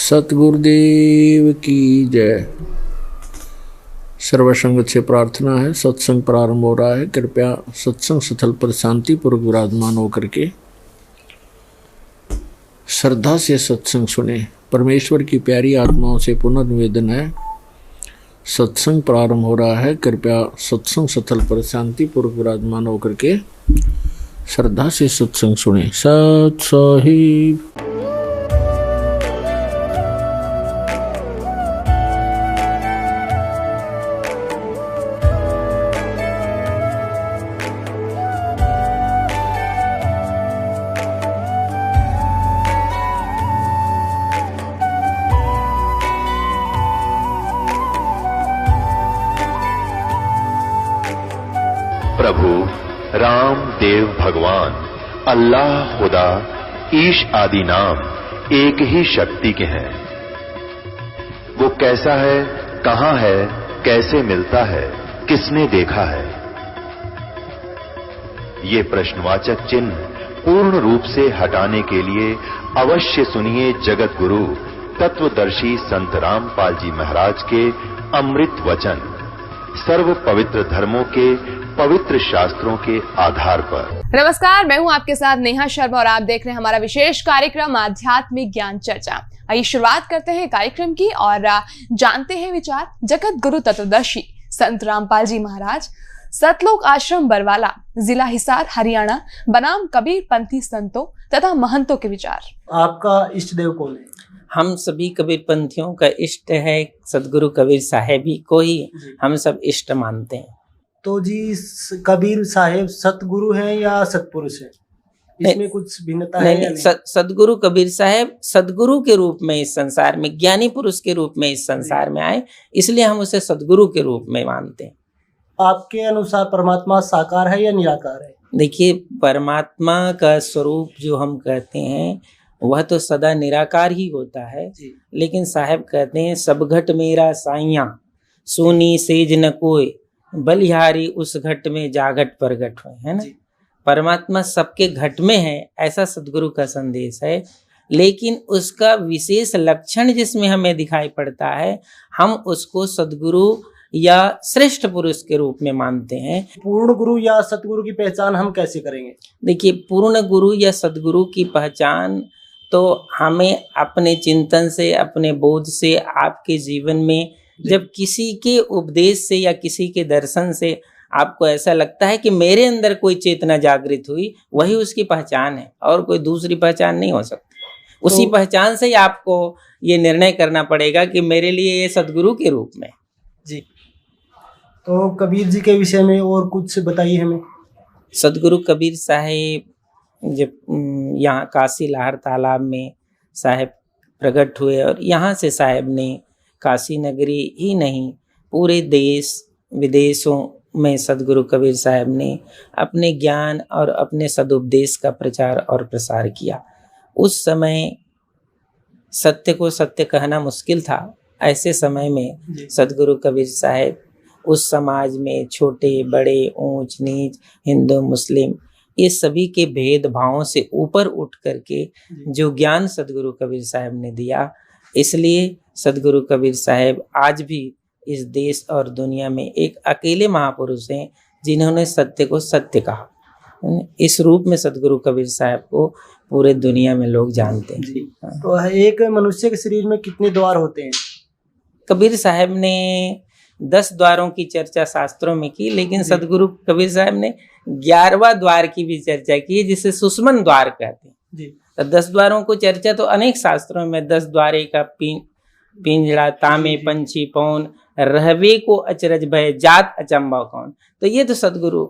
सतगुरुदेव की जय। सर्वसंगत से प्रार्थना है। सत्संग प्रारंभ हो रहा है। कृपया सत्संग स्थल पर शांतिपूर्वक विराजमान होकर के श्रद्धा से सत्संग सुने। परमेश्वर की प्यारी आत्माओं से पुनर्निवेदन है, सत्संग प्रारंभ हो रहा है। कृपया सत्संग स्थल पर शांतिपूर्वक विराजमान होकर के श्रद्धा से सत्संग सुने। सत साहिब। प्रभु राम देव भगवान अल्लाह खुदा ईश आदि नाम एक ही शक्ति के हैं। वो कैसा है, कहां है, कैसे मिलता है, किसने देखा है? ये प्रश्नवाचक चिन्ह पूर्ण रूप से हटाने के लिए अवश्य सुनिए जगत गुरु तत्वदर्शी संत रामपाल जी महाराज के अमृत वचन, सर्व पवित्र धर्मों के पवित्र शास्त्रों के आधार पर। नमस्कार, मैं हूं आपके साथ नेहा शर्मा और आप देख रहे हैं हमारा विशेष कार्यक्रम आध्यात्मिक ज्ञान चर्चा। आइए शुरुआत करते हैं कार्यक्रम की और जानते हैं विचार जगत गुरु तत्वदर्शी संत रामपाल जी महाराज, सतलोक आश्रम बरवाला, जिला हिसार, हरियाणा, बनाम कबीर पंथी संतों तथा महंतों के विचार। आपका इष्ट देव कौन है? हम सभी कबीर पंथियों का इष्ट है सदगुरु कबीर साहेब ही को ही हम सब इष्ट मानते हैं। तो जी कबीर साहेब सतगुरु हैं या सतपुरुष हैं? इसमें कुछ भिन्नता है या नहीं? सदगुरु कबीर साहेब सदगुरु के रूप में इस संसार में, ज्ञानी पुरुष के रूप में इस संसार में आए, इसलिए हम उसे सदगुरु के रूप में मानते हैं। आपके अनुसार परमात्मा साकार है या निराकार है? देखिए, परमात्मा का स्वरूप जो हम कहते हैं वह तो सदा निराकार ही होता है, लेकिन साहेब कहते हैं सब घट मेरा साइया, सोनी सेज न कोई, बलिहारी उस घट में जागट प्रगट हुए, है ना। परमात्मा सबके घट में है, ऐसा सदगुरु का संदेश है, लेकिन उसका विशेष लक्षण जिसमें हमें दिखाई पड़ता है, हम उसको सदगुरु या श्रेष्ठ पुरुष के रूप में मानते हैं। पूर्ण गुरु या सतगुरु की पहचान हम कैसे करेंगे? देखिए, पूर्ण गुरु या सदगुरु की पहचान तो हमें अपने चिंतन से, अपने बोध से, आपके जीवन में जब किसी के उपदेश से या किसी के दर्शन से आपको ऐसा लगता है कि मेरे अंदर कोई चेतना जागृत हुई, वही उसकी पहचान है और कोई दूसरी पहचान नहीं हो सकती। उसी पहचान से ही आपको ये निर्णय करना पड़ेगा कि मेरे लिए ये सदगुरु के रूप में। जी, तो कबीर जी के विषय में और कुछ बताइए हमें। सदगुरु कबीर साहेब जब यहाँ काशी लाहर तालाब में साहेब प्रकट हुए और यहाँ से साहेब ने काशी नगरी ही नहीं पूरे देश विदेशों में सदगुरु कबीर साहब ने अपने ज्ञान और अपने सदुपदेश का प्रचार और प्रसार किया। उस समय सत्य को सत्य कहना मुश्किल था। ऐसे समय में सदगुरु कबीर साहब उस समाज में छोटे बड़े, ऊंच नीच, हिंदू मुस्लिम, ये सभी के भेदभावों से ऊपर उठ करके जो ज्ञान सदगुरु कबीर साहब ने दिया, इसलिए सदगुरु कबीर साहब आज भी इस देश और दुनिया में एक अकेले महापुरुष हैं जिन्होंने सत्य को सत्य कहा। इस रूप में सदगुरु कबीर साहब को पूरे दुनिया में लोग जानते हैं। तो एक मनुष्य के शरीर में कितने द्वार होते हैं? कबीर साहब ने 10 द्वारों की चर्चा शास्त्रों में की, लेकिन सदगुरु कबीर साहब ने 11वां द्वार की भी चर्चा की, जिसे सुषमन द्वार कहते हैं। तो 10 द्वारों को चर्चा तो अनेक शास्त्रों में 10 द्वारे का पिंजड़ा, तामे पंछी पौन, रहवे को अचरज भय, जात अचंबा कौन। तो ये तो सदगुरु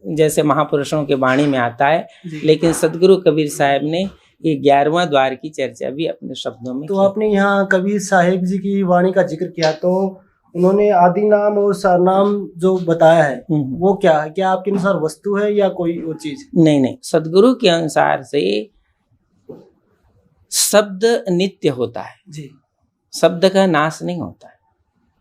जैसे महापुरुषों के वाणी में आता है, लेकिन सदगुरु कबीर साहब ने ये 11वां द्वार की चर्चा भी अपने शब्दों में। तो आपने यहाँ कबीर साहेब जी की वाणी का जिक्र किया, तो उन्होंने आदि नाम और सरनाम जो बताया है वो क्या है? क्या आपके अनुसार वस्तु है या कोई और चीज? नहीं, सदगुरु के अनुसार से शब्द नित्य होता है जी, शब्द का नाश नहीं होता है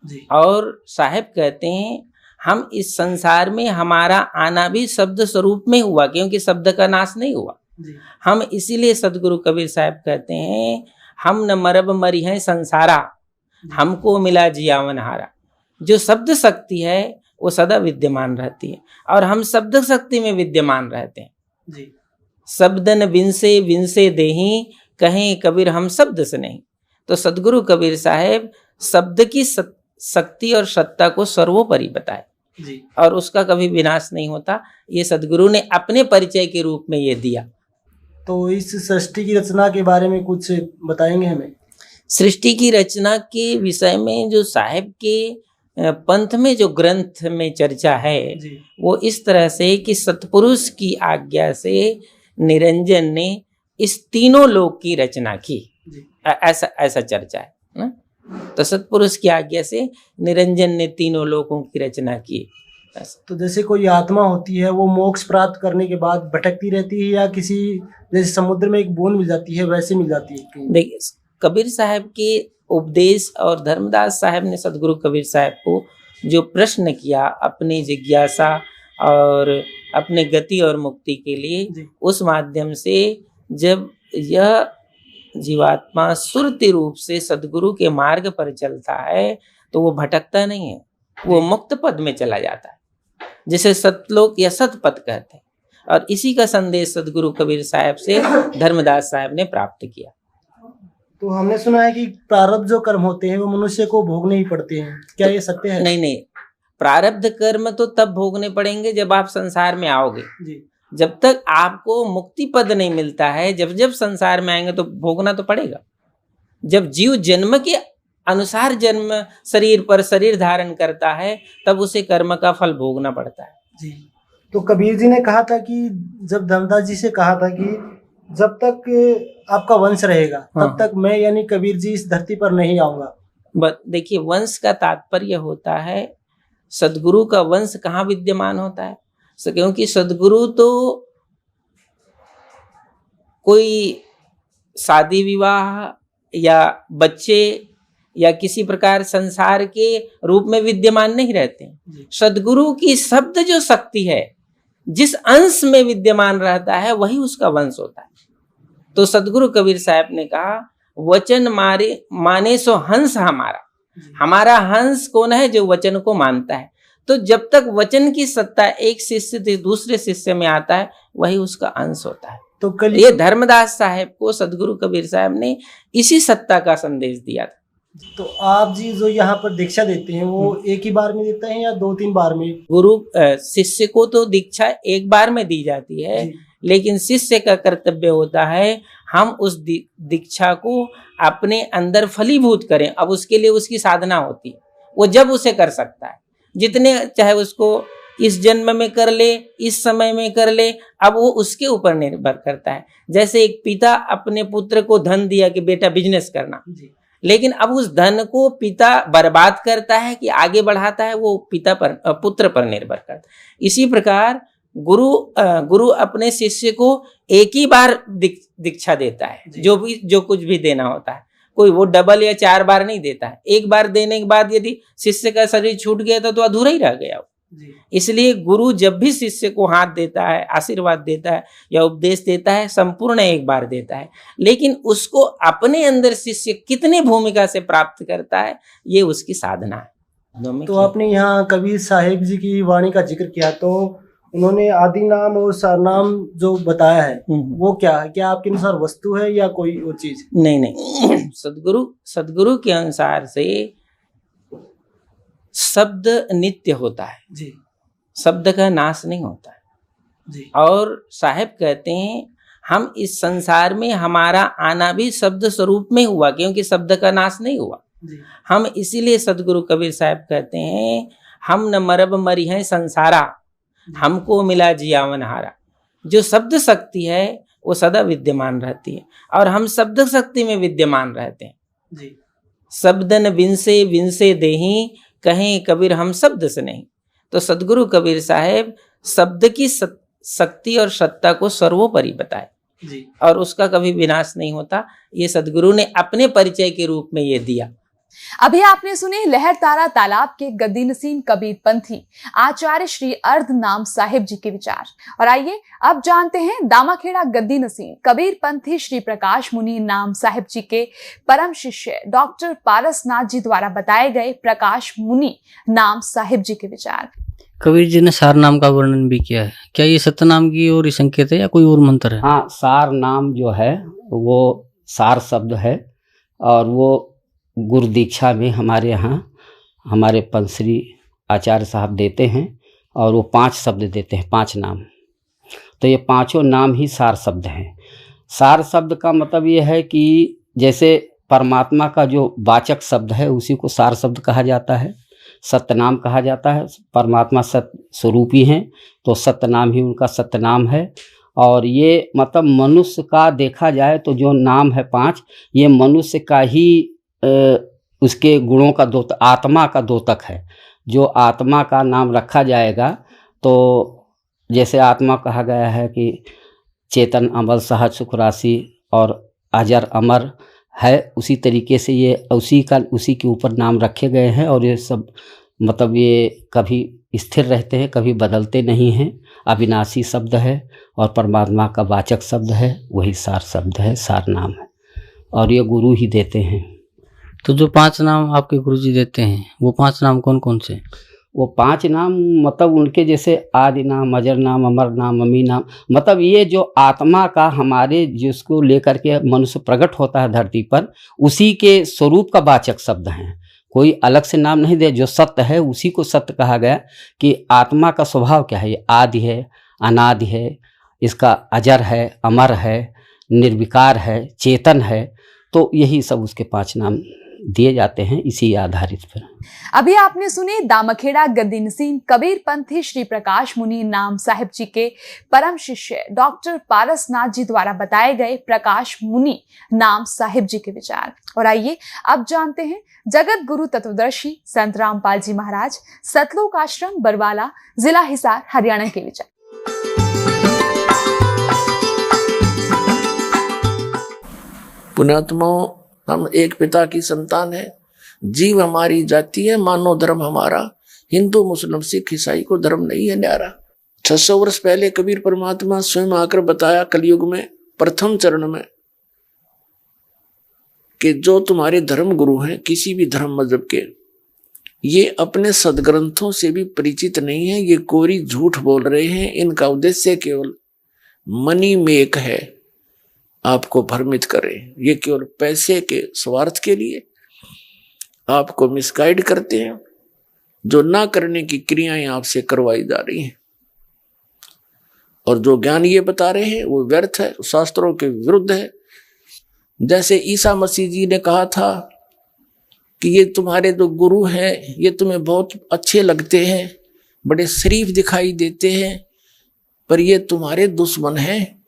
जी। और साहेब कहते हैं हम इस संसार में हमारा आना भी शब्द स्वरूप में हुआ, क्योंकि शब्द का नाश नहीं हुआ। हम इसीलिए सदगुरु कबीर साहब कहते हैं हम न मरब मरी हैं संसारा, हमको मिला जियावन हारा। जो शब्द शक्ति है वो सदा विद्यमान रहती है और हम शब्द शक्ति में विद्यमान रहते हैं जी। शब्दन विनसे विनसे देही, कहें कबीर हम शब्द से नहीं। तो सदगुरु कबीर साहेब शब्द की शक्ति और सत्ता को सर्वोपरि बताए जी। और उसका कभी विनाश नहीं होता। ये सदगुरु ने अपने परिचय के रूप में ये दिया। तो इस सृष्टि की रचना के बारे में कुछ बताएंगे हमें? सृष्टि की रचना के विषय में जो साहेब के पंथ में जो ग्रंथ में चर्चा है जी। वो इस तरह से कि सतपुरुष की आज्ञा से निरंजन ने इस तीनों लोक की रचना की, ऐसा चर्चा है ना? तो सतपुरुष की आज्ञा से निरंजन ने तीनों लोकों की रचना की। तो जैसे कोई आत्मा होती है वो मोक्ष प्राप्त करने के बाद भटकती रहती है या किसी जैसे समुद्र में एक बूंद मिल जाती है वैसे मिल जाती है? देखिए, कबीर साहब के उपदेश और धर्मदास साहब ने सदगुरु कबीर साहब को जो प्रश्न किया अपनी जिज्ञासा और अपने गति और मुक्ति के लिए, उस माध्यम से जब यह जीवात्मा सुरति रूप से सदगुरु के मार्ग पर चलता है तो वो भटकता नहीं है, वो मुक्त पद में चला जाता है, जिसे सतलोक या सतपथ कहते हैं। और इसी का संदेश सदगुरु कबीर साहब से धर्मदास साहब ने प्राप्त किया। तो हमने सुना है कि प्रारब्ध जो कर्म होते हैं वो मनुष्य को भोगने ही पड़ते हैं, क्या ये सत्य है? नहीं, प्रारब्ध कर्म तो तब भोगने पड़ेंगे जब आप संसार में आओगे जी। जब तक आपको मुक्ति पद नहीं मिलता है, जब संसार में आएंगे तो भोगना तो पड़ेगा। जब जीव जन्म के अनुसार जन्म शरीर पर शरीर धारण करता है तब उसे कर्म का फल भोगना पड़ता है जी। तो कबीर जी ने कहा था कि जब धर्मदास जी से कहा था कि जब तक आपका वंश रहेगा तब तक मैं यानी कबीर जी इस धरती पर नहीं आऊंगा। देखिए, वंश का तात्पर्य होता है सदगुरु का वंश कहाँ विद्यमान होता है, क्योंकि सदगुरु तो कोई शादी विवाह या बच्चे या किसी प्रकार संसार के रूप में विद्यमान नहीं रहते। सदगुरु की शब्द जो शक्ति है जिस अंश में विद्यमान रहता है वही उसका वंश होता है। तो सदगुरु कबीर साहब ने कहा वचन माने सो हंस हमारा। हमारा हंस कौन है? जो वचन को मानता है। तो जब तक वचन की सत्ता एक शिष्य से दूसरे शिष्य में आता है वही उसका अंश होता है। तो कल ये धर्मदास साहब को सदगुरु कबीर साहब ने इसी सत्ता का संदेश दिया था। तो आप जी जो यहाँ पर दीक्षा देते हैं वो एक ही बार में देते हैं या 2-3 बार में? गुरु शिष्य को तो दीक्षा एक बार में दी जाती है, लेकिन शिष्य का कर्तव्य होता है हम उस दीक्षा को अपने अंदर फलीभूत करें। अब उसके लिए उसकी साधना होती है, वो जब उसे कर सकता है, जितने चाहे उसको इस जन्म में कर ले, इस समय में कर ले, अब वो उसके ऊपर निर्भर करता है। जैसे एक पिता अपने पुत्र को धन दिया कि बेटा बिजनेस करना, लेकिन अब उस धन को पिता बर्बाद करता है कि आगे बढ़ाता है, वो पिता पर पुत्र पर निर्भर करता है। इसी प्रकार गुरु अपने शिष्य को एक ही बार दीक्षा देता है, जो कुछ भी देना होता है। कोई वो डबल या 4 बार नहीं देता है। एक बार देने के बाद यदि शिष्य का शरीर छूट गया तो अधूरा ही रह गया। इसलिए गुरु जब भी शिष्य को हाथ देता है, आशीर्वाद देता है या उपदेश देता है, संपूर्ण एक बार देता है, लेकिन उसको अपने अंदर शिष्य कितनी भूमिका से प्राप्त करता है ये उसकी साधना है। तो आपने यहाँ कबीर साहेब जी की वाणी का जिक्र किया, तो उन्होंने आदि नाम और सरनाम जो बताया है वो क्या है? क्या आपके अनुसार वस्तु है या कोई और चीज? नहीं, सदगुरु के अनुसार से शब्द नित्य होता है जी। शब्द का नाश नहीं होता है जी। और साहेब कहते हैं हम इस संसार में हमारा आना भी शब्द स्वरूप में हुआ, क्योंकि शब्द का नाश नहीं हुआ जी। हम इसीलिए सदगुरु कबीर साहब कहते हैं हम न मरब मरी हैं संसारा, हमको मिला जियावन हारा। जो शब्द शक्ति है वो सदा विद्यमान रहती है और हम शब्द शक्ति में विद्यमान रहते हैं जी। शब्दन विनसे विनसे देही, कहें कबीर हम शब्द से नहीं। तो सदगुरु कबीर साहब शब्द की शक्ति और सत्ता को सर्वोपरि बताए जी। और उसका कभी विनाश नहीं होता। ये सदगुरु ने अपने परिचय के रूप में ये दिया। अभी आपने सुने लहरतारा तालाब के गद्दी नसीन कबीर पंथी आचार्य श्री अर्ध नाम साहिब जी के विचार। और आइए अब जानते हैं दामाखेड़ा गद्दी नसीन कबीर पंथी श्री प्रकाश मुनि नाम साहिब जी के परम शिष्य डॉक्टर पारसनाथ जी द्वारा बताए गए प्रकाश मुनि नाम साहिब जी के विचार। कबीर जी ने सार नाम का वर्णन भी किया है, क्या ये सतनाम की ओर संकेत है या कोई और मंत्र है? हाँ, सार नाम जो है वो सार शब्द है और वो गुरु दीक्षा में हमारे यहाँ हमारे पंसरी आचार्य साहब देते हैं और वो 5 शब्द देते हैं, 5 नाम। तो ये 5 नाम ही सार शब्द हैं। सार शब्द का मतलब ये है कि जैसे परमात्मा का जो वाचक शब्द है उसी को सार शब्द कहा जाता है, सत्यनाम कहा जाता है। परमात्मा सत्य स्वरूपी हैं तो सत्यनाम ही उनका सत्यनाम है। और ये मतलब मनुष्य का देखा जाए तो जो नाम है 5, ये मनुष्य का ही उसके गुणों का द्योतक, आत्मा का द्योतक है। जो आत्मा का नाम रखा जाएगा तो जैसे आत्मा कहा गया है कि चेतन अमल सहज सुख राशि और अजर अमर है, उसी तरीके से ये उसी के ऊपर नाम रखे गए हैं। और ये सब मतलब ये कभी स्थिर रहते हैं, कभी बदलते नहीं हैं। अविनाशी शब्द है और परमात्मा का वाचक शब्द है, वही सार शब्द है, सार नाम है और ये गुरु ही देते हैं। तो जो 5 नाम आपके गुरुजी देते हैं वो 5 नाम कौन कौन से? वो 5 नाम मतलब उनके जैसे आदि नाम, अजर नाम, अमर नाम, अमी नाम, मतलब ये जो आत्मा का हमारे जिसको लेकर के मनुष्य प्रकट होता है धरती पर, उसी के स्वरूप का वाचक शब्द हैं। कोई अलग से नाम नहीं दे, जो सत्य है उसी को सत्य कहा गया कि आत्मा का स्वभाव क्या है, ये आदि है, अनादि है, इसका अजर है, अमर है, निर्विकार है, चेतन है। तो यही सब उसके 5 नाम दिए जाते हैं इसी आधारित पर। अभी आपने सुने दामाखेड़ा गद्दी नसीन कबीर पंथी श्री प्रकाश मुनि नाम साहिब जी के परम शिष्य डॉक्टर पारसनाथ जी द्वारा बताए गए प्रकाश मुनि नाम साहिब जी के विचार। और आइए अब जानते हैं जगत गुरु तत्वदर्शी संत रामपाल जी महाराज सतलोक आश्रम बरवाला जिला हिसार हरियाणा के विचार। पुण्यात्माओं, हम एक पिता की संतान है। जीव हमारी जाति है, मानव धर्म हमारा। हिंदू मुस्लिम सिख ईसाई को धर्म नहीं है न्यारा। 600 वर्ष पहले कबीर परमात्मा स्वयं आकर बताया कलयुग में प्रथम चरण में कि जो तुम्हारे धर्म गुरु हैं किसी भी धर्म मजहब के, ये अपने सदग्रंथों से भी परिचित नहीं है, ये कोरी झूठ बोल रहे हैं। इनका उद्देश्य केवल मनी मेक है, आपको भ्रमित करें। ये केवल पैसे के स्वार्थ के लिए आपको मिसगाइड करते हैं। जो ना करने की क्रियाएं आपसे करवाई जा रही हैं और जो ज्ञान ये बता रहे हैं वो व्यर्थ है, शास्त्रों के विरुद्ध है। जैसे ईसा मसीह जी ने कहा था कि ये तुम्हारे जो गुरु हैं ये तुम्हें बहुत अच्छे लगते हैं, बड़े शरीफ दिखाई देते हैं, पर ये तुम्हारे दुश्मन हैं।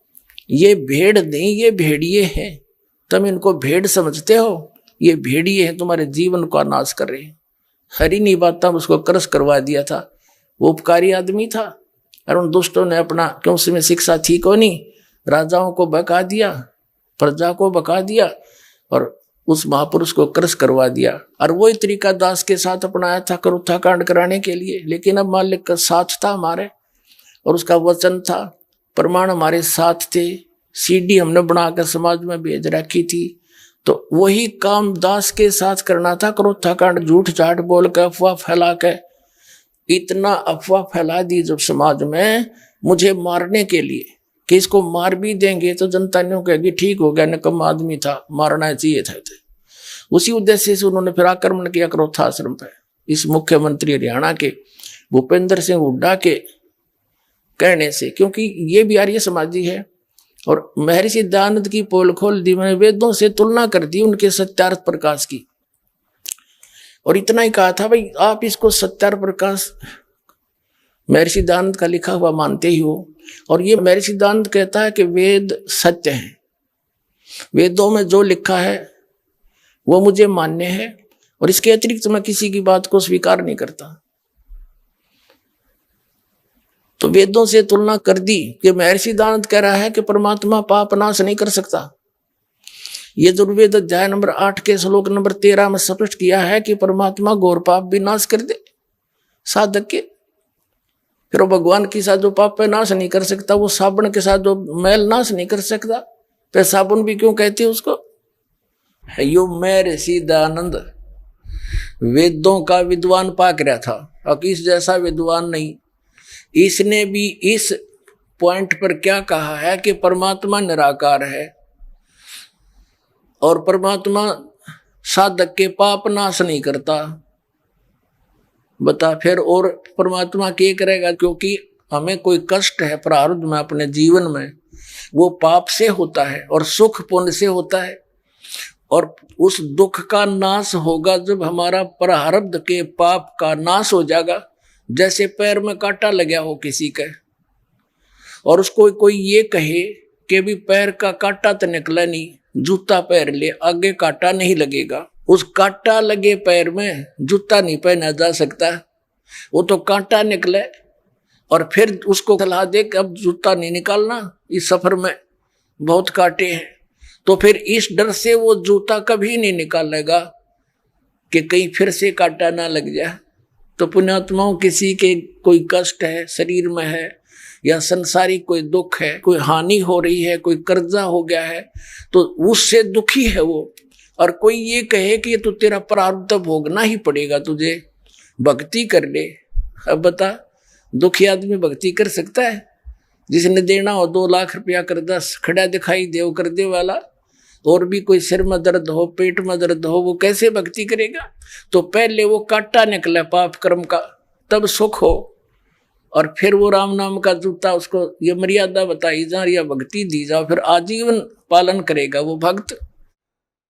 ये भेड़ नहीं, ये भेड़िए हैं। तुम इनको भेड़ समझते हो, ये भेड़िए हैं, तुम्हारे जीवन का नाश कर रहे हैं। हरी नहीं बात था, उसको क्रश करवा दिया था। वो उपकारी आदमी था और उन दुष्टों ने अपना, क्यों उसमें शिक्षा थी को नहीं, राजाओं को बका दिया, प्रजा को बका दिया और उस महापुरुष को क्रश करवा दिया। और वही तरीका दास के साथ अपनाया था करुत्था कांड कराने के लिए। लेकिन अब मालिक का साथ था हमारे और उसका वचन था, प्रमाण हमारे साथ थे, सीडी हमने बनाकर समाज में भेज रखी थी। तो वही काम दास के साथ करना था। क्रोथा कांड झूठ झाट बोल के अफवाह फैला के इतना अफवाह फैला दी जब समाज में, मुझे मारने के लिए कि इसको मार भी देंगे तो जनता ने कहेगी ठीक हो गया, निकम आदमी था, मारना चाहिए था। उसी उद्देश्य से उन्होंने फिर आक्रमण किया क्रोथा आश्रम पर। इस मुख्यमंत्री हरियाणा के भूपेंद्र सिंह हुड्डा के कहने से, क्योंकि ये भी आर्य समाजी है और महर्षि दयानंद की पोल खोल दी, मैंने वेदों से तुलना कर दी उनके सत्यार्थ प्रकाश की। और इतना ही कहा था, भाई आप इसको सत्यार्थ प्रकाश महर्षि दयानंद का लिखा हुआ मानते ही हो, और ये महर्षि दयानंद कहता है कि वेद सत्य है, वेदों में जो लिखा है वो मुझे मान्य है और इसके अतिरिक्त मैं किसी की बात को स्वीकार नहीं करता। तो वेदों से तुलना कर दी कि महर्षि दयानंद कह रहा है कि परमात्मा पाप नाश नहीं कर सकता। यजुर्वेद अध्याय नंबर 8 के श्लोक नंबर 13 में स्पष्ट किया है कि परमात्मा घोर पाप भी नाश कर दे साधक के। फिर वो भगवान के साथ जो पाप पे नाश नहीं कर सकता, वो साबुन के साथ जो मैल नाश नहीं कर सकता, फिर साबुन भी क्यों कहते हैं उसको? यो मैं ऋषि दयानंद वेदों का विद्वान पाक रहा था, और इस जैसा विद्वान नहीं। इसने भी इस पॉइंट पर क्या कहा है कि परमात्मा निराकार है और परमात्मा साधक के पाप नाश नहीं करता। बता फिर और परमात्मा क्या करेगा? क्योंकि हमें कोई कष्ट है प्रारब्ध में अपने जीवन में, वो पाप से होता है और सुख पुण्य से होता है, और उस दुख का नाश होगा जब हमारा प्रारब्ध के पाप का नाश हो जाएगा। जैसे पैर में कांटा लगा हो किसी का, और उसको कोई ये कहे कि भी पैर का कांटा तो निकला नहीं, जूता पैर ले, आगे कांटा नहीं लगेगा। उस कांटा लगे पैर में जूता नहीं पहना जा सकता, वो तो कांटा निकले, और फिर उसको सलाह दे कि अब जूता नहीं निकालना, इस सफर में बहुत कांटे हैं, तो फिर इस डर से वो जूता कभी नहीं निकालेगा कि कहीं फिर से कांटा ना लग जाए। तो पुण्यात्माओं, किसी के कोई कष्ट है शरीर में है, या संसारिक कोई दुख है, कोई हानि हो रही है, कोई कर्जा हो गया है, तो उससे दुखी है वो, और कोई ये कहे कि ये तो तेरा प्रारब्ध भोगना ही पड़ेगा, तुझे भक्ति कर ले। अब बता, दुखी आदमी भक्ति कर सकता है? जिसने देना हो 2 लाख रुपया कर्जा खड़ा दिखाई दे कर दे वाला, और भी कोई सिर में दर्द हो, पेट में दर्द हो, वो कैसे भक्ति करेगा? तो पहले वो कांटा निकला पाप कर्म का, तब सुख हो, और फिर वो राम नाम का जूता, उसको ये मर्यादा बताई जा, या भक्ति दी जाओ, फिर आजीवन पालन करेगा वो भक्त।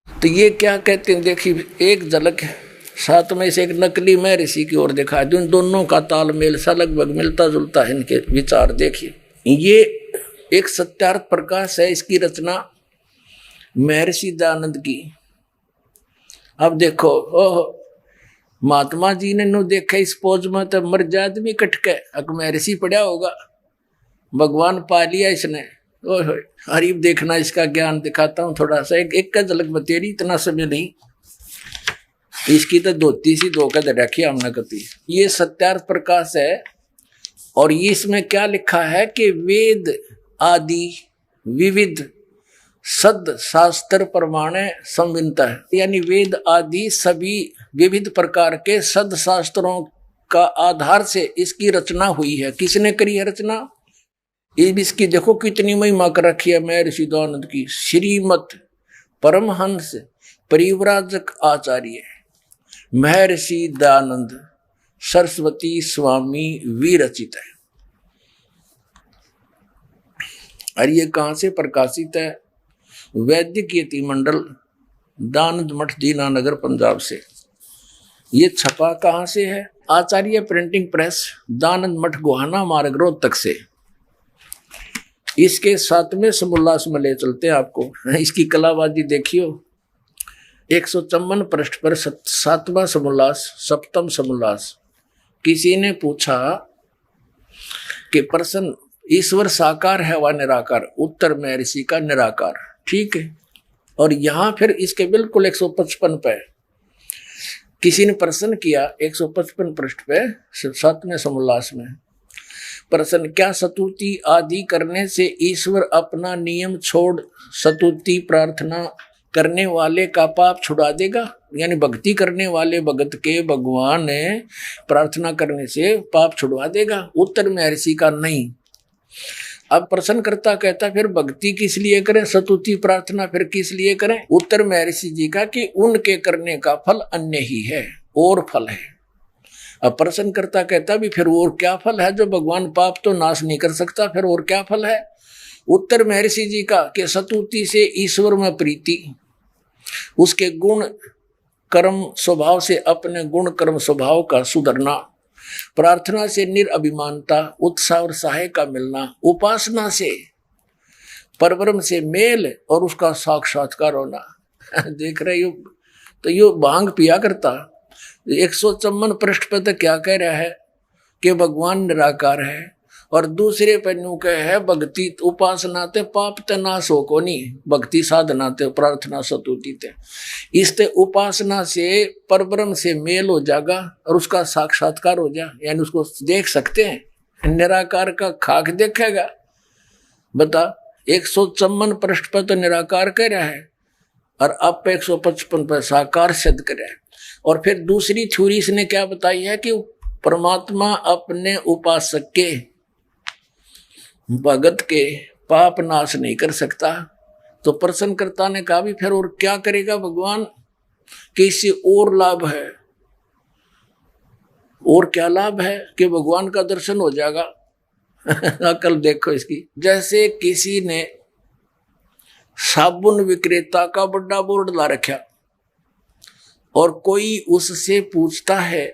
तो ये क्या कहते हैं, देखिए एक झलक है, साथ में से एक नकली मैं ऋषि की ओर दिखा दूं, इन दोनों का तालमेल सा लगभग मिलता जुलता है इनके विचार। देखिए ये एक सत्यार्थ प्रकाश है, इसकी रचना महर्षि दयानंद की। अब देखो, ओह महात्मा जी ने नो देखा इस पोज में तो मर जात भी कटके, अक महर्षि पड़ा होगा, भगवान पा लिया इसने। ओह हरीब देखना, इसका ज्ञान दिखाता हूँ थोड़ा सा, एक का झलक बतेरी, इतना समय नहीं। इसकी तो धोती सी धोकर रखी हमने कती। ये सत्यार्थ प्रकाश है, और ये इसमें क्या लिखा है कि वेद आदि विविध सद शास्त्र प्रमाणे संविनता है, यानी वेद आदि सभी विविध प्रकार के सद शास्त्रों का आधार से इसकी रचना हुई है। किसने करी है रचना? इसकी देखो कितनी महिमा कर रखी है महर्षि दयानंद की। श्रीमत परमहंस परिव्राजक आचार्य महर्षि दयानंद सरस्वती स्वामी विरचित है। और ये कहाँ से प्रकाशित है? वैदिक यति मंडल, दानंद मठ, दीनानगर, पंजाब से। ये छपा कहाँ से है? आचार्य प्रिंटिंग प्रेस, दानंद मठ, गोहाना मार्ग, रोहतक से। इसके 7वें समोल्लास में ले चलते हैं आपको। इसकी कलाबाजी देखियो। 154 पृष्ठ पर 7वां समोल्लास, 7म समोल्लास। किसी ने पूछा कि प्रश्न, ईश्वर साकार है व निराकार? उत्तर महर्षि का निराकार। ठीक है। और यहां फिर इसके बिल्कुल 155 पे किसी ने प्रश्न किया, 155 पृष्ठ पे 7वें समोल्लास में प्रश्न, क्या स्तुति आदि करने से ईश्वर अपना नियम छोड़ स्तुति प्रार्थना करने वाले का पाप छुड़ा देगा? यानी भक्ति करने वाले भगत के भगवान प्रार्थना करने से पाप छुड़वा देगा? उत्तर महर्षि का नहीं। अब प्रश्नकर्ता कहता फिर भक्ति किस लिए करें, स्तुति प्रार्थना फिर किस लिए करें? उत्तर महर्षि जी का कि उनके करने का फल अन्य ही है, और फल है। अब प्रश्नकर्ता कहता भी फिर और क्या फल है, जो भगवान पाप तो नाश नहीं कर सकता, फिर और क्या फल है? उत्तर महर्षि जी का कि स्तुति से ईश्वर में प्रीति, उसके गुण कर्म स्वभाव से अपने गुण कर्म स्वभाव का सुधरना, प्रार्थना से निरअभिमानता, उत्साह और सहाय का मिलना, उपासना से परब्रह्म से मेल और उसका साक्षात्कार होना। देख रहे हो, तो यो भांग पिया करता। 154 पृष्ठ पर तो क्या कह रहा है कि भगवान निराकार है और दूसरे पन्नू के है भक्ति उपासना ते पाप ते नाश हो को नहीं, भक्ति साधना ते प्रार्थना सतुति ते। इससे उपासना से परब्रह्म से मेल हो जाएगा और उसका साक्षात्कार हो जा, यानी उसको देख सकते हैं। निराकार का खाक देखेगा, बता 154 पृष्ठ पर तो निराकार कह रहा है और अब पे 155 पर साकार सिद्ध कर रहा है। और फिर दूसरी थ्योरी इसने क्या बताई है कि परमात्मा अपने उपासक के भगत के पाप नाश नहीं कर सकता। तो प्रश्नकर्ता ने कहा भी फिर और क्या करेगा भगवान, कि इससे और लाभ है। और क्या लाभ है कि भगवान का दर्शन हो जाएगा। अकल देखो इसकी। जैसे किसी ने साबुन विक्रेता का बड़ा बोर्ड ला रखा और कोई उससे पूछता है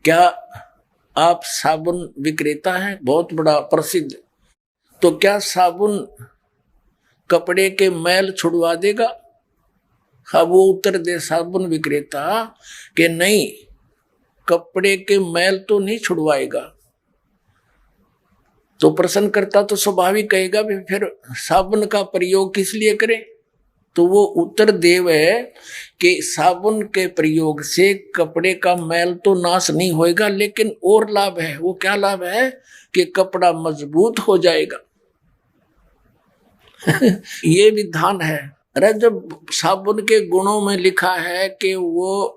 क्या आप साबुन विक्रेता हैं, बहुत बड़ा प्रसिद्ध, तो क्या साबुन कपड़े के मैल छुड़वा देगा? हाँ, वो उत्तर दे साबुन विक्रेता कि नहीं, कपड़े के मैल तो नहीं छुड़वाएगा। तो प्रश्नकर्ता तो स्वाभाविक कहेगा भी फिर साबुन का प्रयोग किस लिए करें? तो वो उत्तर देव है कि साबुन के प्रयोग से कपड़े का मैल तो नाश नहीं होएगा, लेकिन और लाभ है। वो क्या लाभ है कि कपड़ा मजबूत हो जाएगा। ये विधान है। अरे जब साबुन के गुणों में लिखा है कि वो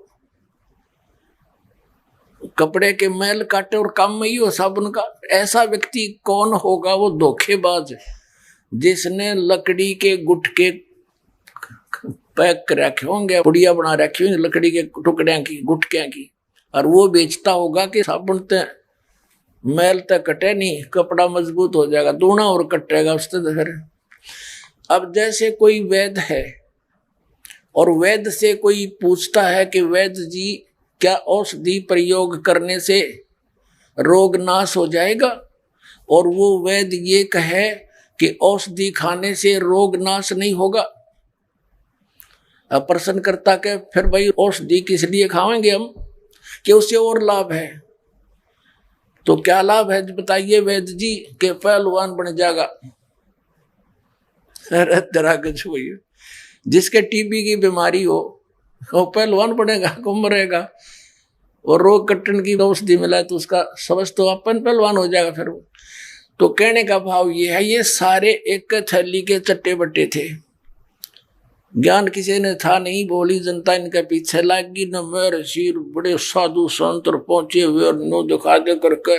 कपड़े के मैल काटे और काम में ही हो साबुन का, ऐसा व्यक्ति कौन होगा? वो धोखेबाज जिसने लकड़ी के गुटके पैक कर रखे होंगे, पुड़िया बना रखी होंगी लकड़ी के टुकड़े की, गुटकियां की, और वो बेचता होगा कि साबुन ते मैल तक कटे नहीं, कपड़ा मजबूत हो जाएगा, दूना और कटेगा उससे। तो फिर अब जैसे कोई वैद्य है और वैद्य से कोई पूछता है कि वैद्य जी क्या औषधि प्रयोग करने से रोग नाश हो जाएगा, और वो वैद्य ये कहे कि औषधि खाने से रोग नाश नहीं होगा। अब प्रश्नकर्ता के फिर भाई औषधि किस लिए खाएंगे हम, कि उससे और लाभ है। तो क्या लाभ है बताइए वैद्य जी? के पहलवान बन जाएगा। अरे तेरा कुछ भैया, जिसके टीबी की बीमारी हो वो पहलवान बनेगा, को मरेगा, और रोग कट्टन की औषधि मिला तो उसका समझ तो अपन पहलवान हो जाएगा फिर वो। तो कहने का भाव ये है, ये सारे एक थैली के चट्टे बट्टे थे। ज्ञान किसी ने था नहीं, बोली जनता इनके पीछे लागी। न मेरे सिर बड़े साधु संत पहुंचे हुए और नो दिखा दे करके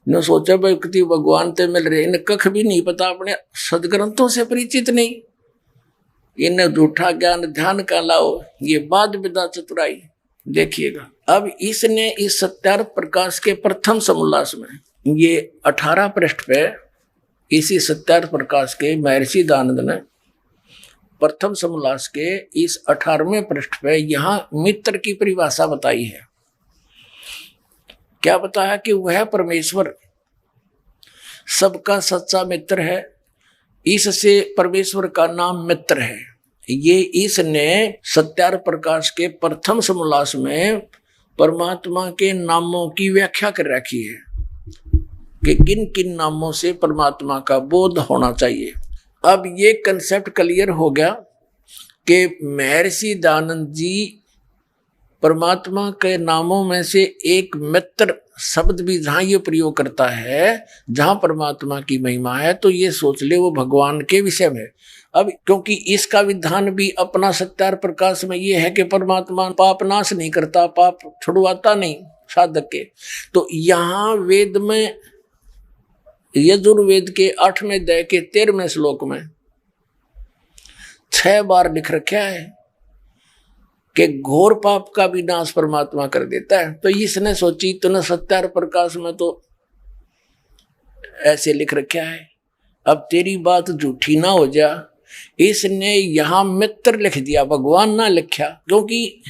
न सोचा भाई कति भगवान ते मिल रहे। इन्हें कख भी नहीं पता, अपने सदग्रंथों से परिचित नहीं, इन्हें झूठा ज्ञान ध्यान का लाओ। ये बाद विदा चतुराई देखिएगा। अब इसने इस सत्यार्थ प्रकाश के प्रथम समोल्लास में ये 18 पृष्ठ पे इसी सत्यार्थ प्रकाश के महर्षि दयानंद ने प्रथम समोल्लास के इस 18वें पृष्ठ पे यहाँ मित्र की परिभाषा बताई है। क्या बताया कि वह परमेश्वर सबका सच्चा मित्र है। इससे परमेश्वर का नाम मित्र है। ये इसने सत्यार्थ प्रकाश के प्रथम समोल्लास में परमात्मा के नामों की व्याख्या कर रखी है कि किन किन नामों से परमात्मा का बोध होना चाहिए। अब ये कंसेप्ट क्लियर हो गया कि महर्षि दयानंद जी परमात्मा के नामों में से एक मित्र शब्द भी जहाँ ये प्रयोग करता है, जहाँ परमात्मा की महिमा है, तो ये सोच ले वो भगवान के विषय में। अब क्योंकि इसका विधान भी अपना सत्यार्थ प्रकाश में ये है कि परमात्मा पाप नाश नहीं करता, पाप छुड़वाता नहीं साधक के। तो यहाँ वेद में यजुर्वेद के 8वें अध्याय के 13वें श्लोक में 6 बार लिख रखा है कि घोर पाप का भी नाश परमात्मा कर देता है। तो इसने सोची तो सत्यार्थ प्रकाश में तो ऐसे लिख रखा है, अब तेरी बात झूठी ना हो जा, इसने यहां मित्र लिख दिया, भगवान ना लिखा। क्योंकि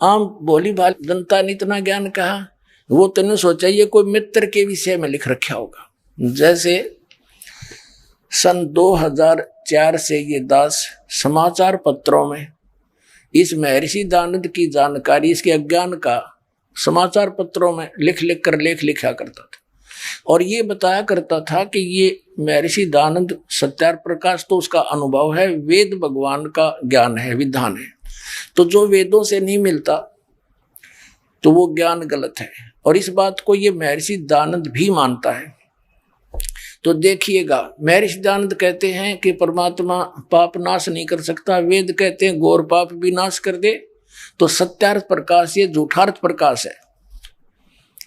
आम भोली भाली जनता ने इतना ज्ञान कहा, वो तूने सोचा ये कोई मित्र के विषय में लिख रखा होगा। जैसे सन 2004 से ये दास समाचार पत्रों में इस महर्षि दयानंद की जानकारी, इसके अज्ञान का समाचार पत्रों में लिख लिख कर लेख लिखा करता था। और ये बताया करता था कि ये महर्षि दयानंद सत्यार्थ प्रकाश तो उसका अनुभव है, वेद भगवान का ज्ञान है, विधान है। तो जो वेदों से नहीं मिलता तो वो ज्ञान गलत है, और इस बात को ये महर्षि दयानंद भी मानता है। तो देखिएगा, महर्षि दयानंद कहते हैं कि परमात्मा पाप नाश नहीं कर सकता, वेद कहते हैं घोर पाप भी नाश कर दे। तो सत्यार्थ प्रकाश ये झूठार्थ प्रकाश है।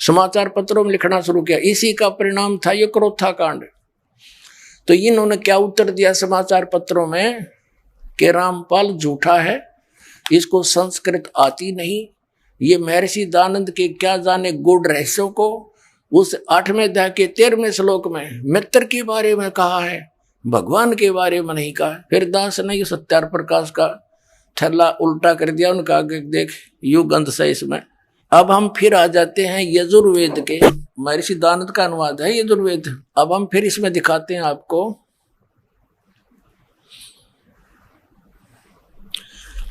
समाचार पत्रों में लिखना शुरू किया, इसी का परिणाम था ये क्रोथा कांड। तो इन्होंने क्या उत्तर दिया समाचार पत्रों में कि रामपाल झूठा है, इसको संस्कृत आती नहीं, ये महर्षि दयानंद के क्या जाने गूढ़ रहस्यों को। उस 8वें अध्याय के 13वें श्लोक में मित्र के बारे में कहा है, भगवान के बारे में नहीं कहा। फिर दास ने ये सत्यार्थ प्रकाश का थैला उल्टा कर दिया, उनका आगे देख युग अंत से इसमें। अब हम फिर आ जाते हैं यजुर्वेद के, महर्षि दयानंद का अनुवाद है यजुर्वेद। अब हम फिर इसमें दिखाते हैं आपको।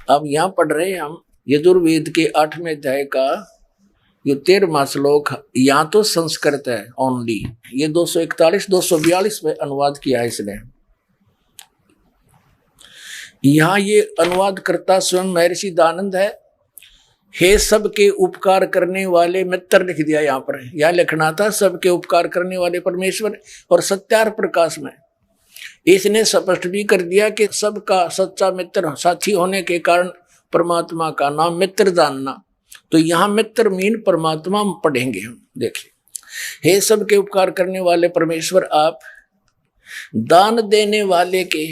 अब यहां पढ़ रहे हैं हम यजुर्वेद के 8वें अध्याय का ये 13वां श्लोक। यहाँ तो संस्कृत है ओनली, ये 241-242 में अनुवाद किया है इसने। यहाँ ये अनुवाद करता स्वयं महर्षि दयानंद है। हे सबके उपकार करने वाले मित्र लिख दिया यहाँ पर, यहाँ लिखना था सबके उपकार करने वाले परमेश्वर। और सत्यार्थ प्रकाश में इसने स्पष्ट भी कर दिया कि सबका सच्चा मित्र साथी होने के कारण परमात्मा का नाम मित्र जानना। तो यहाँ मित्र मीन परमात्मा पढ़ेंगे हम। देखिए, हे सबके उपकार करने वाले परमेश्वर, आप दान देने वाले के,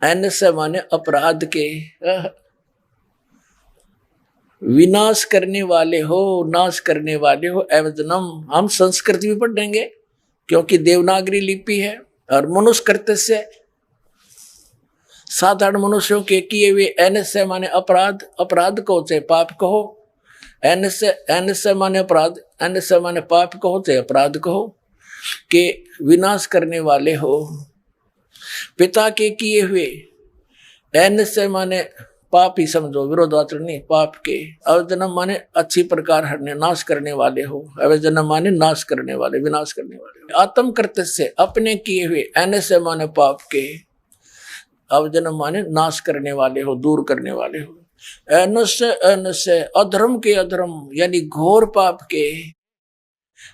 एन से माने अपराध के, विनाश करने वाले हो, नाश करने वाले हो। एवजनम, हम संस्कृत भी पढ़ेंगे क्योंकि देवनागरी लिपि है। और मनुष्य कृत्य से, साधारण मनुष्यों के किए हुए, एन से माने अपराध, अपराध को चाहे पाप कहो, एन से माने अपराध, एन से माने पाप कहो चाहे अपराध कहो, के विनाश करने वाले हो। पिता के किए हुए, एन से माने पाप ही समझो, विरोधाचरण नहीं, पाप के। अवजनम माने अच्छी प्रकार हरने, नाश करने वाले हो। अवजनम माने नाश करने वाले, विनाश करने वाले। आत्म कृत्य से, अपने किए हुए, एन से माने पाप के, अवजनम माने नाश करने वाले हो, दूर करने वाले हो। एन से अधर्म के, अधर्म यानी घोर पाप के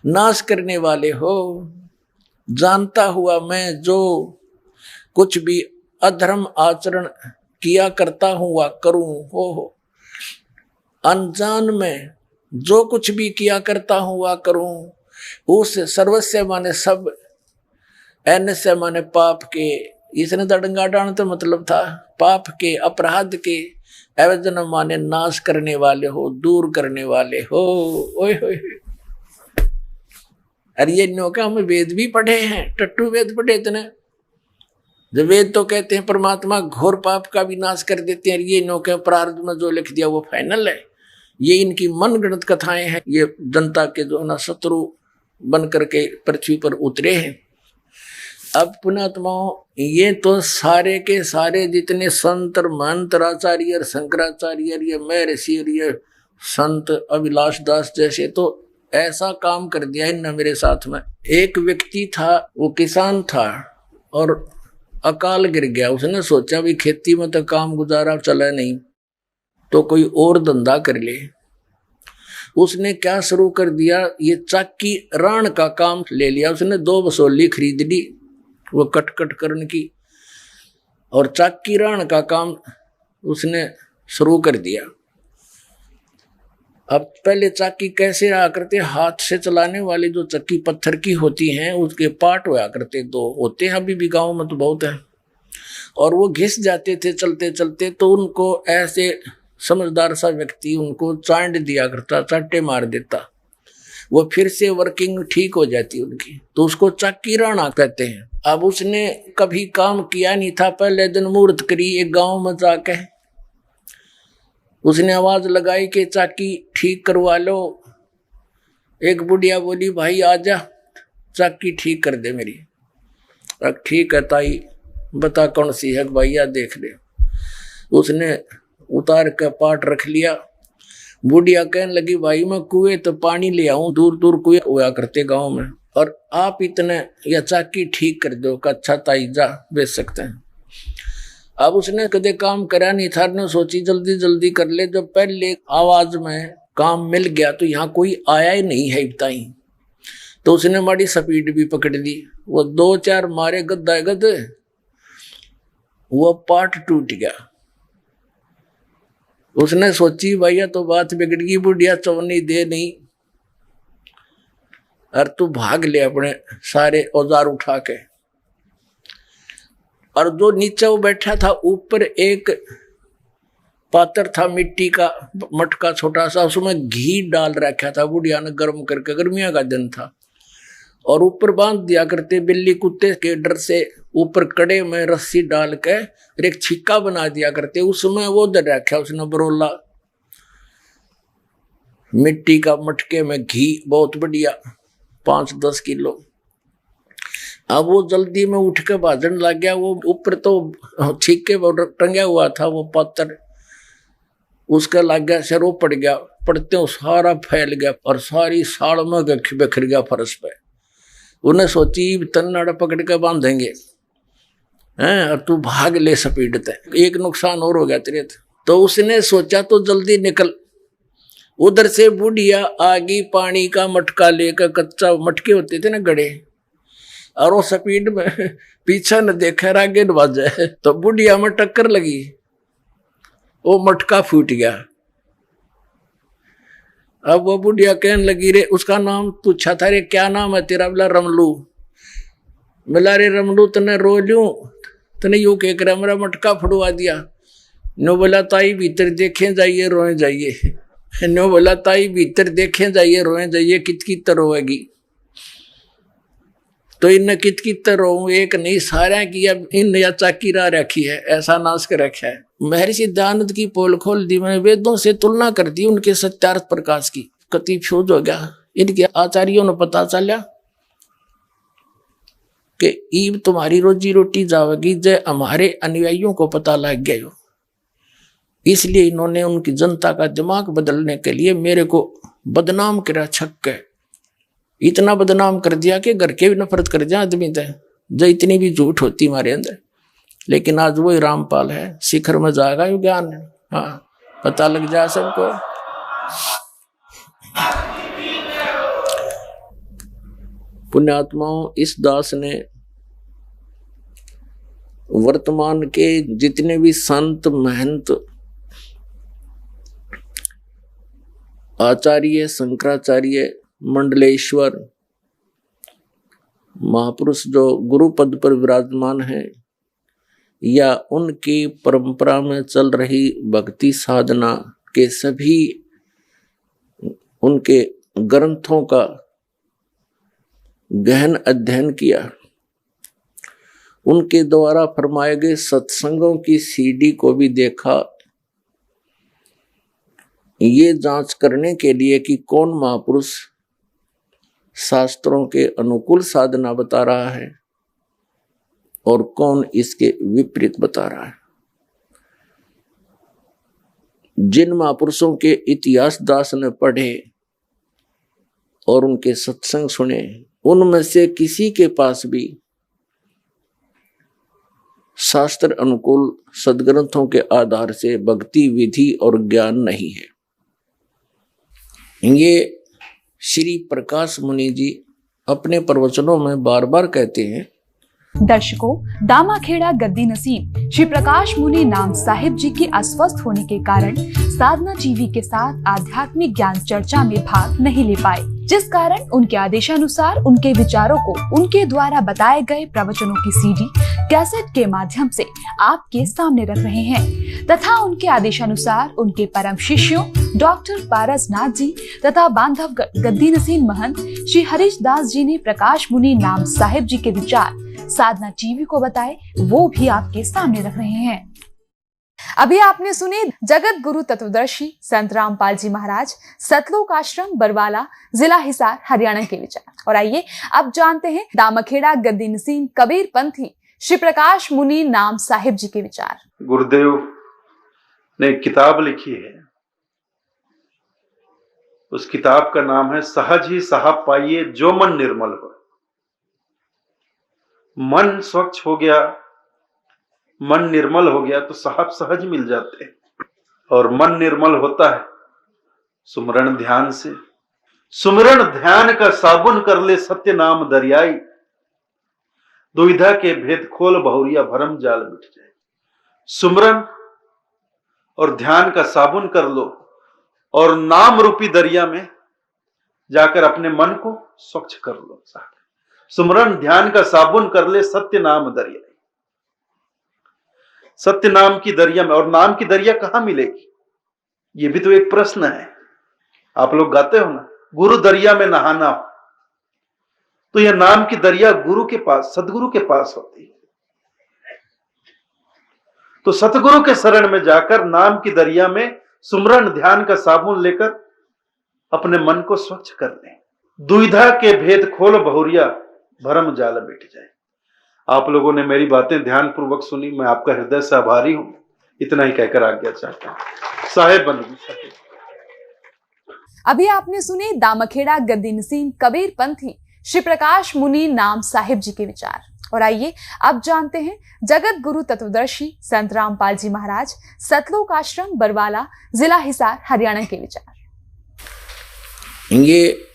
नाश करने वाले हो। जानता हुआ मैं जो कुछ भी अधर्म आचरण किया करता हूँ वा करूं हो, अनजान में जो कुछ भी किया करता हूँ वा करूं, उस सर्वस्व माने सब, एन से माने पाप के। इसने दड़ंगा डाण तो मतलब था पाप के, अपराध के। एवजन माने नाश करने वाले हो, दूर करने वाले हो। ओए होए, अरे ये नो का हम वेद भी पढ़े हैं, टट्टू वेद पढ़े इतने। जब वेद तो कहते हैं परमात्मा घोर पाप का भी नाश कर देते हैं, ये नो के प्रारब्ध में जो लिख दिया वो फाइनल है। ये इनकी मनगढ़ंत कथाएं हैं, ये जनता के जो ना शत्रु बन करके पृथ्वी पर उतरे हैं। अब पुणात्माओं, ये तो सारे के सारे जितने संत महंत आचार्य और शंकराचार्य और ये महर्षि और ये संत अभिलाष दास जैसे, तो ऐसा काम कर दिया इनने मेरे साथ में। एक व्यक्ति था, वो किसान था और अकाल गिर गया। उसने सोचा भी खेती में तो काम गुजारा चला नहीं, तो कोई और धंधा कर ले। उसने क्या शुरू कर दिया, ये चाकी राण का काम ले लिया। उसने 2 बसोली खरीद ली, वो कट करने की, और चाकी राण का काम उसने शुरू कर दिया। अब पहले चाकी कैसे रहा करते, हाथ से चलाने वाली जो चक्की पत्थर की होती हैं, उसके पार्ट हुआ करते 2 होते हैं, अभी भी गाँव में तो बहुत है। और वो घिस जाते थे चलते चलते, तो उनको ऐसे समझदार सा व्यक्ति उनको चांट दिया करता, चांटे मार देता, वो फिर से वर्किंग ठीक हो जाती उनकी। तो उसको चाकी राणा कहते हैं। अब उसने कभी काम किया नहीं था, पहले दिन मुहूर्त करी एक गांव में जाके उसने आवाज लगाई कि चाकी ठीक करवा लो। एक बुढ़िया बोली, भाई आजा चाकी ठीक कर दे मेरी। अब ठीक है ताई, बता कौन सी है, भैया देख ले। उसने उतार कर पाट रख लिया, बुढ़िया कहने लगी भाई मैं कुएं तो पानी ले आऊं, दूर दूर कुएं हुआ करते गांव में, और आप इतने या चाकी ठीक कर दो का अच्छा ताइजा बेच सकते हैं। अब उसने कदे काम करा नहीं था, ने सोची जल्दी जल्दी कर ले, जब पहले आवाज में काम मिल गया तो यहाँ कोई आया ही नहीं है बताई, तो उसने माड़ी स्पीड भी पकड़ ली। वो 2-4 मारे गद्दा गद, वो पार्ट टूट गया। उसने सोची भैया तो बात बिगड़ गई, बुढ़िया चवनी दे नहीं, और तू भाग ले अपने सारे औजार उठा के। और जो नीचे वो बैठा था, ऊपर एक पात्र था मिट्टी का मटका छोटा सा, उसमें घी डाल रखा था बुढ़िया ने गर्म करके, गर्मियां का दिन था, और ऊपर बांध दिया करते बिल्ली कुत्ते के डर से, ऊपर कड़े में रस्सी डाल के एक छिक्का बना दिया करते, उसमें वो दर रखा उसने बरोला मिट्टी का मटके में घी बहुत बढ़िया 5-10 किलो। अब वो जल्दी में उठ के भाजन लग गया, वो ऊपर तो छिक्के टंगा हुआ था वो पत्थर, उसका लग गया सिर, वो पड़ गया, पड़ते वो सारा फैल गया और सारी साड़ में बिखर गया फर्श पे। उन्हें सोची तन्नाड़ा पकड़ के बांधेंगे हैं, और तू भाग ले स्पीड ते, एक नुकसान और हो गया तेरे। तो उसने सोचा तो जल्दी निकल। उधर से बुढ़िया आगी पानी का मटका लेकर, कच्चा मटके होते थे ना गड़े, और वो स्पीड में पीछे न देखा आगे न बाजे, तो बुढ़िया में टक्कर लगी, वो मटका फूट गया। अब वो बुढ़िया कहने लगी रे, उसका नाम पूछा था, रे क्या नाम है तेरा? बोला रमलू। बोला रे रमलू तने रो लूं, तने यूं कह कर मेरा मटका फुड़वा दिया। नो बोला ताई भीतर देखे जाइए रोए जाइए, नो बोला ताई भीतर देखे जाइए रोए जाइए, कित रोएगी। तो इन कित रो, एक नहीं सारा की अब इन या चाकी रा रखी है, ऐसा नाश कर रखा है। महर्षि दयानंद की पोल खोल दी मैंने, वेदों से तुलना कर दी उनके सत्यार्थ प्रकाश की, कति फ्यूज हो गया। इनके आचार्यों ने पता चला कि ईब तुम्हारी रोजी रोटी जावेगी, जय हमारे अनुयायियों को पता लग गया हो। इसलिए इन्होंने उनकी जनता का दिमाग बदलने के लिए मेरे को बदनाम करा, छक्के इतना बदनाम कर दिया कि घर के भी नफरत कर दिया आदमी थे, जो इतनी भी झूठ होती हमारे अंदर। लेकिन आज वही रामपाल है, शिखर में जाएगा यू ज्ञान, हाँ पता लग जाए सबको। पुण्यात्माओं, इस दास ने वर्तमान के जितने भी संत महंत आचार्य शंकराचार्य मंडलेश्वर महापुरुष जो गुरु पद पर विराजमान है, या उनकी परंपरा में चल रही भक्ति साधना के सभी उनके ग्रंथों का गहन अध्ययन किया, उनके द्वारा फरमाए गए सत्संगों की सीडी को भी देखा, ये जांच करने के लिए कि कौन महापुरुष शास्त्रों के अनुकूल साधना बता रहा है और कौन इसके विपरीत बता रहा है। जिन महापुरुषों के इतिहास दास ने पढ़े और उनके सत्संग सुने, उनमें से किसी के पास भी शास्त्र अनुकूल सदग्रंथों के आधार से भक्ति विधि और ज्ञान नहीं है। ये श्री प्रकाश मुनि जी अपने प्रवचनों में बार बार कहते हैं। दर्शकों, दामाखेड़ा गद्दी नसीब श्री प्रकाश मुनि नाम साहिब जी के अस्वस्थ होने के कारण साधना टीवी के साथ आध्यात्मिक ज्ञान चर्चा में भाग नहीं ले पाए, जिस कारण उनके आदेशानुसार उनके विचारों को उनके द्वारा बताए गए प्रवचनों की सीडी कैसेट के माध्यम से आपके सामने रख रहे हैं, तथा उनके आदेशानुसार उनके परम शिष्यों डॉक्टर पारसनाथ जी तथा बांधवगढ़ गद्दी नसीब महंत श्री हरीश दास जी ने प्रकाश मुनि नाम साहिब जी के विचार साधना टीवी को बताए, वो भी आपके सामने रख रहे हैं। अभी आपने सुने जगत गुरु तत्वदर्शी संत रामपाल जी महाराज, सतलोक आश्रम बरवाला, जिला हिसार, हरियाणा के विचार। और आइए अब जानते हैं दामाखेड़ा गद्दी नसीब कबीर पंथी श्री प्रकाश मुनि नाम साहिब जी के विचार। गुरुदेव ने किताब लिखी है उस किताब का नाम है सहज ही साहब पाइए जो मन निर्मल हो। मन स्वच्छ हो गया, मन निर्मल हो गया तो साहब सहज मिल जाते हैं। और मन निर्मल होता है सुमरण ध्यान से। सुमरण ध्यान का साबुन कर ले सत्य नाम दरियाई, दुविधा के भेद खोल बहुरिया भरम जाल मिट जाए। सुमरन और ध्यान का साबुन कर लो और नाम रूपी दरिया में जाकर अपने मन को स्वच्छ कर लो। सुमरन ध्यान का साबुन कर ले सत्य नाम दरिया। सत्य नाम की दरिया में, और नाम की दरिया कहां मिलेगी, ये भी तो एक प्रश्न है। आप लोग गाते हो ना, गुरु दरिया में नहाना हो, तो यह नाम की दरिया गुरु के पास, सदगुरु के पास होती है। तो सतगुरु के शरण में जाकर नाम की दरिया में सुमरन ध्यान का साबुन लेकर अपने मन को स्वच्छ कर लें। दुविधा के भेद खोल बहुरिया भरम जाल मिट जाए। आप लोगों ने मेरी बातें ध्यान पूर्वक सुनी, मैं आपका हृदय से आभारी हूं। इतना ही कहकर आज्ञा चाहता हूं। साहेब बंदगी साहेब। अभी आपने सुने दामखेड़ा गद्दी नसीम कबीर पंथी श्री प्रकाश मुनि नाम साहिब जी के विचार। और आइए अब जानते हैं जगत गुरु तत्वदर्शी संत रामपाल जी महाराज सतलोक आश्रम बरवाला जिला हिसार हरियाणा के विचार। ये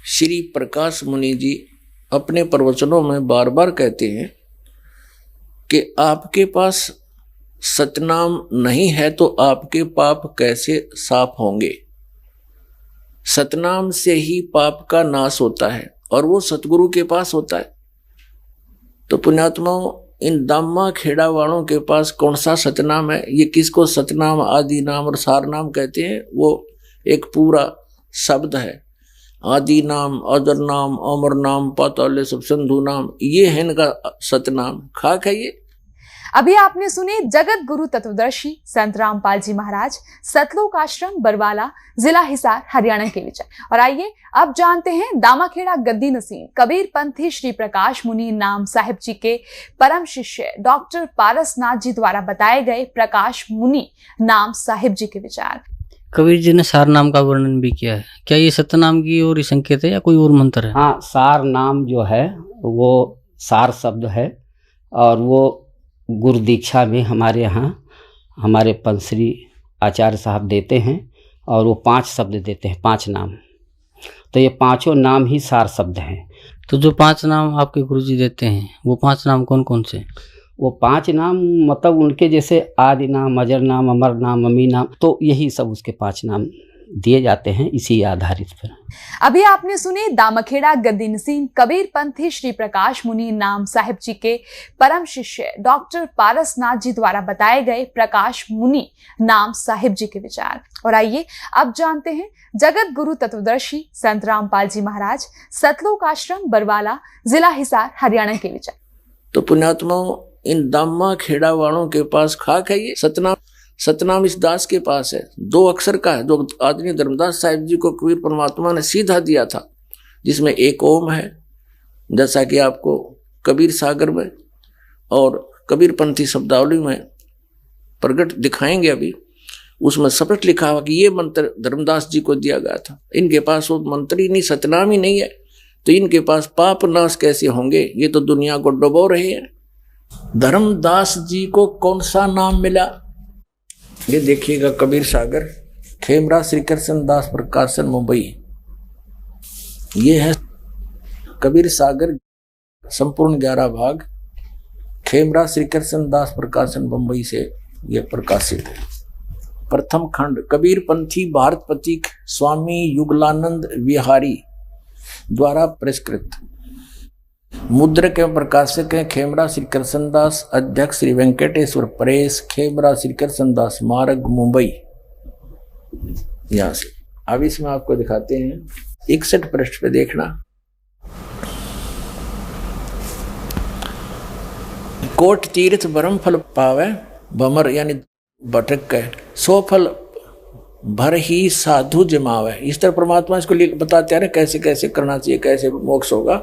श्री प्रकाश मुनि जी अपने प्रवचनों में बार बार कहते हैं कि आपके पास सतनाम नहीं है तो आपके पाप कैसे साफ होंगे। सतनाम से ही पाप का नाश होता है और वो सतगुरु के पास होता है। तो पुण्यात्माओं, इन दामा खेड़ा वालों के पास कौन सा सतनाम है? ये किसको सतनाम, आदि नाम और सार नाम कहते हैं? वो एक पूरा शब्द है। आदि नाम, अदर नाम, अमर नाम, पाताल सब सिंधु नाम, ये है इनका सतनाम। खाक है ये। अभी आपने सुने जगत गुरु तत्वदर्शी संत रामपाल जी महाराज सतलोक आश्रम बरवाला जिला हिसार हरियाणा के विचार। और आइए अब जानते हैं दामाखेड़ा गद्दी नसीम कबीर पंथी श्री प्रकाश मुनि नाम साहिब जी के परम शिष्य डॉक्टर पारसनाथ जी द्वारा बताए गए प्रकाश मुनि नाम साहिब जी के विचार। कबीर जी ने सार नाम का वर्णन भी किया है। क्या ये सतनाम की ओर संकेत है या कोई और मंत्र है? हाँ, सार नाम जो है वो सार शब्द है और वो गुरु दीक्षा में हमारे यहाँ हमारे पंसरी आचार्य साहब देते हैं और वो 5 शब्द देते हैं, 5 नाम। तो ये 5 नाम ही सार शब्द हैं। तो जो 5 नाम आपके गुरुजी देते हैं वो 5 नाम कौन कौन से? वो 5 नाम मतलब उनके जैसे आदि नाम, अजर नाम, अमर नाम, अमी नाम, तो यही सब उसके 5 नाम दिए जाते हैं इसी आधारित पर। अभी आपने सुने दामखेड़ा गद्दी नसीम कबीर पंथी श्री प्रकाश मुनि नाम साहिब जी के परम शिष्य डॉक्टर पारसनाथ जी द्वारा बताए गए प्रकाश मुनि नाम साहिब जी के विचार। और आइए अब जानते हैं जगत गुरु तत्वदर्शी संत रामपाल जी महाराज सतलोक आश्रम बरवाला जिला हिसार हरियाणा के विचार। तो पुण्यात्माओं, इन दामा खेड़ा वालों के पास खाक है ये सतनाम। सतनाम इस दास के पास है, 2 अक्षर का है, जो आदरणीय धर्मदास साहिब जी को कबीर परमात्मा ने सीधा दिया था, जिसमें एक ओम है, जैसा कि आपको कबीर सागर में और कबीर पंथी शब्दावली में प्रकट दिखाएंगे। अभी उसमें स्पष्ट लिखा हुआ कि ये मंत्र धर्मदास जी को दिया गया था। इनके पास वो मंत्र ही नहीं, सतनाम ही नहीं है, तो इनके पास पाप नाश कैसे होंगे? ये तो दुनिया को डुबो रहे हैं। धर्मदास जी को कौन सा नाम मिला? ये देखिएगा, कबीर सागर, खेमरा श्री कृष्ण दास प्रकाशन मुंबई। ये है कबीर सागर, संपूर्ण 11 भाग, खेमरा श्री कृष्ण दास प्रकाशन मुंबई से यह प्रकाशित है। प्रथम खंड कबीर पंथी भारत प्रतीक स्वामी युगलानंद विहारी द्वारा पुरस्कृत। मुद्रक एवं प्रकाशक हैं खेमरा श्री कृष्णदास, अध्यक्ष श्री वेंकटेश्वर प्रेस, खेमरा श्री कृष्णदास मार्ग मुंबई। यहां से अब इसमें आपको दिखाते हैं 61 पृष्ठ पे देखना। कोट तीर्थ भरम फल पावे भमर, यानी भटक गए, 100 फल भर ही साधु जमावे। इस तरह परमात्मा इसको बताते हैं कैसे कैसे करना चाहिए, कैसे मोक्ष होगा।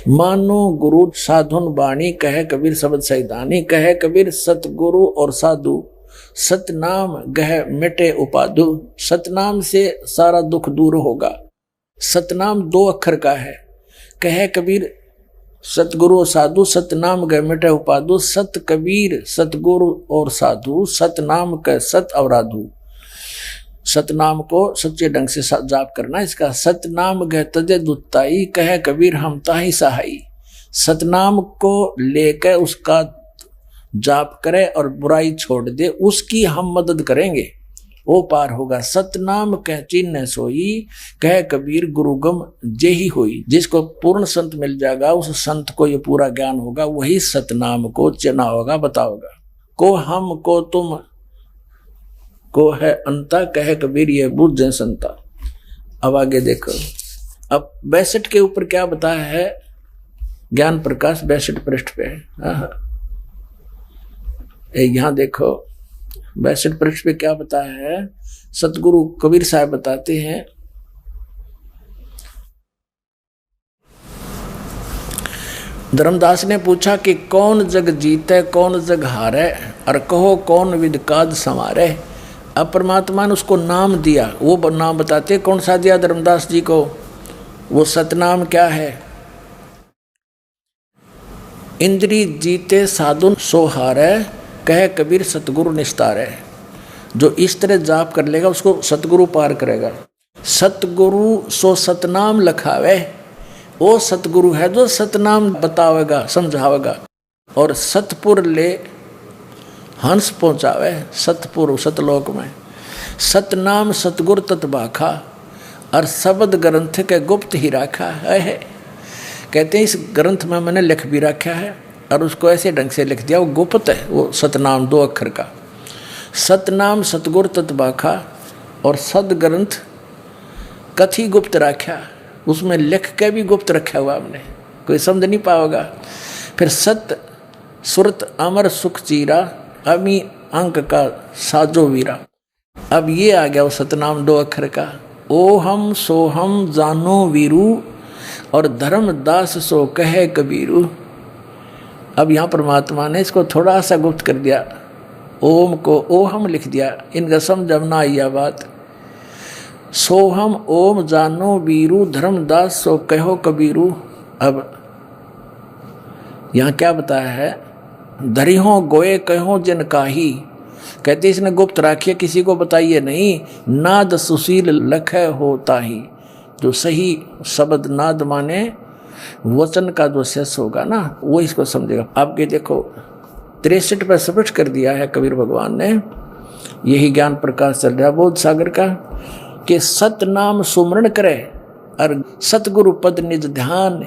मानो गुरु साधुन बाणी कहे कबीर शब्द सैदानी, कहे कबीर सतगुरु और साधु सतनाम गह मिटे उपाधु, सतनाम से सारा दुख दूर होगा। सतनाम 2 अक्षर का है। कहे कबीर सतगुरु साधु, सतनाम गह मिटे उपाधु। सत कबीर सतगुरु और साधु, सतनाम का सत अवराधु। सतनाम को सच्चे ढंग से जाप करना। इसका सतनाम गह तजे दुताई, कहे कबीर हम ताही सहाई। सतनाम को लेकर उसका जाप करे और बुराई छोड़ दे, उसकी हम मदद करेंगे, वो पार होगा। सतनाम कह चिन्ह सोई, कह कबीर गुरुगम जेही होई। जिसको पूर्ण संत मिल जाएगा, उस संत को ये पूरा ज्ञान होगा, वही सतनाम को चिन्ह होगा, बताओगा। को हम को तुम को है अंता, कह कबीर ये बुझ संता। अब आगे देखो, अब 62 के ऊपर क्या बताया है, ज्ञान प्रकाश 62 पृष्ठ पे है। यहां देखो 62 पृष्ठ पे क्या बताया है, सतगुरु कबीर साहब बताते हैं, धर्मदास ने पूछा कि कौन जग जीते कौन जग हारे, और कहो कौन विद काज संवारे। अब परमात्मा ने उसको नाम दिया, वो नाम बताते कौन सा दिया धर्मदास जी को, वो सतनाम क्या है। इंद्री जीते साधुन सो हारे, कहे कबीर सतगुरु निस्तारे। जो इस तरह जाप कर लेगा उसको सतगुरु पार करेगा। सतगुरु सो सतनाम लखावे, वो सतगुरु है जो सतनाम बतावेगा समझावेगा। और सतपुर ले हंस पहुंचावे, सतपुर सतलोक में। सतनाम सतगुर तत्बाखा, और शब्द ग्रंथ के गुप्त ही रखा है। कहते हैं इस ग्रंथ में मैंने लिख भी रखा है, और उसको ऐसे ढंग से लिख दिया, वो गुप्त है, वो सतनाम 2 अक्षर का। सतनाम सतगुर तत्बाखा, और सद ग्रंथ कथी गुप्त रखा, उसमें लिख के भी गुप्त रखा हुआ हमने, कोई समझ नहीं पाओगा। फिर सत सुरत अमर सुख चीरा, अमी अंक का साजो वीरा। अब ये आ गया वो सतनाम 2 अक्षर का। ओ हम सो हम जानो वीरू, और धर्मदास सो कहे कबीरू। अब यहाँ परमात्मा ने इसको थोड़ा सा गुप्त कर दिया, ओम को ओ हम लिख दिया, इनका समझ ना आई बात। सोहम ओम जानो वीरू, धर्मदास सो कहो कबीरू। अब यहाँ क्या बताया है, धरिहो गोए कहो जिन काही। कहते इसने गुप्त राखिए, किसी को बताइए नहीं। नाद सुशील लखे होता ही, जो सही शब्द नाद माने वचन का जो शेष होगा ना, वो इसको समझेगा। आपके देखो 63 पर स्पष्ट कर दिया है कबीर भगवान ने, यही ज्ञान प्रकाश चल रहा बोध सागर का, कि सत नाम सुमरण करे और सतगुरु पद निज ध्यान,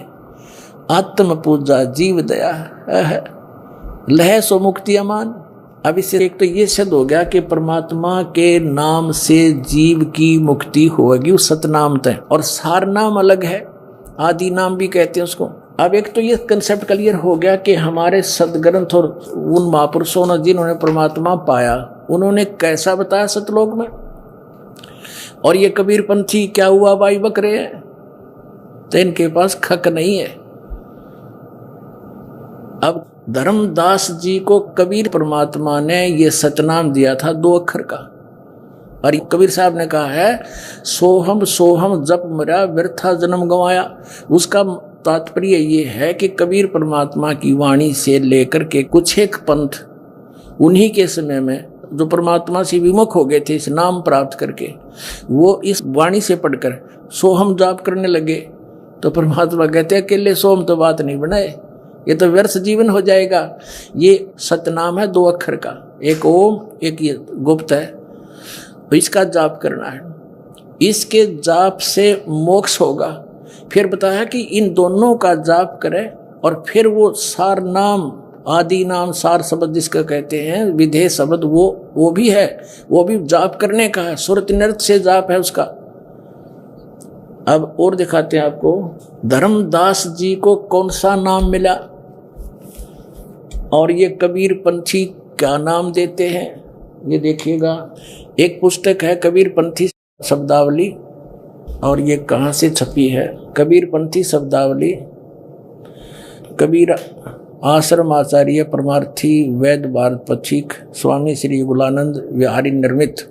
आत्म पूजा जीव दया लह सो मुक्ति अमान। अब इससे एक तो ये सिद्ध हो गया कि परमात्मा के नाम से जीव की मुक्ति होगी उस सतनाम तय। और सार नाम अलग है, आदि नाम भी कहते हैं उसको। अब एक तो ये कंसेप्ट क्लियर हो गया कि हमारे सदग्रंथ और उन महापुरुषों ने जिन्होंने परमात्मा पाया, उन्होंने कैसा बताया सतलोक में। और ये कबीर पंथी क्या हुआ भाई बकरे हैं, तो इनके पास खक नहीं है। अब धर्मदास जी को कबीर परमात्मा ने ये सतनाम दिया था 2 अक्षर का, और कबीर साहब ने कहा है सोहम सोहम जप मरा व्यर्था जन्म गंवाया। उसका तात्पर्य ये है कि कबीर परमात्मा की वाणी से लेकर के कुछ एक पंथ उन्हीं के समय में जो परमात्मा से विमुख हो गए थे इस नाम प्राप्त करके, वो इस वाणी से पढ़कर सोहम जाप करने लगे। तो परमात्मा कहते हैं अकेले सोम तो बात नहीं बनाए, ये तो व्यर्थ जीवन हो जाएगा। ये सतनाम है 2 अक्षर का, एक ओम एक ये गुप्त है, तो इसका जाप करना है। इसके जाप से मोक्ष होगा। फिर बताया कि इन दोनों का जाप करें और फिर वो सार नाम आदि नाम सार शब्द जिसका कहते हैं विधेय शब्द, वो भी है, वो भी जाप करने का है। सुरत नृत्य से जाप है उसका। अब और दिखाते हैं आपको धर्मदास जी को कौन सा नाम मिला और ये कबीर पंथी क्या नाम देते हैं, ये देखिएगा। एक पुस्तक है कबीर पंथी शब्दावली, और ये कहाँ से छपी है, कबीर पंथी शब्दावली, कबीर आश्रम आचार्य परमार्थी वैद्य भारत पथिक स्वामी श्री गुलानंद विहारी निर्मित।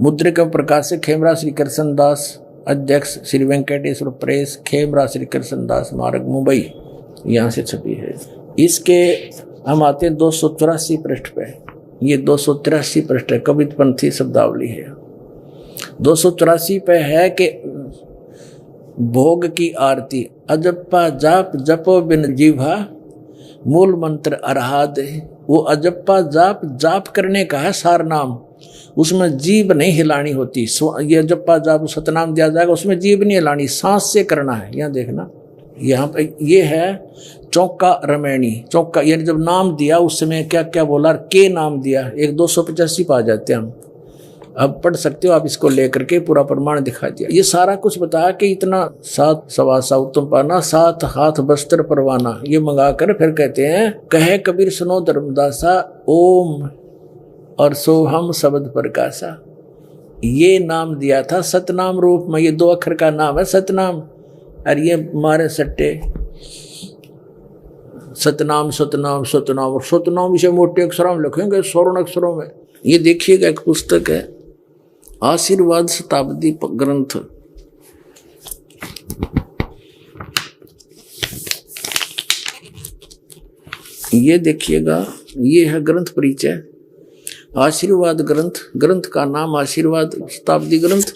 मुद्रिक एवं प्रकाशक खेमरा श्री कृष्ण दास, अध्यक्ष श्री वेंकटेश्वर प्रेस, खेमरा श्री कृष्ण दास मार्ग, मुंबई, यहाँ से छपी है। इसके हम आते हैं 284 पृष्ठ पे। ये 283 पृष्ठ है, कवितपंथी शब्दावली है। 284 पे है कि भोग की आरती, अजप्पा जाप जपो बिन जीवा, मूल मंत्र अरहाद। वो अजप्पा जाप जाप करने का है सार नाम, उसमें जीभ नहीं हिलानी होती। ये अजप्पा जाप सतनाम दिया जाएगा, उसमें जीभ नहीं हिलानी, सांस से करना है। यहाँ देखना, यहाँ पे ये है चौका रमैणी। चौका यानी जब नाम दिया उस समय क्या क्या बोला, के नाम दिया। एक 285 पा जाते हैं हम। अब पढ़ सकते हो आप, इसको लेकर के पूरा प्रमाण दिखा दिया। ये सारा कुछ बताया कि इतना 7 सवा सा उत्तम पाना, 7 हाथ बस्त्र परवाना, ये मंगा कर फिर कहते हैं कहे कबीर सुनो धर्मदासा, ओम और सोहम शब्द प्रकाशा। ये नाम दिया था सतनाम रूप में। ये 2 अक्षर का नाम है सतनाम। और ये मारे सट्टे सतनाम सतनाम सतनाम, और सतनाम इसे मोटे अक्षरों में लिखेंगे, स्वर्ण अक्षरों में। ये देखिएगा, एक पुस्तक है आशीर्वाद शताब्दी ग्रंथ। ये देखिएगा, ये है ग्रंथ परिचय, आशीर्वाद ग्रंथ। ग्रंथ का नाम आशीर्वाद शताब्दी ग्रंथ।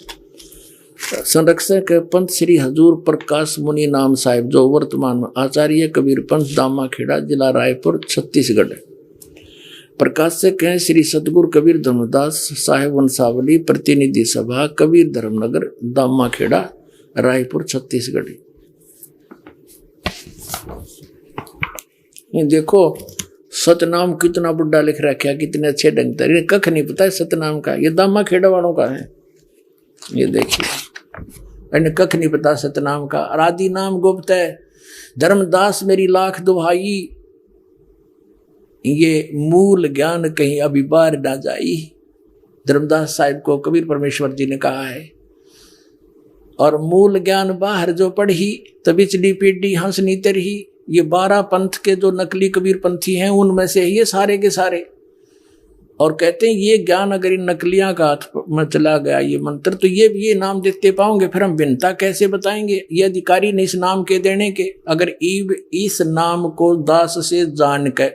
संरक्षक पंत श्री हजूर प्रकाश मुनि नाम साहिब, जो वर्तमान में आचार्य कबीर पंथ, दामा खेड़ा, जिला रायपुर, छत्तीसगढ़। प्रकाशक हैं श्री सतगुरु कबीर धर्मदास साहेब वंशावली, प्रतिनिधि सभा, कबीर धर्मनगर, दामा खेड़ा, रायपुर, छत्तीसगढ़। ये देखो सतनाम कितना बुढ़ा लिख रखा है, कितने अच्छे ढंग से। कख नहीं पता है सतनाम का, ये दामा खेड़ा वालों का है। ये देखिए, इन्हें कख नहीं पता सतनाम का। आदि नाम गुप्त है, धर्मदास मेरी लाख दुहाई, ये मूल ज्ञान कहीं अभी बार ना जाई। धर्मदास साहिब को कबीर परमेश्वर जी ने कहा है। और मूल ज्ञान बाहर जो पढ़ी, तभी चली पीढ़ी हंस नीते रही। ये 12 पंथ के जो नकली कबीर पंथी हैं, उनमें से ये सारे के सारे। और कहते हैं ये ज्ञान अगर इन नकलियां का हाथ में चला गया, ये मंत्र, तो ये नाम देखते पाओगे, फिर हम भिन्नता कैसे बताएंगे। ये अधिकारी नहीं इस नाम के देने के। अगर इस नाम को दास से जान के,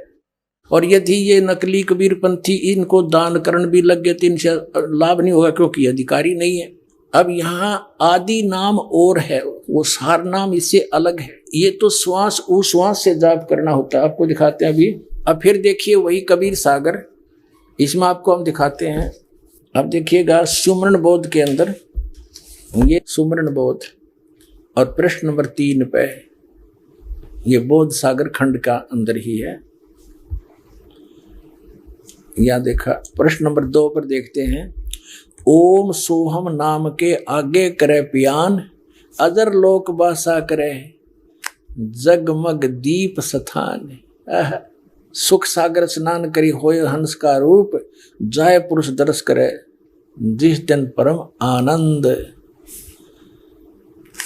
और यदि ये नकली कबीर पंथी इनको दान करण भी लग गए, तो इनसे लाभ नहीं होगा, क्योंकि अधिकारी नहीं है। अब यहाँ आदि नाम और है, वो सार नाम इससे अलग है। ये तो श्वास उश्वास से जाप करना होता है। आपको दिखाते हैं अभी। अब फिर देखिए वही कबीर सागर, इसमें आपको हम दिखाते हैं। अब देखिएगा सुमरण बोध के अंदर, ये सुमरण बोध, और प्रश्न नंबर 3 पे ये बोध सागर खंड का अंदर ही है। या देखा प्रश्न नंबर 2 पर देखते हैं, ओम सोहम नाम के आगे करे पियान, अजर लोक बासा करे जगमग दीप स्थान। सुख सागर स्नान करी होय हंस का रूप, जाय पुरुष दर्श करे जिस दिन परम आनंद।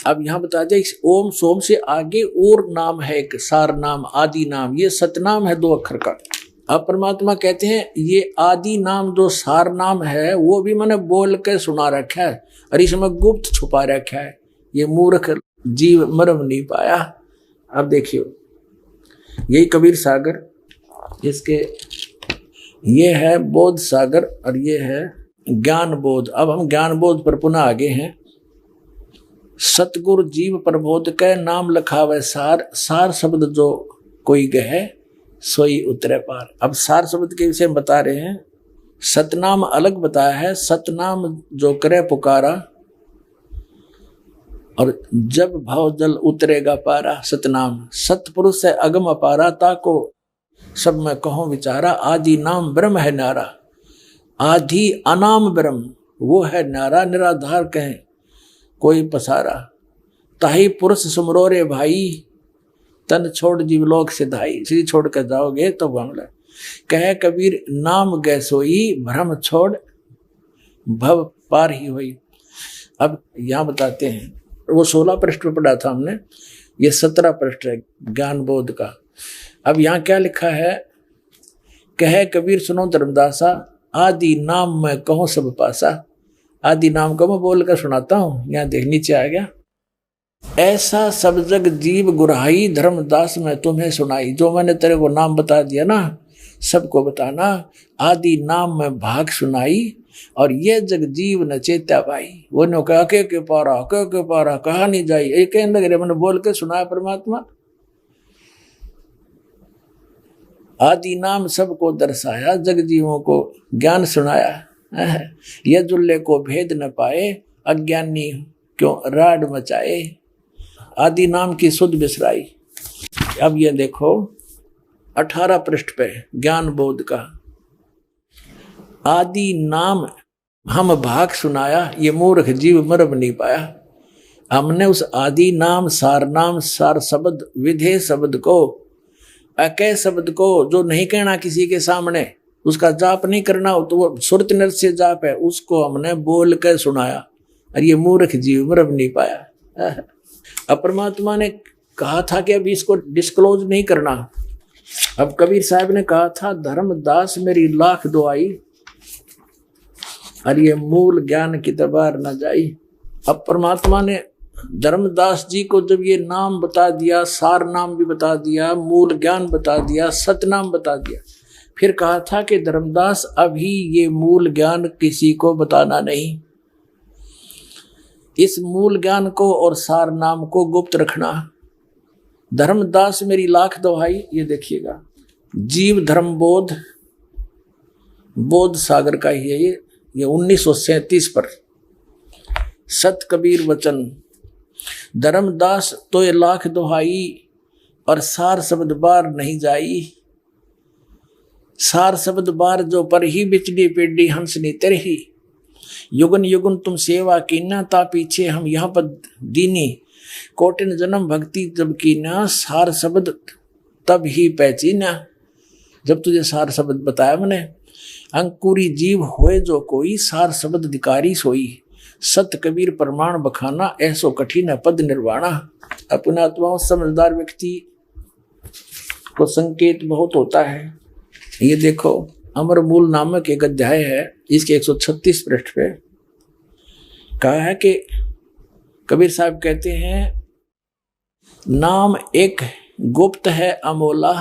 अब यहां बता दें, ओम सोम से आगे और नाम है, एक सार नाम, आदि नाम। ये सतनाम है 2 अक्षर का। अब परमात्मा कहते हैं ये आदि नाम जो सार नाम है, वो भी मैंने बोल के सुना रखा है, और इसमें गुप्त छुपा रखा है। ये मूर्ख जीव मरम नहीं पाया। अब देखियो, यही कबीर सागर, इसके ये है बोध सागर, और ये है ज्ञान बोध। अब हम ज्ञान बोध पर पुनः आगे हैं। सतगुरु जीव प्रबोध के नाम लखावे सार, सार शब्द जो कोई गहे सोई उतरे पार। अब सार शब्द के विषय में बता रहे हैं। सतनाम अलग बताया है, सतनाम जो करे पुकारा, और जब भाव जल उतरेगा पारा। सतनाम सतपुरुष है अगम अपारा, ताको सब मैं कहूँ विचारा। आदि नाम ब्रह्म है नारा, आदि अनाम ब्रह्म वो है नारा। निराधार कहें कोई पसारा, ताही पुरुष सुमरो रे भाई, तन छोड़ जीवलोक सिधाई। श्री छोड़ कर जाओगे तो बांग्ला कहे कबीर, नाम गै सोई, भ्रम छोड़ भव पार ही हुई। अब यहाँ बताते हैं, वो 16 पृष्ठ पर पढ़ा था हमने, ये 17 पृष्ठ है ज्ञान बोध का। अब यहाँ क्या लिखा है, कहे कबीर सुनो धर्मदासा, आदि नाम मैं कहूँ सब पासा। आदि नाम को मैं बोल कर सुनाता हूँ, यहाँ देख नीचे आ गया। ऐसा सब जग जीव गुरहाई, धर्मदास मैं तुम्हें सुनाई। जो मैंने तेरे को नाम बता दिया ना, सबको बताना। आदि नाम में भाग सुनाई, और ये जग जीव न चेत्या भाई। वो ने कहा के पारा कहा नहीं जाई, एक लगे मैंने बोल के सुनाया परमात्मा। आदि नाम सबको दर्शाया, जग जीवों को ज्ञान सुनाया। ये जुल्ले को भेद न पाए, अज्ञानी क्यों राड मचाए। आदि नाम की सुध बिसराई। अब ये देखो 18 पृष्ठ पे ज्ञान बोध का। आदि नाम हम भाग सुनाया, ये मूर्ख जीव मरब नहीं पाया। हमने उस आदि नाम सार शब्द विधेय शब्द को, अकय शब्द को, जो नहीं कहना किसी के सामने, उसका जाप नहीं करना हो, तो वो सुरत नृत्य से जाप है, उसको हमने बोल कर सुनाया। और ये मूर्ख जीव मरब नहीं पाया। अब परमात्मा ने कहा था कि अभी इसको डिस्क्लोज नहीं करना। अब कबीर साहब ने कहा था, धर्मदास मेरी लाख दुआई, और ये मूल ज्ञान की दरबार न जाई। अब परमात्मा ने धर्मदास जी को जब ये नाम बता दिया, सार नाम भी बता दिया, मूल ज्ञान बता दिया, सतनाम बता दिया, फिर कहा था कि धर्मदास अभी ये मूल ज्ञान किसी को बताना नहीं। इस मूल ज्ञान को और सार नाम को गुप्त रखना। धर्मदास मेरी लाख दुहाई। ये देखिएगा, जीव धर्म बोध, बोध सागर का ही है ये 1937 पर। सत कबीर वचन, धर्मदास तो ये लाख दुहाई, और सार शब्द बार नहीं जाई। सार शब्द बार जो पर ही बिचड़ी पेड़ी हंसनी तरही। युगन युगन तुम सेवा कीना, ता पीछे हम यहाँ पर दीनी। कोटिन जन्म भक्ति जब कीना, सार शब्द तब ही पहचीना। जब तुझे सार शब्द बताया मैंने। अंकुरी जीव होए जो कोई, सार शब्द अधिकारी सोई। सत कबीर प्रमाण बखाना, ऐसो कठिन पद निर्वाणा। अपने आत्माओं समझदार व्यक्ति को संकेत बहुत होता है। ये देखो, अमर मूल नामक एक अध्याय है, इसके 136 पृष्ठ पे कहा है कि कबीर साहब कहते हैं, नाम एक गुप्त है अमोला,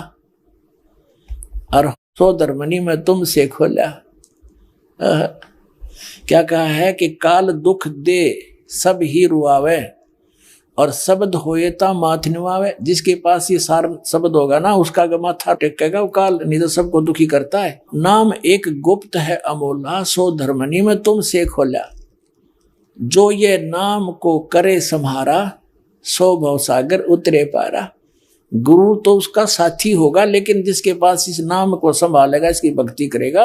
और सो धर्मनी में तुमसे खोला। क्या कहा है कि काल दुख दे सब ही रुआवे, और शब्द होए ता माथ निवावे। जिसके पास ये सार शब्द होगा ना, उसका माथा टेकेगा, वो काल नहीं तो सबको दुखी करता है। नाम एक गुप्त है अमोला, सो धर्मनी में तुमसे खोला। जो ये नाम को करे सम्हारा, सो भवसागर उतरे पारा। गुरु तो उसका साथी होगा, लेकिन जिसके पास इस नाम को संभालेगा, इसकी भक्ति करेगा,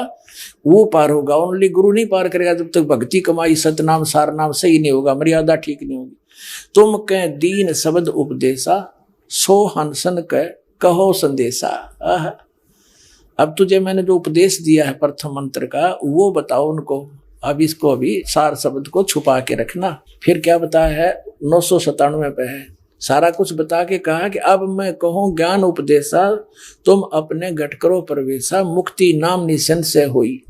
वो पार होगा। ओनली गुरु नहीं पार करेगा जब तक भक्ति कमाई सतनाम सार नाम सही नहीं होगा, मर्यादा ठीक नहीं होगी। तुम कह दीन शब्द उपदेशा, सो हंसन कह कहो संदेशा। अब तुझे मैंने जो उपदेश दिया है प्रथम मंत्र का, वो बताओ उनको। अब इसको अभी सार शब्द को छुपा के रखना। फिर क्या बताया है, 997 पे है, सारा कुछ बता के कहा कि अब मैं कहूँ ज्ञान उपदेशा, तुम अपने घट करो प्रवेशा। मुक्ति नाम निसंशय हुई,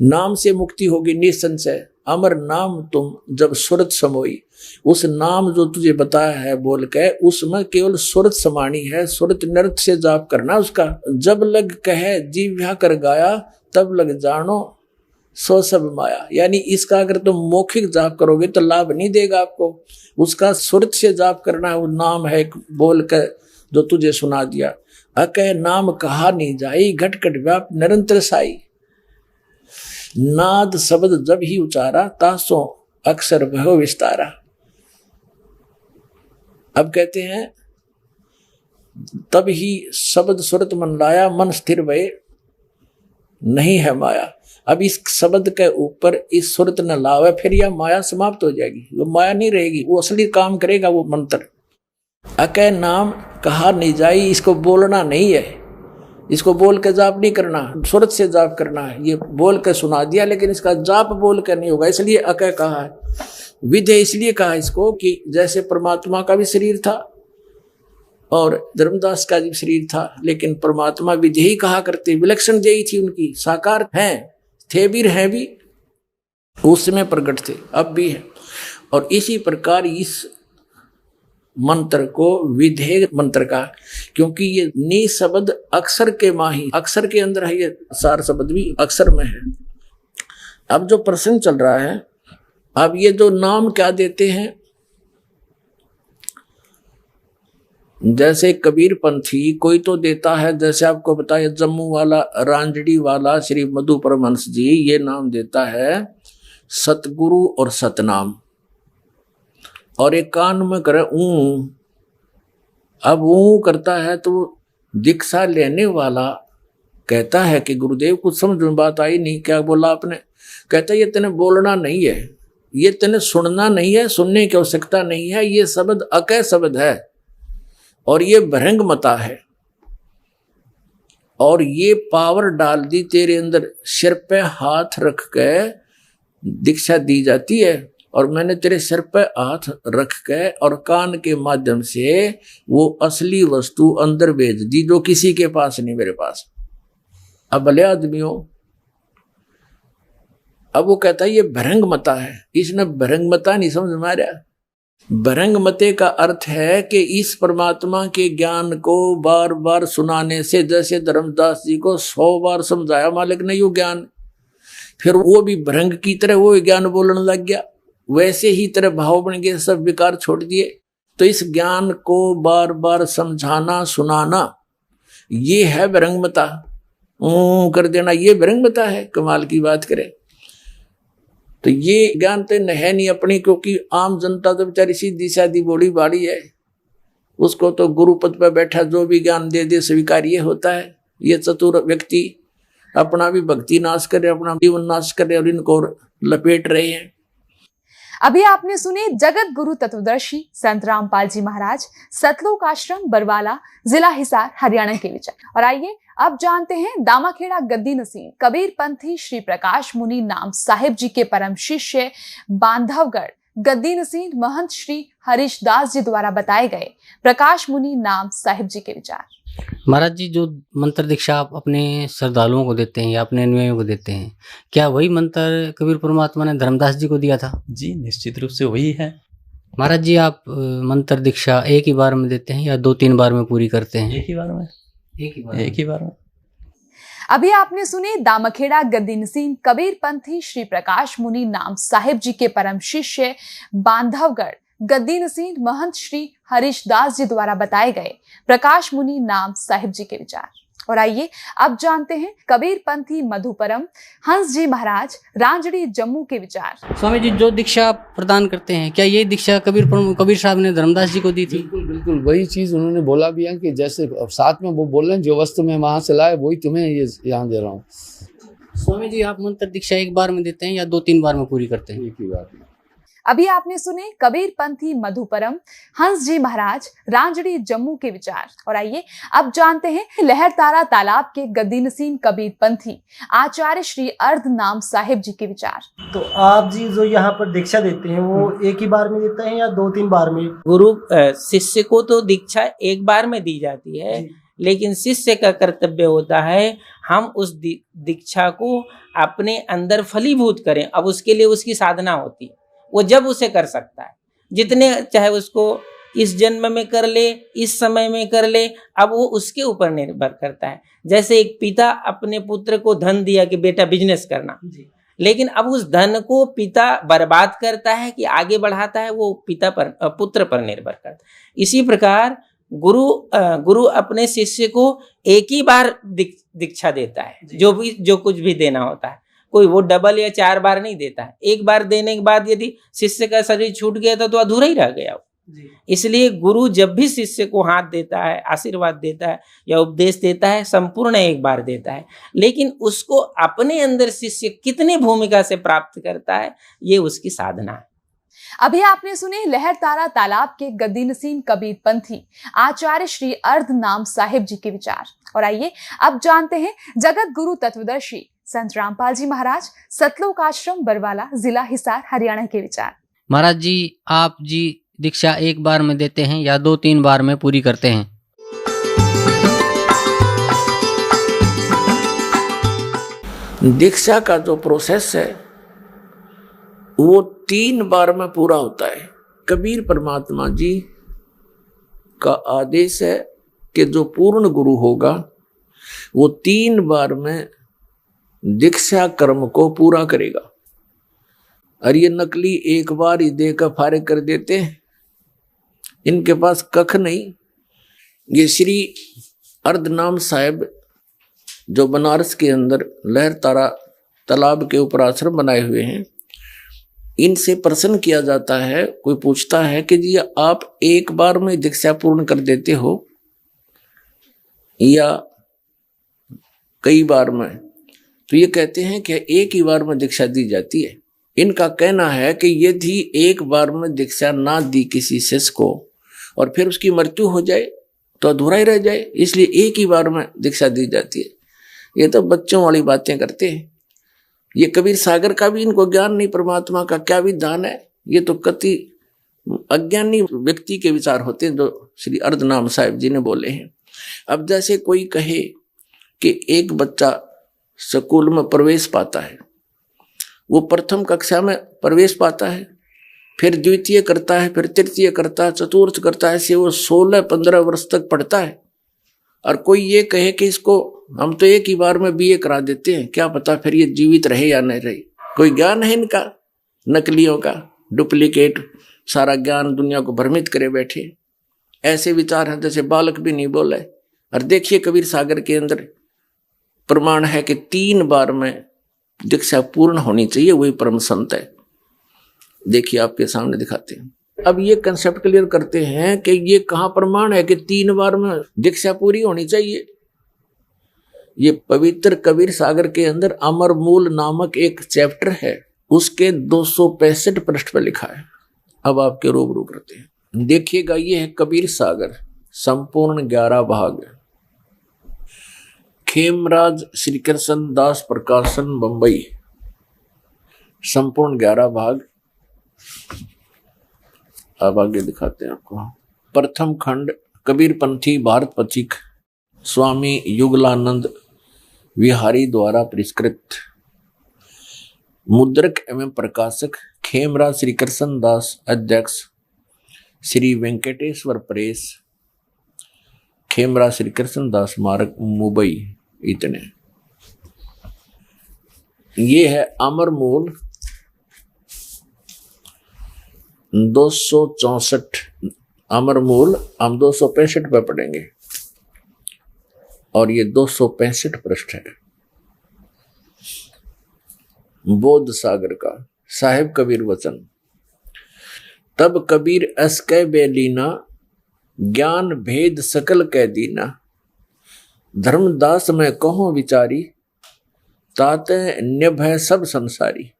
नाम से मुक्ति होगी निसंशय। अमर नाम तुम जब सुरत समोई। उस नाम जो तुझे बताया है बोल के, उसमें केवल सुरत समानी है, सुरत नृत्य से जाप करना उसका। जब लग कहे जीव्या कर गाया, तब लग जानो सो सब माया। यानी इसका अगर तुम मौखिक जाप करोगे तो लाभ नहीं देगा आपको, उसका सुरत से जाप करना है। वो नाम है बोल कर जो तुझे सुना दिया। अकह नाम कहा नहीं जाई, घट घट व्याप निरंतर साई। नाद शब्द जब ही उचारा, तासो अक्षर भव विस्तारा। अब कहते हैं, तब ही शब्द सुरत मन लाया, मन स्थिर भय नहीं है माया। अब इस शब्द के ऊपर इस सुरत न लावे, फिर यह माया समाप्त हो जाएगी, वो माया नहीं रहेगी, वो असली काम करेगा वो मंत्र। अकह नाम कहा नहीं जाई, इसको बोलना नहीं है, इसको बोल के जाप नहीं करना, सुरत से जाप करना है। ये बोल के सुना दिया, लेकिन इसका जाप बोल के नहीं होगा, इसलिए अकह कहा है। विधेय इसलिए कहा इसको कि जैसे परमात्मा का भी शरीर था, और धर्मदास का भी शरीर था, लेकिन परमात्मा विधेयी कहा करते, विलक्षण देही थी उनकी, साकार हैं, थे भी हैं भी, उस समय प्रकट थे, अब भी है। और इसी प्रकार इस मंत्र को विधेय मंत्र का, क्योंकि ये नी शब्द अक्षर के माही, अक्षर के अंदर है, ये सार शब्द भी अक्षर में है। अब जो प्रसंग चल रहा है, अब ये जो नाम क्या देते हैं, जैसे कबीर पंथी कोई तो देता है, जैसे आपको बताया जम्मू वाला, रांजड़ी वाला श्री मधु परमहंस जी, ये नाम देता है सतगुरु और सतनाम, और एक कान में करे ऊ। अब ऊ करता है तो दीक्षा लेने वाला कहता है कि गुरुदेव कुछ समझ में बात आई नहीं, क्या बोला आपने? कहता है ये तेने बोलना नहीं है, ये तेने सुनना नहीं है, सुनने की आवश्यकता नहीं है, ये शब्द अकय शब्द है और ये भरंग मता है, और ये पावर डाल दी तेरे अंदर, सिर पे हाथ रख के दीक्षा दी जाती है, और मैंने तेरे सिर पे हाथ रख के और कान के माध्यम से वो असली वस्तु अंदर भेज दी जो किसी के पास नहीं, मेरे पास। अब भले आदमियों, अब वो कहता है ये भरंग मता है, इसने भरंग मता नहीं समझ में आ रहा। भरंग मते का अर्थ है कि इस परमात्मा के ज्ञान को बार बार सुनाने से, जैसे धर्मदास जी को 100 बार समझाया मालिक ने यू ज्ञान, फिर वो भी भरंग की तरह वो ज्ञान बोलने लग गया, वैसे ही तरह भाव बन गए, सब विकार छोड़ दिए। तो इस ज्ञान को बार बार समझाना सुनाना, ये है भरंगमता। कर देना, ये भरंगमता है। कमाल की बात करें तो ये ज्ञान तो है नहीं अपनी, क्योंकि आम जनता तो बेचारी सीधी सादी बोली बाड़ी है, उसको तो गुरुपद पर बैठा जो भी ज्ञान दे दे स्वीकार ये होता है। ये चतुर व्यक्ति अपना भी भक्ति नाश करे, अपना जीवन नाश करे और इनको लपेट रहे हैं। अभी आपने सुने जगत गुरु तत्वदर्शी संत रामपाल जी महाराज, सतलोक आश्रम बरवाला, जिला हिसार, हरियाणा के विचार। और आइए अब जानते हैं दामाखेड़ा गद्दी नसीम कबीर पंथी श्री प्रकाश मुनि नाम साहिब जी के परम शिष्य बांधवगढ़ गद्दी नसीम महंत श्री हरीश दास जी द्वारा बताए गए प्रकाश मुनि नाम साहिब जी के विचार। महाराज जी, जो मंत्र दीक्षा आप अपने श्रद्धालुओं को देते हैं या अपने अनुयायियों को देते हैं, क्या वही मंत्र कबीर परमात्मा ने धर्मदास जी को दिया था? जी निश्चित रूप से वही है। महाराज जी, आप मंत्र दीक्षा एक ही बार में देते हैं या 2-3 बार में पूरी करते हैं? एक ही बार में। एक ही बार में। अभी आपने सुने दामाखेड़ा गद्दी नसीम कबीर पंथी श्री प्रकाश मुनि नाम साहिब जी के परम शिष्य बांधवगढ़ गद्दी नसीम महंत श्री हरीश दास जी द्वारा बताए गए प्रकाश मुनि नाम साहिब जी के विचार। और आइए अब जानते हैं कबीर पंथी मधुपरम हंस जी महाराज रांजड़ी जम्मू के विचार। स्वामी जी, जो दीक्षा आप प्रदान करते हैं, क्या ये दीक्षा कबीर साहब ने धर्मदास जी को दी थी? बिल्कुल बिल्कुल वही चीज उन्होंने बोला भी है कि जैसे साथ में वो बोल रहे हैं, जो वस्तु मैं वहां से लाए वही तुम्हें ये यहाँ दे रहा हूँ। स्वामी जी, आप मंत्र दीक्षा एक बार में देते हैं या 2-3 बार में पूरी करते हैं? एक ही बार में। अभी आपने सुने कबीर पंथी मधुपरम हंस जी महाराज रांजड़ी जम्मू के विचार। और आइए अब जानते हैं लहरतारा तालाब के गद्दी नसीम कबीर पंथी आचार्य श्री अर्ध नाम साहिब जी के विचार। तो आप जी जो यहाँ पर दीक्षा देते हैं वो एक ही बार में देते हैं या 2-3 बार में? गुरु शिष्य को तो दीक्षा एक बार में दी जाती है, लेकिन शिष्य का कर्तव्य होता है हम उस दीक्षा को अपने अंदर फलीभूत करें। अब उसके लिए उसकी साधना होती है, वो जब उसे कर सकता है, जितने चाहे उसको इस जन्म में कर ले, इस समय में कर ले, अब वो उसके ऊपर निर्भर करता है। जैसे एक पिता अपने पुत्र को धन दिया कि बेटा बिजनेस करना, लेकिन अब उस धन को पिता बर्बाद करता है कि आगे बढ़ाता है, वो पिता पर पुत्र पर निर्भर करता है। इसी प्रकार गुरु अपने शिष्य को एक ही बार दीक्षा देता है, जो कुछ भी देना होता है। कोई वो डबल या 4 बार नहीं देता है। एक बार देने के बाद यदि शिष्य का शरीर छूट गया था तो अधूरा ही रह गया। इसलिए गुरु जब भी शिष्य को हाथ देता है, आशीर्वाद देता है या उपदेश देता है, संपूर्ण एक बार देता है, लेकिन उसको अपने अंदर शिष्य कितनी भूमिका से प्राप्त करता है, ये उसकी साधना है। अभी आपने सुने लहरतारा तालाब के गद्दी नसीम कबीर पंथी आचार्य श्री अर्ध नाम साहिब जी के विचार। और आइए अब जानते हैं जगत गुरु तत्वदर्शी संत रामपाल जी महाराज सतलोक आश्रम बरवाला, जिला हिसार, हरियाणा के विचार। महाराज जी, आप जी दीक्षा एक बार में देते हैं या 2-3 बार में पूरी करते हैं? दीक्षा का जो प्रोसेस है वो 3 बार में पूरा होता है। कबीर परमात्मा जी का आदेश है कि जो पूर्ण गुरु होगा वो 3 बार में दीक्षा कर्म को पूरा करेगा। और ये नकली एक बार ही देकर फारिग कर देते हैं, इनके पास कख नहीं। ये श्री अर्धनाम साहिब जो बनारस के अंदर लहर तारा तालाब के ऊपर आश्रम बनाए हुए हैं, इनसे प्रश्न किया जाता है, कोई पूछता है कि जी आप एक बार में दीक्षा पूर्ण कर देते हो या कई बार में? तो ये कहते हैं कि एक ही बार में दीक्षा दी जाती है। इनका कहना है कि यदि एक बार में दीक्षा ना दी किसी शिष्य को और फिर उसकी मृत्यु हो जाए तो अधूरा ही रह जाए, इसलिए एक ही बार में दीक्षा दी जाती है। ये तो बच्चों वाली बातें करते हैं। ये कबीर सागर का भी इनको ज्ञान नहीं, परमात्मा का क्या विधान है। ये तो कति अज्ञानी व्यक्ति के विचार होते हैं जो श्री अर्धनाम साहिब जी ने बोले हैं। अब जैसे कोई कहे कि एक बच्चा स्कूल में प्रवेश पाता है, वो प्रथम कक्षा में प्रवेश पाता है, फिर द्वितीय करता है, फिर तृतीय करता है, चतुर्थ करता है, ऐसे वो 16-15 वर्ष तक पढ़ता है। और कोई ये कहे कि इसको हम तो एक ही बार में बीए करा देते हैं, क्या पता फिर ये जीवित रहे या नहीं रहे। कोई ज्ञान है इनका, नकलियों का, डुप्लीकेट सारा ज्ञान दुनिया को भ्रमित करे बैठे। ऐसे विचार हैं जैसे बालक भी नहीं बोले। और देखिए कबीर सागर के अंदर प्रमाण है कि 3 बार में दीक्षा पूर्ण होनी चाहिए, वही परम संत है। देखिए आपके सामने दिखाते हैं। अब ये कंसेप्ट क्लियर करते हैं कि ये कहाँ प्रमाण है कि 3 बार में दीक्षा पूरी होनी चाहिए। ये पवित्र कबीर सागर के अंदर अमर मूल नामक एक चैप्टर है, उसके 265 पृष्ठ पर लिखा है। अब आपके रूबरू करते हैं, देखिएगा। ये है कबीर सागर, संपूर्ण 11 भाग। खेमराज श्री कृष्ण दास प्रकाशन, बंबई, संपूर्ण 11 भाग। अब आगे दिखाते हैं आपको। प्रथम खंड कबीरपंथी भारत पथिक, स्वामी युगलानंद विहारी द्वारा परिष्कृत। मुद्रक एवं प्रकाशक खेमराज श्री कृष्ण दास, अध्यक्ष श्री वेंकटेश्वर प्रेस, खेमराज श्री कृष्ण दास मार्ग, मुंबई। इतने। ये है अमर मूल 264। अमर मूल हम 265 पे पढ़ेंगे और ये 265 पृष्ठ है। बोध सागर का साहिब कबीर वचन। तब कबीर अस्कै बेलीना, ज्ञान भेद सकल कह दीना। धर्मदास में कहो विचारी, ताते न्यभ है सब संसारी।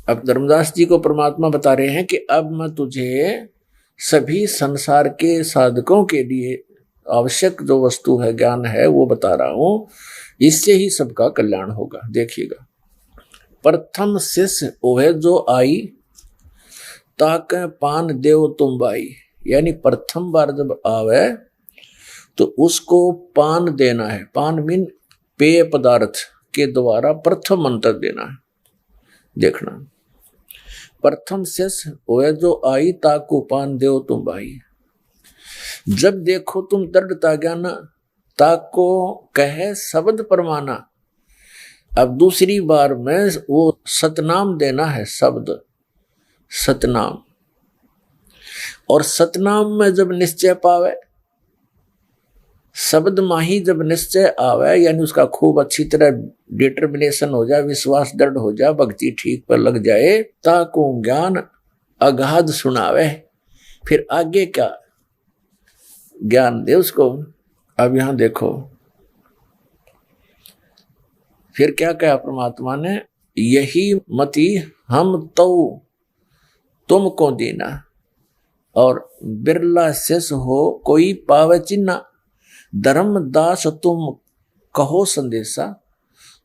अब धर्मदास जी को परमात्मा बता रहे हैं कि अब मैं तुझे सभी संसार के साधकों के लिए आवश्यक जो वस्तु है, ज्ञान है, वो बता रहा हूं। इससे ही सबका कल्याण होगा। देखिएगा। प्रथम शिष्य ओहे जो आई, ताके पान देव तुम बाई। यानी प्रथम बार जब आवे तो उसको पान देना है। पान मीन पेय पदार्थ के द्वारा प्रथम मंत्र देना है। देखना, प्रथम शिष्य ओए जो आई, ताको पान देव तुम भाई। जब देखो तुम दृढ़ता ज्ञाना, ताको कहे शब्द परमाना। अब दूसरी बार में वो सतनाम देना है, शब्द सतनाम। और सतनाम में जब निश्चय पावे, शब्द माही जब निश्चय आवे, यानी उसका खूब अच्छी तरह डिटर्मिनेशन हो जाए, विश्वास दृढ़ हो जाए, भक्ति ठीक पर लग जाए, ताको ज्ञान अगाध सुनावे। फिर आगे क्या ज्ञान दे उसको। अब यहां देखो फिर क्या कहा परमात्मा ने, यही मति हम तो तुमको देना, और बिरला शेष हो कोई पावे चिन्ना। धर्मदास तुम कहो संदेशा,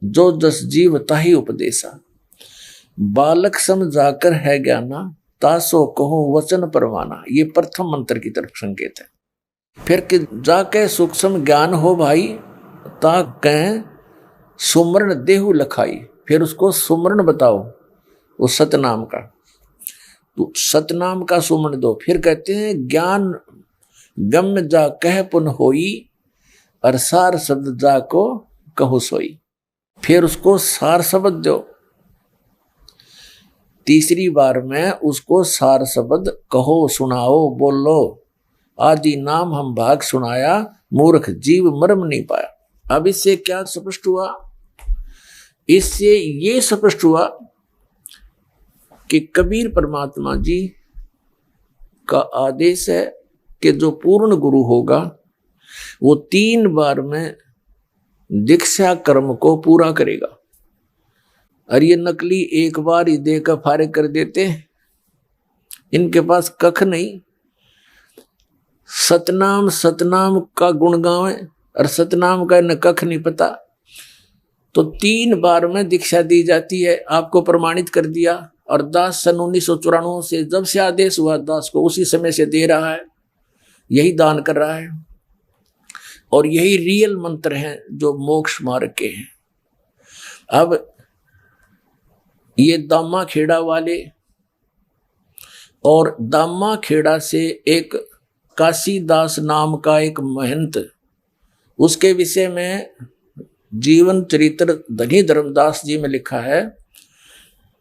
जो जस जीव ताही उपदेशा। बालक समझाकर है ज्ञाना, तासो कहो वचन परवाना। ये प्रथम मंत्र की तरफ संकेत है। फिर कि जाके सूक्ष्म ज्ञान हो भाई, ता कह सुमरण देहु लखाई, फिर उसको सुमरण बताओ वो सतनाम का, तो सतनाम का सुमरण दो। फिर कहते हैं ज्ञान गम्य जा कह पुन होई, और सार शब्द जा को कहो सोई। फिर उसको सार शब्द दो, तीसरी बार में उसको सार शब्द कहो, सुनाओ, बोलो। आदि नाम हम भाग सुनाया, मूर्ख जीव मर्म नहीं पाया। अब इससे क्या स्पष्ट हुआ? इससे ये स्पष्ट हुआ कि कबीर परमात्मा जी का आदेश है कि जो पूर्ण गुरु होगा वो 3 बार में दीक्षा कर्म को पूरा करेगा। और ये नकली एक बार ही देकर फारिग कर देते हैं, इनके पास कख नहीं। सतनाम सतनाम का गुण गावे और सतनाम का इन्हें कख नहीं पता। तो 3 बार में दीक्षा दी जाती है, आपको प्रमाणित कर दिया। और दास सन 1994 से जब से आदेश हुआ दास को, उसी समय से दे रहा है, यही दान कर रहा है। और यही रियल मंत्र हैं जो मोक्ष मार्ग के हैं। अब ये दामा खेड़ा वाले और दामा खेड़ा से एक काशीदास नाम का एक महंत, उसके विषय में जीवन चरित्र धनी धर्मदास जी में लिखा है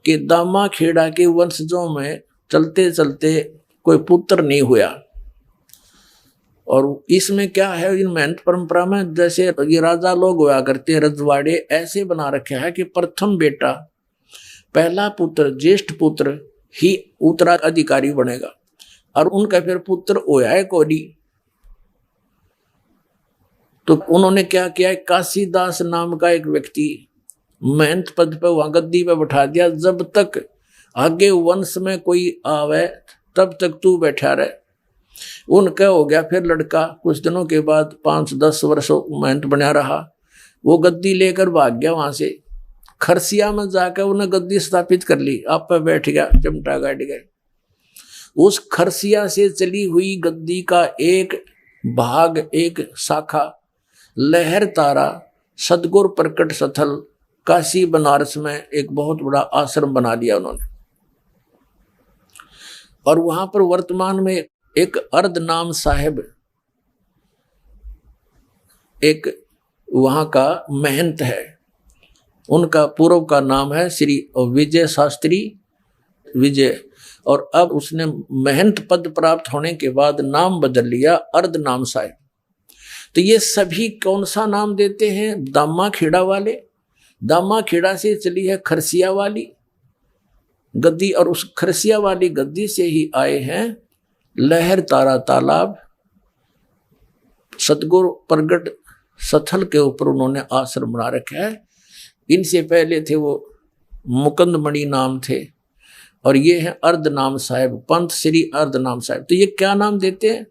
कि दामा खेड़ा के वंशजों में चलते चलते कोई पुत्र नहीं हुआ। और इसमें क्या है, इन महंत परंपरा में जैसे ये राजा लोग हुआ करते रजवाड़े, ऐसे बना रखा है कि प्रथम बेटा, पहला पुत्र, ज्येष्ठ पुत्र ही उत्तराधिकारी बनेगा। और उनका फिर पुत्र होया है कोडी। तो उन्होंने क्या किया, काशीदास नाम का एक व्यक्ति महंत पद पे वहां गद्दी पे बैठा दिया, जब तक आगे वंश में कोई आवे तब तक तू बैठा रहे। उनका हो गया फिर लड़का, कुछ दिनों के बाद 5-10 वर्ष महंत बना रहा। वो गद्दी लेकर भाग गया वहां से, खरसिया में जाकर उन्हें गद्दी स्थापित कर ली, आप पे बैठ गया, चिमटा गाड़ गए। उस खरसिया से चली हुई गद्दी का एक भाग, एक शाखा लहर तारा सदगुर प्रकट स्थल काशी बनारस में एक बहुत बड़ा आश्रम बना लिया उन्होंने। और वहां पर वर्तमान में एक अर्ध नाम साहेब, एक वहां का महंत है, उनका पूर्व का नाम है श्री विजय शास्त्री विजय। और अब उसने महंत पद प्राप्त होने के बाद नाम बदल लिया अर्ध नाम साहेब। तो ये सभी कौन सा नाम देते हैं? दामा खेड़ा वाले। दामा खेड़ा से चली है खरसिया वाली गद्दी, और उस खरसिया वाली गद्दी से ही आए हैं लहर तारा तालाब सतगुर प्रगट स्थल के ऊपर उन्होंने आश्रम बना रखा है। इनसे पहले थे वो मुकुंदमणि नाम थे, और ये है अर्ध नाम साहेब, पंथ श्री अर्ध नाम साहेब। तो ये क्या नाम देते हैं?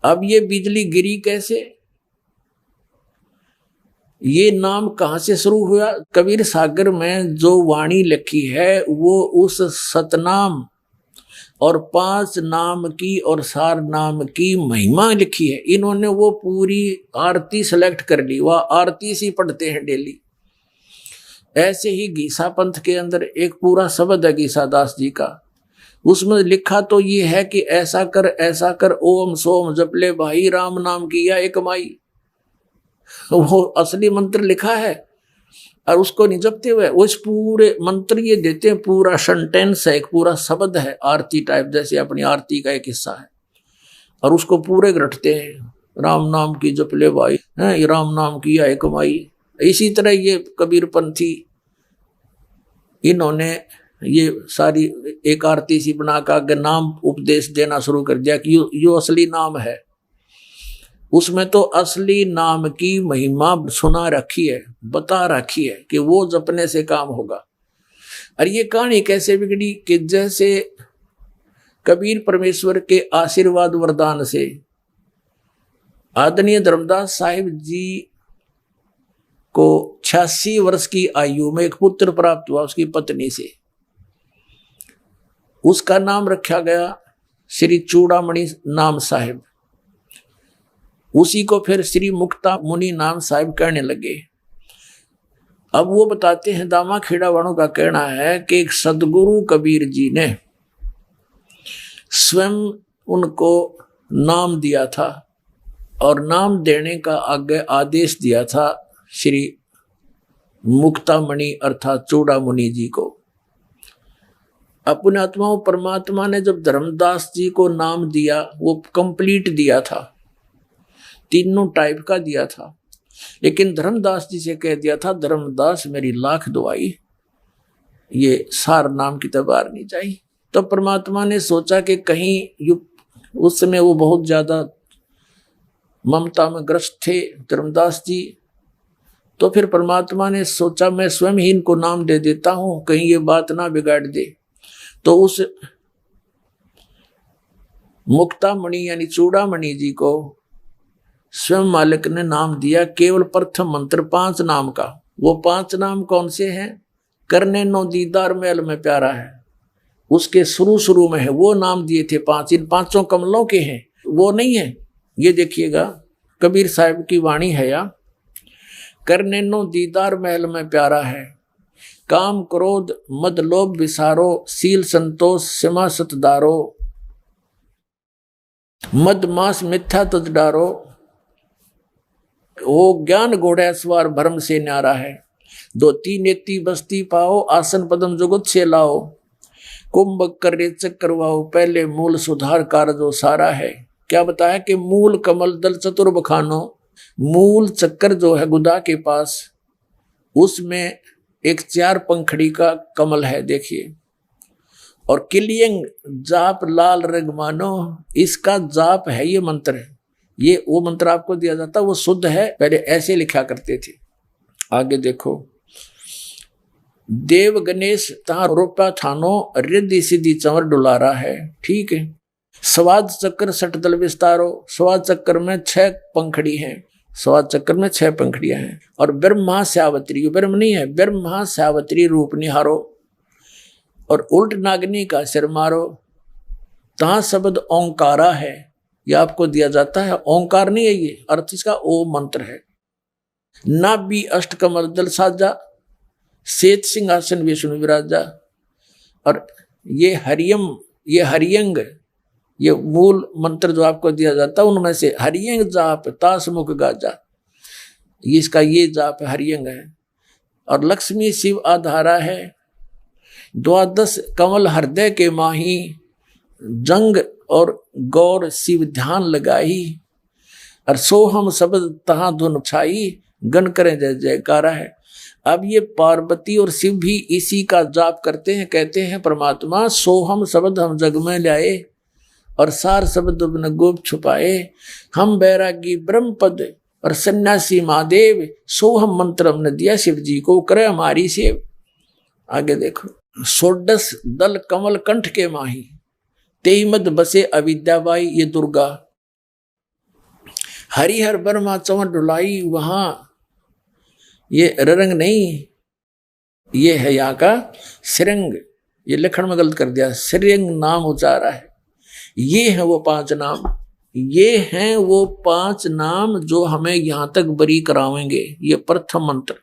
अब ये बिजली गिरी कैसे, ये नाम कहां से शुरू हुआ? कबीर सागर में जो वाणी लिखी है वो उस सतनाम और 5 नाम की और सार नाम की महिमा लिखी है। इन्होंने वो पूरी आरती सेलेक्ट कर ली, वह आरती सी पढ़ते हैं डेली। ऐसे ही गीसा पंथ के अंदर एक पूरा शब्द है गीसा दास जी का, उसमें लिखा तो ये है कि ऐसा कर ओम सोम जप ले भाई, राम नाम किया एक माई। वो असली मंत्र लिखा है और उसको नहीं जपते हुए वो इस पूरे मंत्र ये देते हैं, पूरा सेंटेंस है, एक पूरा शब्द है आरती टाइप, जैसे अपनी आरती का एक हिस्सा है, और उसको पूरे रटते हैं, राम नाम की जप ले भाई, ये राम नाम किया एक माई। इसी तरह ये कबीर पंथी इन्होंने ये सारी एक आरती सी बना कर नाम उपदेश देना शुरू कर दिया कि यो असली नाम है। उसमें तो असली नाम की महिमा सुना रखी है, बता रखी है कि वो जपने से काम होगा। और ये कहानी कैसे बिगड़ी कि जैसे कबीर परमेश्वर के आशीर्वाद वरदान से आदरणीय धर्मदास साहिब जी को 86 वर्ष की आयु में एक पुत्र प्राप्त हुआ उसकी पत्नी से। उसका नाम रखा गया श्री चूड़ामणि नाम साहिब। उसी को फिर श्री मुक्ता मुनि नाम साहिब कहने लगे। अब वो बताते हैं, दामा खेड़ा वालों का कहना है कि एक सदगुरु कबीर जी ने स्वयं उनको नाम दिया था और नाम देने का आगे आदेश दिया था श्री मुक्तामणि अर्थात चूड़ामणि जी को। अपने आत्माओं परमात्मा ने जब धर्मदास जी को नाम दिया वो कंप्लीट दिया था, तीनों टाइप का दिया था, लेकिन धर्मदास जी से कह दिया था धर्मदास मेरी लाख दुआई, ये सार नाम की तबार नहीं चाहिए। तो परमात्मा ने सोचा कि कहीं उस समय वो बहुत ज्यादा ममता में ग्रस्त थे धर्मदास जी, तो फिर परमात्मा ने सोचा मैं स्वयं ही इनको नाम दे देता हूं, कहीं ये बात ना बिगाड़ दे। तो उस मुक्तामणि यानी चूड़ामणि जी को स्वयं मालिक ने नाम दिया, केवल प्रथम मंत्र 5 नाम का। वो 5 नाम कौन से हैं? करने नो दीदार मैल में प्यारा है, उसके शुरू में है, वो नाम दिए थे 5। इन 5 कमलों के हैं, वो नहीं है। ये देखिएगा कबीर साहब की वाणी है या, करने नो दीदार महल में प्यारा है, काम क्रोध मद लोभ विसारो, सील संतोष सिमा सतदारो, मद मास मिथ्या तज डारो, वो ज्ञान घोड़ा सवार भरम से न्यारा है, 2 नेति बस्ती पाओ, आसन पदम जुगत से लाओ, कुंभ कर रेचक करवाओ, पहले मूल सुधार कार्य सारा है। क्या बताया कि मूल कमल दल चतुर बखानो, मूल चक्कर जो है गुदा के पास, उसमें एक 4 पंखड़ी का कमल है देखिए, और किलियंग जाप लाल रगमानो, इसका जाप है ये मंत्र है। ये वो मंत्र आपको दिया जाता, वो शुद्ध है, पहले ऐसे लिखा करते थे। आगे देखो, देव गणेश तहां रोपा थानो, रिद्धि सिद्धि चंवर डुलारा है, ठीक है। स्वाद चक्र सठ दल विस्तारो, स्वाद चक्र में 6 पंखड़ी हैं, स्वाद चक्र में 6 पंखड़ियां हैं। और ब्रह्मा श्यावत्री, ब्रह्म नहीं है, ब्रह्मा श्यावत्री रूप निहारो, और उल्ट नागनी का सिर मारो, तहां शब्द ओंकारा है, यह आपको दिया जाता है। ओंकार नहीं है ये, अर्थ इसका ओम मंत्र है। नाभि अष्ट कमल दल साजा, श्वेत सिंहासन विष्णु विराजा, और ये हरियम, ये हरियंग, ये मूल मंत्र जो आपको दिया जाता है उनमें से हरियंग जाप तास मुख गाजा, इसका ये जाप हरियंग है। और लक्ष्मी शिव आधारा है, 12 कमल हृदय के माही, जंग और गौर शिव ध्यान लगाई, और सोहम शब्द तहां धुन छाई, गण करें जय जयकारा है। अब ये पार्वती और शिव भी इसी का जाप करते हैं, कहते हैं परमात्मा सोहम शब्द हम जग में लाए, और सार शब्द न गोप छुपाए, हम बैरागी ब्रह्म पद और सन्यासी महादेव, सोहम मंत्र हमने दिया शिव जी को, करे हमारी सेव। आगे देखो, 16 दल कमल कंठ के माही, 23 मद बसे अविद्याबाई, ये दुर्गा। हरिहर ब्रह्मा चंवर डुलाई, वहां ये रंग नहीं, ये है यहाँ का श्रृंग, ये लिखण में गलत कर दिया, श्रृंग नाम उचारा है। ये है वो 5 नाम, ये हैं वो 5 नाम जो हमें यहाँ तक बरी करावेंगे, ये प्रथम मंत्र।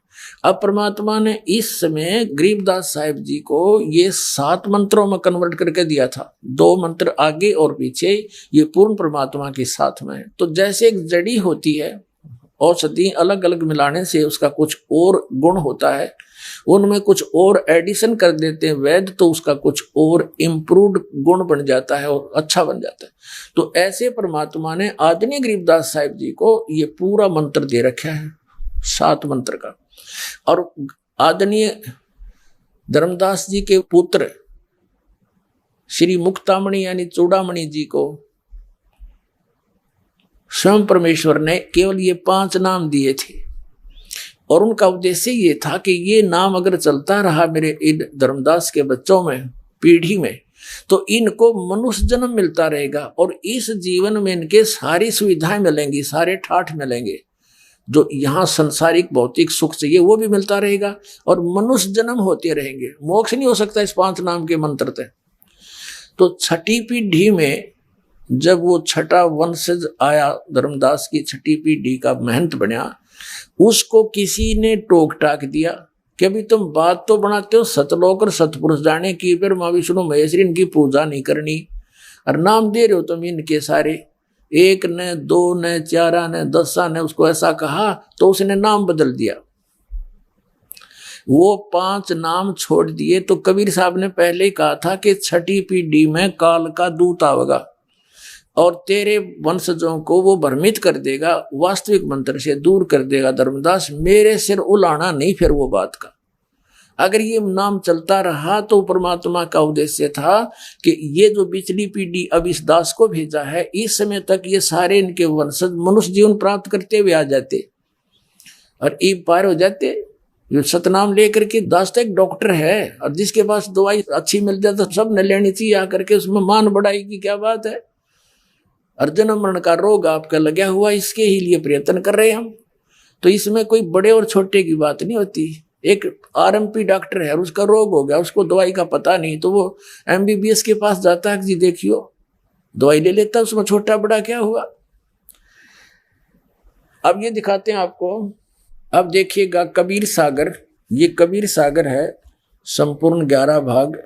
अब परमात्मा ने इस समय गरीबदास साहिब जी को ये 7 मंत्रों में कन्वर्ट करके दिया था, 2 मंत्र आगे और पीछे, ये पूर्ण परमात्मा के साथ में है। तो जैसे एक जड़ी होती है, औषधि अलग अलग मिलाने से उसका कुछ और गुण होता है, उनमें कुछ और एडिशन कर देते हैं वैद्य, तो उसका कुछ और इम्प्रूव्ड गुण बन जाता है और अच्छा बन जाता है। तो ऐसे परमात्मा ने आदरणीय गरीबदास साहिब जी को ये पूरा मंत्र दे रखा है 7 मंत्र का। और आदरणीय धर्मदास जी के पुत्र श्री मुक्तामणि यानी चूड़ामणि जी को स्वयं परमेश्वर ने केवल ये 5 नाम दिए थे, और उनका उद्देश्य ये था कि ये नाम अगर चलता रहा मेरे इन धर्मदास के बच्चों में, पीढ़ी में, तो इनको मनुष्य जन्म मिलता रहेगा, और इस जीवन में इनके सारी सुविधाएं मिलेंगी, सारे ठाठ मिलेंगे, जो यहाँ संसारिक भौतिक सुख चाहिए वो भी मिलता रहेगा, और मनुष्य जन्म होते रहेंगे। मोक्ष नहीं हो सकता इस 5 नाम के मंत्र से। तो 6ठी पीढ़ी में जब वो 6ठा वंशज आया, धर्मदास की 6ठी पीढ़ी का महंत बना, उसको किसी ने टोक टाक दिया कि अभी तुम बात तो बनाते हो सतलोक और सतपुरुष जाने की, फिर माँ विष्णु महेश्वरी इनकी पूजा नहीं करनी, और नाम दे रहे हो तुम इनके सारे, एक ने, दो ने, चारा ने, दसा ने उसको ऐसा कहा तो उसने नाम बदल दिया। वो 5 नाम छोड़ दिए। तो कबीर साहब ने पहले ही कहा था कि छठी पीढ़ी में काल का दूत आवेगा और तेरे वंशजों को वो भ्रमित कर देगा, वास्तविक मंत्र से दूर कर देगा। धर्मदास मेरे सिर उलाना नहीं फिर वो बात का। अगर ये नाम चलता रहा तो परमात्मा का उद्देश्य था कि ये जो पिछली पीढ़ी अब इस दास को भेजा है, इस समय तक ये सारे इनके वंशज मनुष्य जीवन प्राप्त करते हुए आ जाते और ईब पार हो जाते। सतनाम लेकर के दास तो एक डॉक्टर है और जिसके पास दवाई अच्छी मिल जाए तो सब न लेनी चाहिए आकर के, उसमें मान बढ़ाई की क्या बात है। और जन्म मरण का रोग आपका लगा हुआ, इसके ही लिए प्रयत्न कर रहे हैं हम। तो इसमें कोई बड़े और छोटे की बात नहीं होती। एक आरएमपी डॉक्टर है और उसका रोग हो गया, उसको दवाई का पता नहीं, तो वो एमबीबीएस के पास जाता है, जी देखियो दवाई ले लेता, उसमें छोटा बड़ा क्या हुआ। अब ये दिखाते हैं आपको। अब देखिएगा कबीर सागर, ये कबीर सागर है संपूर्ण 11 भाग।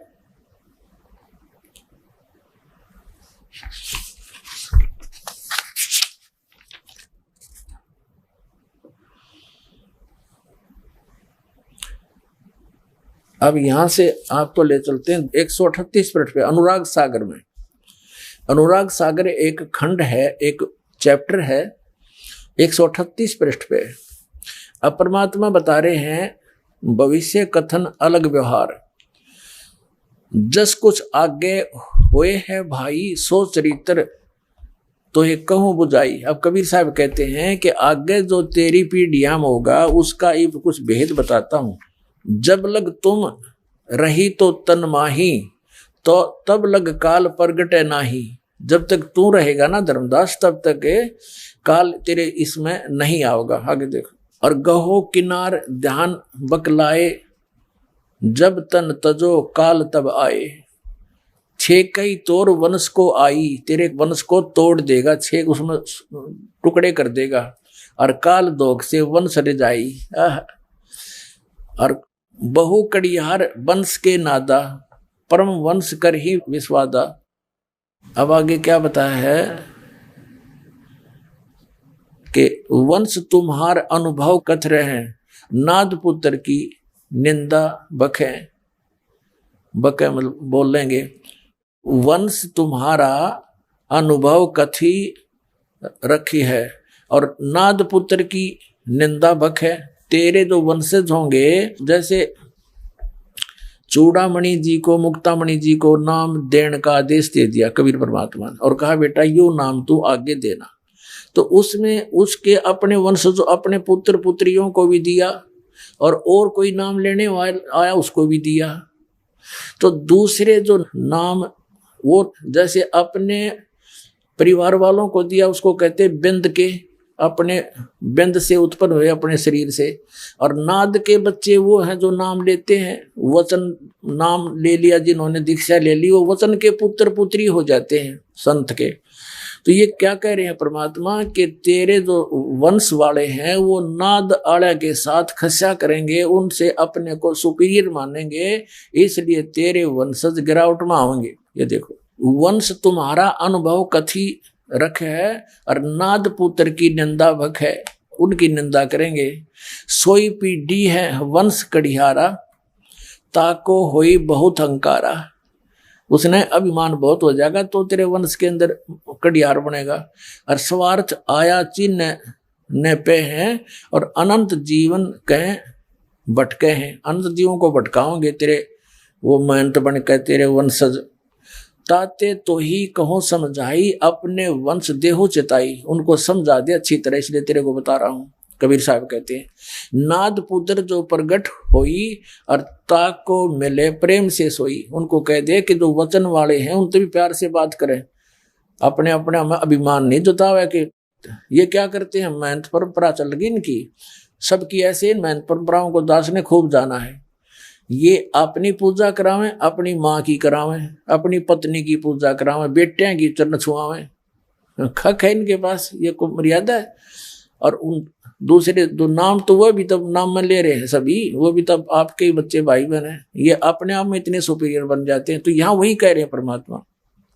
अब यहां से आपको ले चलते हैं 138 पृष्ठ पे अनुराग सागर में। अनुराग सागर एक खंड है, एक चैप्टर है 138 पृष्ठ पे। अब परमात्मा बता रहे हैं भविष्य कथन अलग व्यवहार, जस कुछ आगे हुए है भाई सो चरित्र तो ये कहूं बुझाई। अब कबीर साहब कहते हैं कि आगे जो तेरी पीढ़ियां में होगा उसका एक कुछ भेद बताता हूं। जब लग तुम रही तो तन माही, तो तब लग काल प्रगटे नाही। जब तक तू रहेगा ना धर्मदास, तब तक काल तेरे इसमें नहीं आओगा। आगे देखो। और गहो किनार ध्यान बकलाए, जब तन तजो काल तब आए। 6 कई तोर वंश को आई, तेरे वंश को तोड़ देगा, 6 उसमें टुकड़े कर देगा। और काल दोग से वंश रिजाई। और बहु कड़ियार वंश के नादा, परम वंश कर ही विस्वादा। अब आगे क्या बताया है कि वंश तुम्हार अनुभव कथ रहे, नाद पुत्र की निंदा बखे। बखे मतलब बोल लेंगे, वंश तुम्हारा अनुभव कथी रखी है और नाद पुत्र की निंदा बखे। तेरे जो वंशज होंगे, जैसे चूड़ामणि जी को, मुक्तामणि जी को नाम देने का आदेश दे दिया कबीर परमात्मा ने और कहा बेटा यो नाम तू आगे देना। तो उसमें उसके अपने वंशज, अपने पुत्र पुत्रियों को भी दिया और कोई नाम लेने वाला आया उसको भी दिया। तो दूसरे जो नाम वो जैसे अपने परिवार वालों को दिया उसको कहते बिंद के, अपने बिंद से उत्पन्न हुए अपने शरीर से। और नाद के बच्चे वो हैं जो नाम लेते हैं, वचन नाम ले लिया, जिन्होंने दीक्षा ले ली वो वचन के पुत्र पुत्री हो जाते हैं संत के। तो ये क्या कह रहे हैं परमात्मा कि तेरे जो वंश वाले हैं वो नाद आड़ा के साथ खस्या करेंगे, उनसे अपने को सुपीरियर मानेंगे, इसलिए तेरे वंशज गिरावट में आएंगे। ये देखो, वंश तुम्हारा अनुभव कथी रख है और नाद पुत्र की निंदा भख है, उनकी निंदा करेंगे। सोई पीढ़ी है वंश कड़िहारा, ताको होई बहुत हंकारा। उसने अभिमान बहुत हो जाएगा तो तेरे वंश के अंदर कड़ियार बनेगा। और स्वार्थ आया चिन्ह न पे हैं और अनंत जीवन कह भटके हैं। अनंत जीवों को भटकाओगे तेरे वो महंत बन के तेरे वंशज। ताते तो ही कहो समझाई, अपने वंश देहो चिताई। उनको समझा दे अच्छी तरह, इसलिए तेरे को बता रहा हूँ। कबीर साहब कहते हैं नाद पुत्र जो प्रगट होई और ताक को मिले प्रेम से सोई। उनको कह दे कि जो वचन वाले हैं उनसे भी प्यार से बात करें, अपने अपने हमें अभिमान नहीं जतावे कि ये क्या करते हैं। महंत परंपरा चल गई इनकी, सबकी ऐसे महंत परंपराओं को दास ने खूब जाना है। ये अपनी पूजा करावें, अपनी माँ की करावें, अपनी पत्नी की पूजा करावें, बेटियां की चरण छुआवें। खक है इनके पास, ये को मर्यादा है। और उन दूसरे दो नाम तो वह भी तब नाम में ले रहे हैं सभी, वो भी तब आपके ही बच्चे भाई बहन हैं, ये अपने आप में इतने सुपीरियर बन जाते हैं। तो यहाँ वही कह रहे हैं परमात्मा,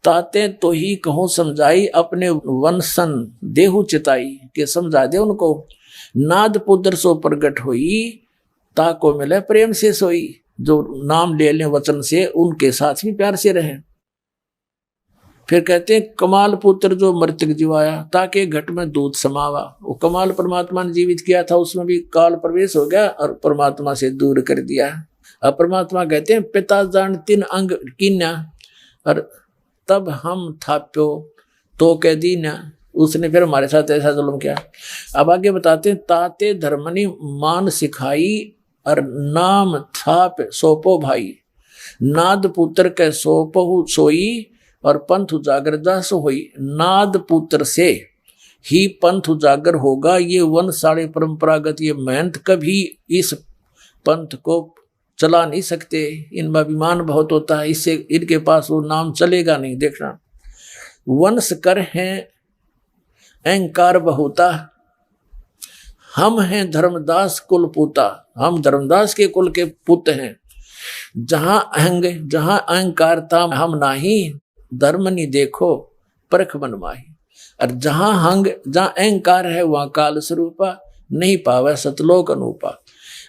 ताते तो ही कहूँ समझाई अपने वंशन देहु चिताई, के समझा दे उनको, नाद पुत्र सो प्रगट होई ताको मिले प्रेम से सोई। जो नाम ले लें वचन से उनके साथ भी प्यार से रहें। फिर कहते हैं कमाल पुत्र जो मृतक जीवाया ताकि घट में दूध समावा। वो कमाल परमात्मा ने जीवित किया था, उसमें भी काल प्रवेश हो गया और परमात्मा से दूर कर दिया। अब परमात्मा कहते हैं पिता जान तीन अंग कीन्या, और तब हम थाप्यो तो कह दीना, उसने फिर हमारे साथ ऐसा जुल्म किया। अब आगे बताते हैं ताते धर्मनी मान सिखाई और नाम थाप सोपो भाई, नाद पुत्र के सोपहु सोई और पंथ उजागर दास होई। नाद पुत्र से ही पंथ उजागर होगा। ये वंशाली परंपरागत ये महंत कभी इस पंथ को चला नहीं सकते, इनमें अभिमान बहुत होता है, इससे इनके पास वो नाम चलेगा नहीं। देखना वंश कर हैं अहंकार बहुता, हम हैं धर्मदास कुल पुता, हम धर्मदास के कुल के पुत्र हैं। जहां अहंकार था हम नाही, धर्म नहीं देखो परख मनमाही। और जहां अहंकार है वहां काल स्वरूपा, नहीं पावे सतलोक अनूपा।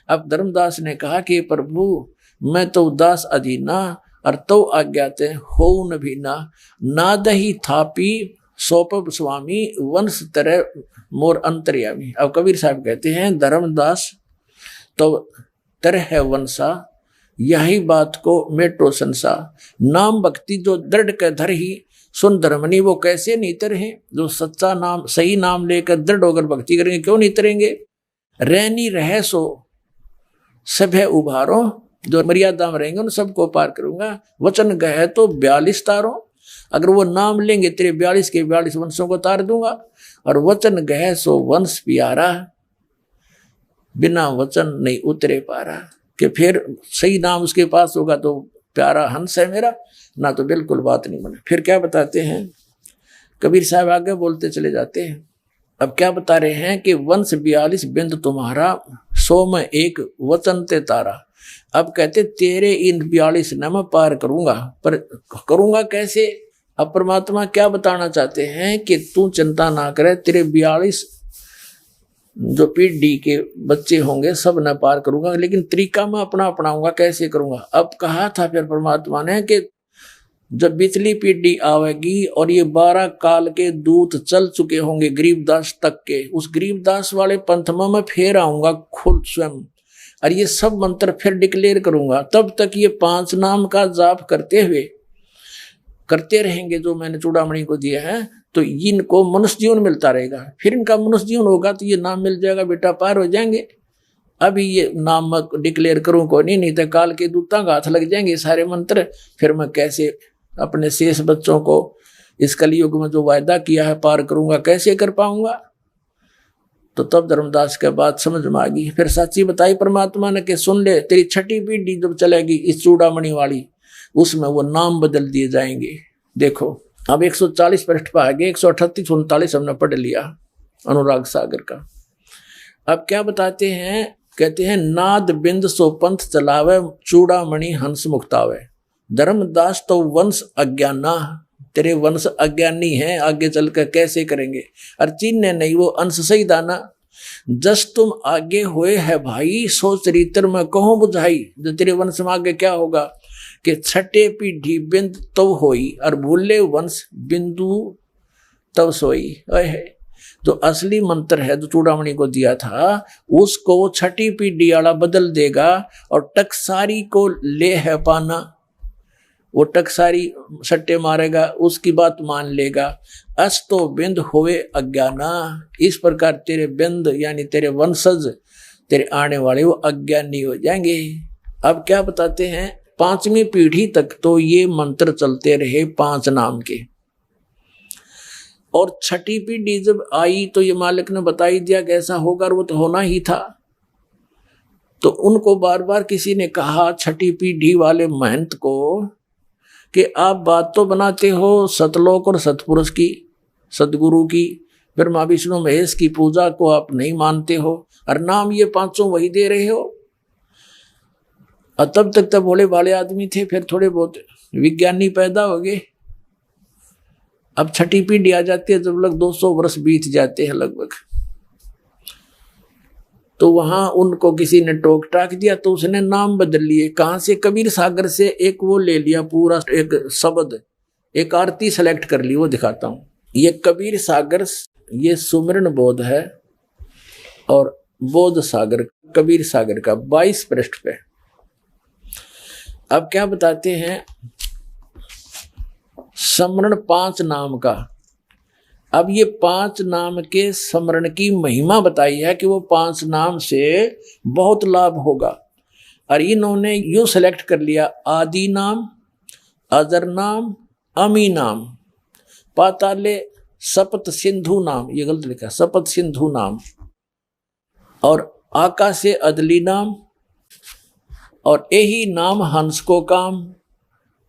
अब धर्मदास ने कहा कि प्रभु मैं तो दास अधीना और तो आज्ञाते हो न भीना, नाद ही थापी सोप स्वामी वंश तरह मोर अंतर्यामी। अब कबीर साहब कहते हैं धर्मदास तो तरह है वंशा, यही बात को मेटो संसा। नाम भक्ति जो दृढ़ के धर ही सुन धर्मनी, वो कैसे नहीं तरहे, जो सच्चा नाम सही नाम लेकर दृढ़ होकर भक्ति करेंगे, क्यों नहीं तरेंगे। रहनी रहे सो सब है उभारो, जो मर्यादा में रहेंगे उन सबको पार करूंगा। वचन गए तो 42 तारों, अगर वो नाम लेंगे तेरे 42 के 42 वंशों को तार दूंगा। और वचन गए सो वंश प्यारा, बिना वचन नहीं उतरे पारा। कि फिर सही नाम उसके पास होगा तो प्यारा हंस है मेरा, ना तो बिल्कुल बात नहीं बने। फिर क्या बताते हैं कबीर साहब, आगे बोलते चले जाते हैं। अब क्या बता रहे हैं कि वंश 42 बिंद तुम्हारा, 100 में एक वचन ते तारा। अब कहते तेरे इन 42 न मैं पार करूंगा, पर करूंगा कैसे। अब परमात्मा क्या बताना चाहते हैं कि तू चिंता ना करे, तेरे 42 जो पीढ़ी के बच्चे होंगे सब न पार करूंगा, लेकिन तरीका मैं अपना अपनाऊंगा, कैसे करूंगा। अब कहा था फिर परमात्मा ने कि जब बिचली पीढ़ी आवेगी और ये 12 काल के दूत चल चुके होंगे गरीबदास तक के, उस गरीबदास वाले पंथ में मैं फिर आऊंगा खुद स्वयं, और ये सब मंत्र फिर डिक्लेयर करूंगा। तब तक ये 5 नाम का जाप करते रहेंगे जो मैंने चूड़ामणि को दिया है, तो इनको मनुष्य जीवन मिलता रहेगा। फिर इनका मनुष्य जीवन होगा तो ये नाम मिल जाएगा, बेटा पार हो जाएंगे। अभी ये नाम डिक्लेयर करूं को नहीं तो काल के दूतों का हाथ लग जाएंगे सारे मंत्र। फिर मैं कैसे अपने शेष बच्चों को इस कलयुग में जो वायदा किया है पार करूंगा, कैसे कर पाऊंगा। तो तब धर्मदास के बात समझ में आ गई। फिर सच्ची बताई परमात्मा ने कि सुन ले, तेरी 6ठी पीढ़ी जब चलेगी इस चूड़ामणि वाली, उसमें वो नाम बदल दिए जाएंगे। देखो अब 140 पृष्ठ पर आगे 138-39 हमने पढ़ लिया अनुराग सागर का। अब क्या बताते हैं, कहते हैं नाद बिंद सो पंथ चलावे, चूड़ामणि हंस मुक्तावे। धर्मदास तो वंश अज्ञाना, तेरे वंश अज्ञानी हैं, आगे चलकर कैसे करेंगे। और चीन ने नहीं वो अंश सही दाना, जस तुम आगे हुए है भाई, सो चरित्र में कहो बुझाई। जो तेरे वंश में आगे क्या होगा कि 6ठे पीढ़ी बिंद तो होई, और भूले वंश बिंदु तब सोई। जो असली मंत्र है जो चूड़ामणि को दिया था, उसको 6ठी पीढ़ी वाला बदल देगा और टकसारी को ले है पाना। वो टकसारी सट्टे मारेगा, उसकी बात मान लेगा। अस तो बिंद होवे अज्ञाना, इस प्रकार तेरे बिंद यानी तेरे वंशज, तेरे आने वाले वो अज्ञानी हो जाएंगे। अब क्या बताते हैं, 5वीं पीढ़ी तक तो ये मंत्र चलते रहे 5 नाम के, और 6ठी पीढ़ी जब आई तो ये मालिक ने बता ही दिया कि ऐसा होगा, और वो तो होना ही था। तो उनको बार बार किसी ने कहा 6ठी पीढ़ी वाले महंत को कि आप बात तो बनाते हो सतलोक और सतपुरुष की, सतगुरु की, ब्रह्मा विष्णु महेश की पूजा को आप नहीं मानते हो और नाम ये पांचों वही दे रहे हो। और तब तक तो भोले भाले आदमी थे, फिर थोड़े बहुत विज्ञानी पैदा हो गए। अब छठी पीढ़ी आ जाती है जब लोग 200 वर्ष बीत जाते हैं लगभग, तो वहां उनको किसी ने टोक टाक दिया तो उसने नाम बदल लिए। कहां से? कबीर सागर से एक वो ले लिया, पूरा एक शब्द, एक आरती सेलेक्ट कर ली, वो दिखाता हूं। ये कबीर सागर, ये सुमरण बोध है और बोध सागर, कबीर सागर का 22 पृष्ठ पे। अब क्या बताते हैं? स्मरण 5 नाम का। अब ये 5 नाम के स्मरण की महिमा बताई है कि वो 5 नाम से बहुत लाभ होगा। और इन्होंने यूं सेलेक्ट कर लिया, आदि नाम, अजर नाम, अमी नाम, पाताले सपत सिंधु नाम, ये गलत लिखा, सपत सिंधु नाम, और आकाशे अदली नाम, और यही नाम हंस को काम,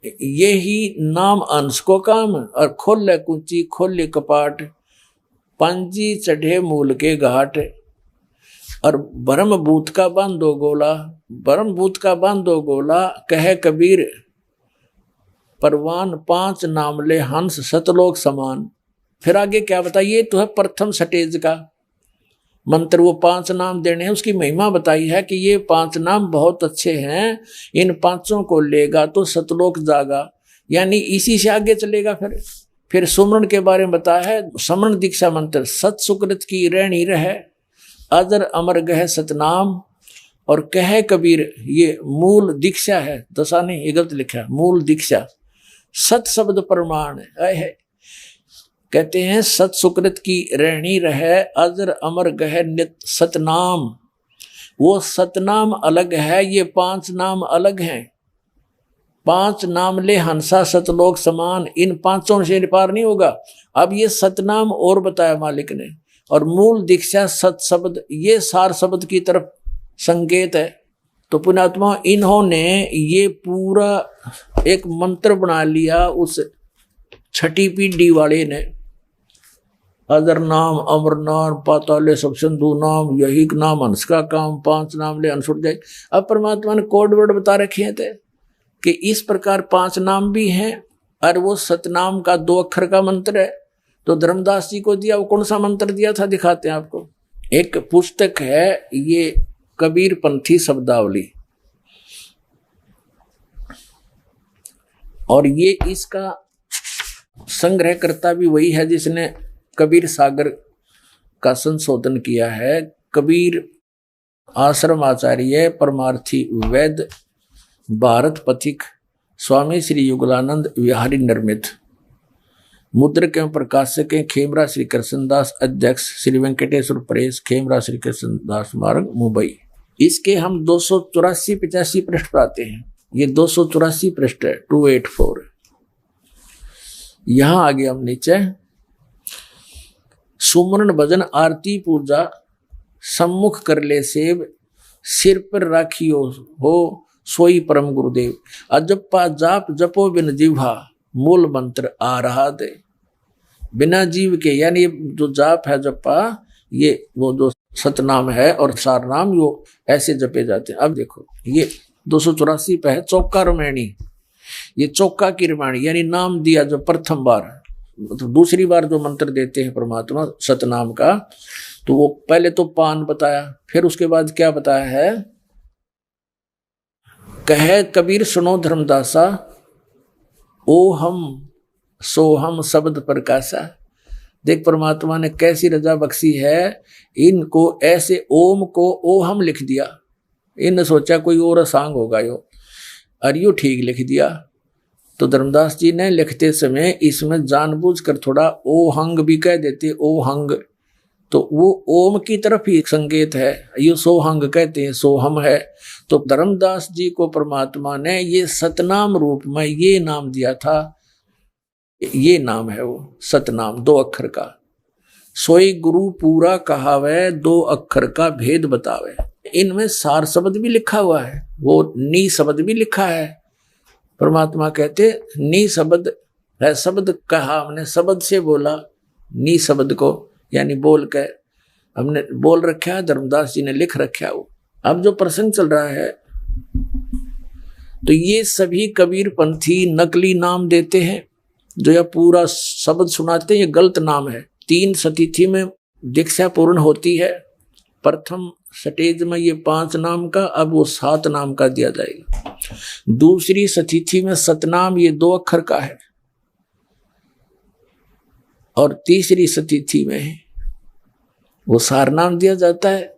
यही नाम अंश को काम, और खोले कुंची खोले कपाट, पंजी चढ़े मूल के घाट, और ब्रह्मभूत का बांधो गोला, ब्रह्मभूत का बांधो गोला, कहे कबीर परवान, 5 नाम ले हंस सतलोक समान। फिर आगे क्या बताइए? तो है प्रथम स्टेज का मंत्र, वो 5 नाम देने हैं, उसकी महिमा बताई है कि ये 5 नाम बहुत अच्छे हैं, इन 5 को लेगा तो सतलोक जागा, यानी इसी से आगे चलेगा। फिर सुमरण के बारे में बताया है, समरण दीक्षा मंत्र, सत सुकृत की रहनी रहे, अजर अमर गह सतनाम, और कह कबीर, ये मूल दीक्षा है, दशा नहीं, ये गलत लिखा है, मूल दीक्षा, सत शब्द प्रमाण है। कहते हैं सत सुकृत की रहनी रहे, अजर अमर गह नित सतनाम। वो सतनाम अलग है, ये 5 नाम अलग हैं। 5 नाम ले हंसा सतलोक समान, इन 5 से पार नहीं होगा। अब ये सतनाम और बताया मालिक ने, और मूल दीक्षा सत शब्द, ये सार शब्द की तरफ संकेत है। तो पुण्यात्मा, इन्होंने ये पूरा एक मंत्र बना लिया उस छठी पीढ़ी वाले ने। अदर नाम, अमर नाम, पाताले सब सिंधु नाम, यही नाम हंस का काम, 5 नाम ले हंस उठ जाए। अब परमात्मा ने कोड वर्ड बता रखे थे कि इस प्रकार 5 नाम भी हैं, और वो सतनाम का 2 अक्षर का मंत्र है। तो धर्मदास जी को दिया, वो कौन सा मंत्र दिया था दिखाते हैं आपको। एक पुस्तक है, ये कबीर पंथी शब्दावली, और ये इसका संग्रहकर्ता भी वही है जिसने कबीर सागर का संशोधन किया है। कबीर आश्रम आचार्य परमार्थी वैद्य भारत पथिक स्वामी श्री युगलानंद विहारी निर्मित। मुद्रक एवं प्रकाशक हैं खेमरा श्री कृष्णदास, अध्यक्ष श्री वेंकटेश्वर प्रेस, खेमरा श्री कृष्णदास मार्ग, मुंबई। इसके हम 284-85 पृष्ठ पाते हैं। ये 284 पृष्ठ है, 284। यहां आगे हम नीचे सुमरण भजन आरती पूजा सम्मुख कर ले सेव, सिर पर राखियो हो सोई परम गुरुदेव। अजप्पा जाप जपो बिन जिह्वा, मूल मंत्र आ रहा दे। बिना जीव के, यानी जो जाप है जप्पा, ये वो जो सतनाम है और सार नाम, वो ऐसे जपे जाते हैं। अब देखो ये 284 पे है चौका रमैणी, ये चौका की रमैणी, यानी नाम दिया जो प्रथम बार, तो दूसरी बार जो मंत्र देते हैं परमात्मा सतनाम का, तो वो पहले तो पान बताया, फिर उसके बाद क्या बताया है, कहे कबीर सुनो धर्मदासा, ओ हम सो हम शब्द प्रकाशा। देख परमात्मा ने कैसी रजा बख्शी है, इनको ऐसे ओम को ओ हम लिख दिया। इन्हें सोचा कोई और असांग होगा यो, और यू ठीक लिख दिया। तो धर्मदास जी ने लिखते समय इसमें जानबूझकर थोड़ा ओ हंग भी कह देते, ओ हंग, तो वो ओम की तरफ ही संकेत है। ये सोहंग कहते हैं, सोहम है। तो धर्मदास जी को परमात्मा ने ये सतनाम रूप में ये नाम दिया था, ये नाम है वो सतनाम, 2 अक्षर का। सोई गुरु पूरा कहावे, 2 अक्षर का भेद बतावे। इनमें सार शब्द भी लिखा हुआ है, वो नी शब्द भी लिखा है। परमात्मा कहते नी शब्द है, शब्द कहा हमने, शब्द से बोला नी शब्द को, यानी बोल के हमने बोल रखा है, धर्मदास जी ने लिख रखा है। वो अब जो प्रसंग चल रहा है तो ये सभी कबीर पंथी नकली नाम देते हैं, जो यह पूरा शब्द सुनाते हैं, ये गलत नाम है। 3 सतिथि में दीक्षा पूर्ण होती है, प्रथम स्टेज में ये 5 नाम का, अब वो 7 नाम का दिया जाएगा। दूसरी सतिथि में सतनाम ये 2 अक्षर का है, और तीसरी सतिथि में वो सारनाम दिया जाता है।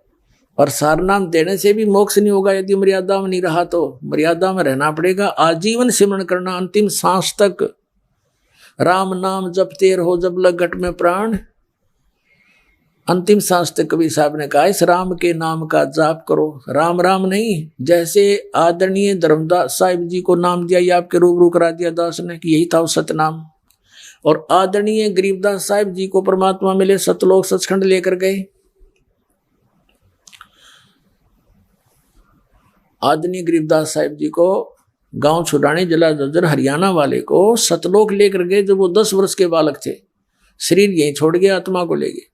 और सारनाम देने से भी मोक्ष नहीं होगा यदि मर्यादा में नहीं रहा, तो मर्यादा में रहना पड़ेगा। आजीवन सिमरण करना, अंतिम सांस तक राम नाम जपते रहो जब लग घट में प्राण। अंतिम सांस तक कबीर साहब ने कहा इस राम के नाम का जाप करो, राम राम नहीं। जैसे आदरणीय धर्मदास साहिब जी को नाम दिया, ये आपके रूबरू करा दिया दास ने कि यही था वो सतनाम। और आदरणीय गरीबदास साहिब जी को परमात्मा मिले, सतलोक सचखंड लेकर गए। आदरणीय गरीबदास साहिब जी को गांव छुड़ाने जिला जज्जर हरियाणा वाले को सतलोक लेकर गए जब वो 10 वर्ष के बालक थे। शरीर यहीं छोड़ गया, आत्मा को ले गए।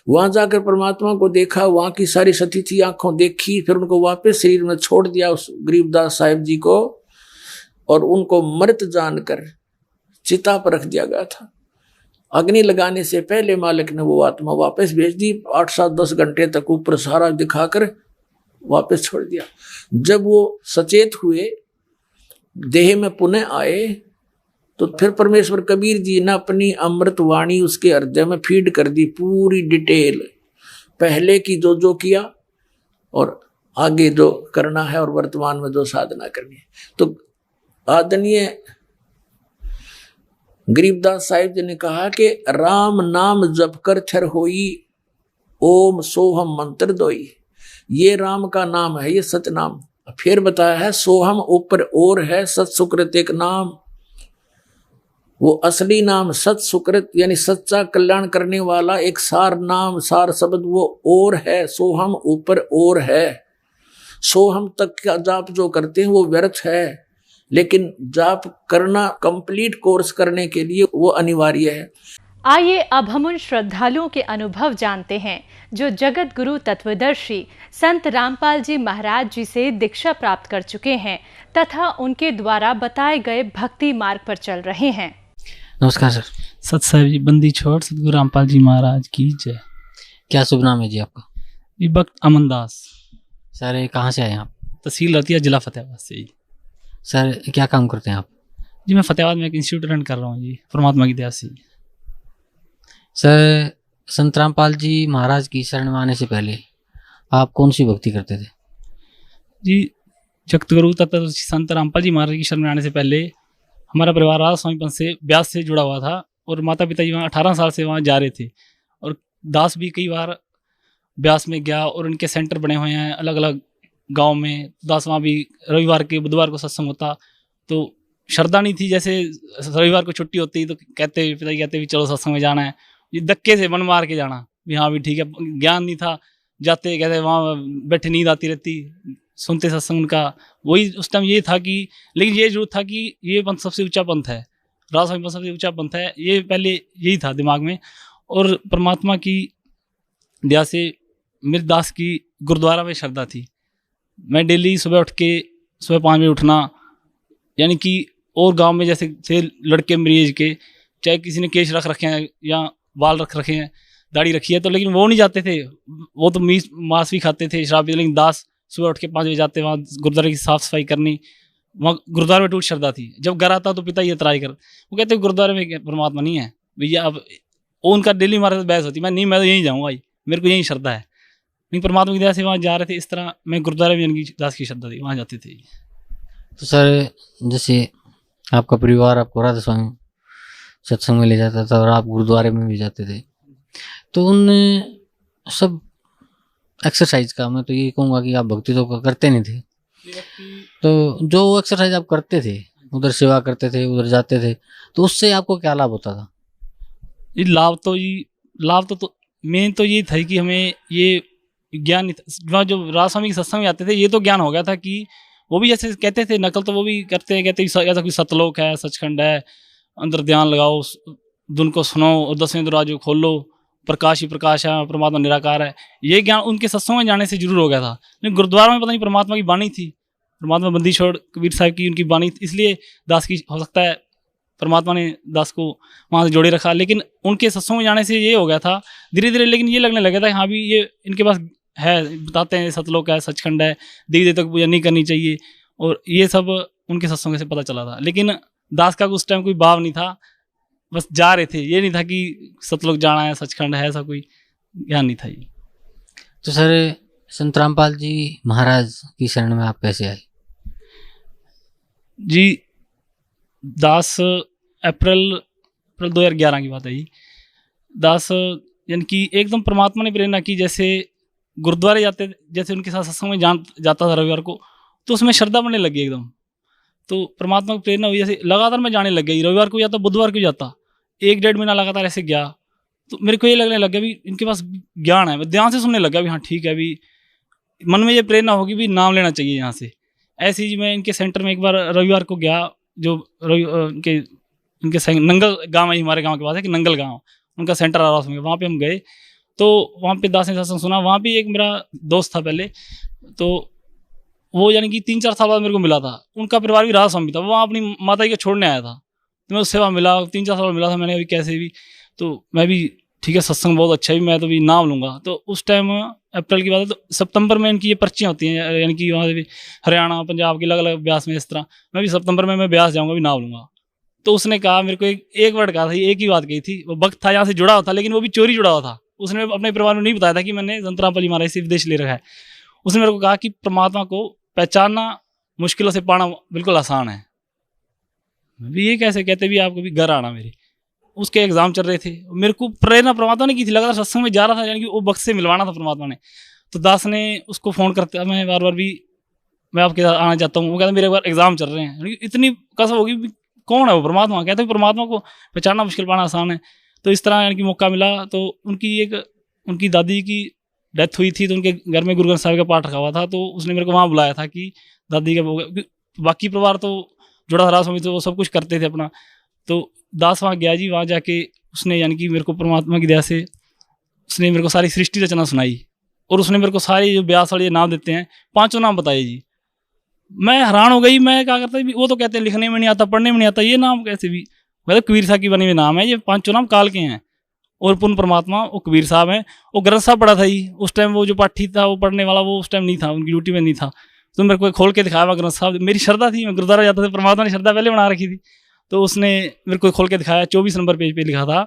वहां जाकर परमात्मा को देखा, वहां की सारी सतिथि आंखों देखी, फिर उनको वापस शरीर में छोड़ दिया उस गरीबदास साहिब जी को, और उनको मृत जानकर चिता पर रख दिया गया था। अग्नि लगाने से पहले मालिक ने वो आत्मा वापस भेज दी। 8, 7, 10 घंटे तक ऊपर सारा दिखाकर वापस छोड़ दिया। जब वो सचेत हुए, देह में पुनः आए, तो फिर परमेश्वर कबीर जी ने अपनी अमृत वाणी उसके हृदय में फीड कर दी, पूरी डिटेल, पहले की जो किया और आगे जो करना है और वर्तमान में जो साधना करनी है। तो आदरणीय गरीबदास साहिब जी ने कहा कि राम नाम जप कर थर होई, ओम सोहम मंत्र दोई। ये राम का नाम है, ये सतनाम। फिर बताया है सोहम ऊपर और है, सत सुकृत एक नाम। वो असली नाम सत सुकृत यानी सच्चा कल्याण करने वाला एक सार नाम, सार शब्द वो और है। सोहम ऊपर और है। सोहम तक का जाप जो करते हैं वो व्यर्थ है, लेकिन जाप करना कंप्लीट कोर्स करने के लिए वो अनिवार्य है। आइए अब हम उन श्रद्धालुओं के अनुभव जानते हैं जो जगत गुरु तत्वदर्शी संत रामपाल जी महाराज जी से दीक्षा प्राप्त कर चुके हैं तथा उनके द्वारा बताए गए भक्ति मार्ग पर चल रहे हैं। नमस्कार सर। सत साहिब जी बंदी छोड़ सतगुरु रामपाल जी महाराज की जय। क्या शुभ नाम है जी आपका? जी भक्त अमन दास। सर कहाँ से आए आप? तहसील रतिया, जिला फतेहाबाद से ही। सर क्या काम करते हैं आप? जी मैं फतेहाबाद में एक इंस्टीट्यूट रन कर रहा हूँ जी, परमात्मा की दया से। सर संत रामपाल जी महाराज की शरण में आने से पहले आप कौन सी भक्ति करते थे? जी जगत गुरु तत्वदर्शी संत रामपाल जी महाराज की शरण में आने से पहले हमारा परिवार राधा स्वामी पंथ से ब्यास से जुड़ा हुआ था, और माता पिता जी वहाँ 18 साल से वहाँ जा रहे थे। और दास भी कई बार ब्यास में गया, और उनके सेंटर बने हुए हैं अलग अलग गांव में। दास वहाँ भी रविवार के बुधवार को सत्संग होता, तो श्रद्धा नहीं थी। जैसे रविवार को छुट्टी होती तो कहते पिताजी कहते भी चलो सत्संग में जाना है, ये धक्के से मन मार के जाना भी हाँ भी ठीक है। ज्ञान नहीं था, जाते कहते वहाँ बैठे नींद आती रहती, सुनते सत्संग उनका। वही उस टाइम ये था कि, लेकिन ये जरूर था कि ये पंथ सबसे ऊंचा पंथ है, राधा स्वामी पंथ सबसे ऊंचा पंथ है, ये पहले यही था दिमाग में। और परमात्मा की दया से मेरे दास की गुरुद्वारा में श्रद्धा थी। मैं डेली सुबह उठ के सुबह 5 बजे उठना, यानी कि और गांव में जैसे थे लड़के मेरी एज के, चाहे किसी ने केश रख रखे हैं या बाल रख रखे हैं, दाढ़ी रखी है, तो लेकिन वो नहीं जाते थे, वो तो मीट मांस भी खाते थे, शराब भी। लेकिन दास सुबह उठ के 5 बजे जाते, वहाँ गुरुद्वारे की साफ सफाई करनी। वहाँ गुरुद्वारे में टूट श्रद्धा थी। जब घर आता तो पिता ये तराई कर, वो कहते गुरुद्वारे में परमात्मा नहीं है भैया। अब वो उनका डेली हमारे साथ बहस होती, मैं नहीं, मैं तो यहीं जाऊँगा, मेरे को यही श्रद्धा है। लेकिन परमात्मा की दया से वहाँ जा रहे थे। इस तरह मैं गुरुद्वारे में उनकी दास की श्रद्धा थी, वहाँ जाते थे। तो सर जैसे आपका परिवार आपको राधा स्वामी सत्संग में ले जाता था और आप गुरुद्वारे में भी जाते थे, तो उन सब एक्सरसाइज का मैं तो ये कहूँगा कि आप भक्ति तो करते नहीं थे, तो जो एक्सरसाइज आप करते थे, उधर सेवा करते थे, उधर जाते थे, तो उससे आपको क्या लाभ होता था? ये लाभ तो मेन तो ये था कि हमें ये ज्ञान, जो राधा स्वामी के सत्संग में आते थे, ये तो ज्ञान हो गया था कि वो भी जैसे कहते थे, नकल तो वो भी करते हैं, कहते ऐसा कोई सतलोक है, सचखंड है, अंदर ध्यान लगाओ, धुन को सुनो और 10वें दरवाजे खोलो प्रकाश ही प्रकाश है, परमात्मा निराकार है, ये ज्ञान उनके सत्संग में जाने से जरूर हो गया था। लेकिन गुरुद्वारा में पता नहीं परमात्मा की वाणी थी, परमात्मा बंदी छोड़ कबीर साहब की उनकी वाणी, इसलिए दास की हो सकता है परमात्मा ने दास को वहाँ से जोड़े रखा। लेकिन उनके सत्संग में जाने से ये हो गया था धीरे धीरे, लेकिन ये लगने लगा था हाँ भी ये इनके पास है, बताते हैं सतलोक है, सचखंड है, देवी देवता की पूजा नहीं करनी चाहिए, और ये सब उनके सत्संग से पता चला था। लेकिन दास का उस टाइम कोई भाव नहीं था, बस जा रहे थे, ये नहीं था कि सतलोक जाना है, सचखंड है, ऐसा कोई ज्ञान नहीं था ये। तो सर संत रामपाल जी महाराज की शरण में आप कैसे आए? जी दास अप्रैल 2011 की बात है ये। दास यानी कि एकदम परमात्मा ने प्रेरणा की, जैसे गुरुद्वारे जाते, जैसे उनके साथ सत्संग में जाता था रविवार को, तो उसमें श्रद्धा बढ़ने लगी एकदम। तो परमात्मा की प्रेरणा हुई, जैसे लगातार मैं जाने लग गई, रविवार को जाता, बुधवार को जाता, 1-1.5 महीना लगातार ऐसे गया। तो मेरे को ये लगने लग गया भी इनके पास ज्ञान है, मैं ध्यान से सुनने लगा भी हाँ ठीक है, भी मन में ये प्रेरणा होगी भी नाम लेना चाहिए यहाँ से। ऐसे ही मैं इनके सेंटर में एक बार रविवार को गया, जो इनके नंगल गाँव है, हमारे गाँव के पास है कि नंगल गाँव, उनका सेंटर आ रहा उसमें, वहाँ पे हम गए। तो वहाँ पे दास ने सत्संग सुना, वहाँ पे एक मेरा दोस्त था पहले, तो वो यानी कि 3-4 साल बाद मेरे को मिला था, उनका परिवार भी राधा स्वामी था, वो वहाँ अपनी माता जी को छोड़ने आया था, तो मैं उससे वहाँ मिला, 3-4 साल मिला था, मैंने अभी कैसे भी, तो मैं भी ठीक है सत्संग बहुत अच्छा है, मैं तो भी नाम लूँगा। तो उस टाइम अप्रैल की बात है, तो सितंबर में इनकी ये पर्चियाँ होती हैं, यानी कि वहाँ से भी हरियाणा पंजाब की अलग अलग ब्यास में, इस तरह मैं भी सितंबर में मैं ब्यास जाऊँगा, भी नाम लूँगा। तो उसने कहा मेरे को एक वर्ड कहा था, एक ही बात कही थी, वो वक्त था यहाँ से जुड़ा हुआ था, लेकिन वो भी चोरी जुड़ा हुआ था, उसने अपने परिवार में नहीं बताया था कि मैंने संत रामपाल जी महाराज से विदेश ले रखा है। उसने मेरे को कहा कि परमात्मा को पहचानना मुश्किलों से पाना बिल्कुल आसान है। भी ये कैसे कहते, भी आपको भी घर आना, मेरे उसके एग्जाम चल रहे थे, मेरे को प्रेरणा परमात्मा ने की थी, लगातार सत्संग में जा रहा था, यानी कि वो वक्त से मिलवाना था परमात्मा ने। तो दास ने उसको फ़ोन करते, मैं बार बार भी मैं आपके साथ आना चाहता हूँ, वो कहता मेरे बार एग्जाम चल रहे हैं, इतनी कसम होगी कौन है वो परमात्मा, कहते परमात्मा को पहचानना मुश्किल पाना आसान है। तो इस तरह यानी कि मौका मिला। तो उनकी दादी की डेथ हुई थी, तो उनके घर में गुरु ग्रंथ साहिब का पाठ रखा हुआ था, तो उसने मेरे को वहाँ बुलाया था कि दादी का, बाकी परिवार तो जुड़ा राधा स्वामी, तो वो सब कुछ करते थे अपना। तो दास वहाँ गया जी, वहाँ जाके उसने यानी कि मेरे को परमात्मा की दया से उसने मेरे को सारी सृष्टि रचना सुनाई, और उसने मेरे को सारे जो ब्यास वाले नाम देते हैं 5 नाम बताए जी। मैं हैरान हो गई, मैं क्या करता वो तो कहते हैं लिखने में नहीं आता, पढ़ने में नहीं आता, ये नाम कैसे भी, मतलब कबीर साहब की बने हुए नाम है, ये 5 नाम काल के हैं, और पूर्ण परमात्मा वो कबीर साहब हैं। वो ग्रंथ साहब पढ़ा था जी उस टाइम, वो जो पाठी था वो पढ़ने वाला वो उस टाइम नहीं था, उनकी ड्यूटी में नहीं था, तो मेरे को खोल के दिखाया हुआ ग्रंथ साहब। मेरी श्रद्धा थी, मैं गुरुद्वारा जाता था, परमात्मा ने श्रद्धा पहले बना रखी थी, तो उसने मेरे को खोल के दिखाया। 24 नंबर पेज पे लिखा था,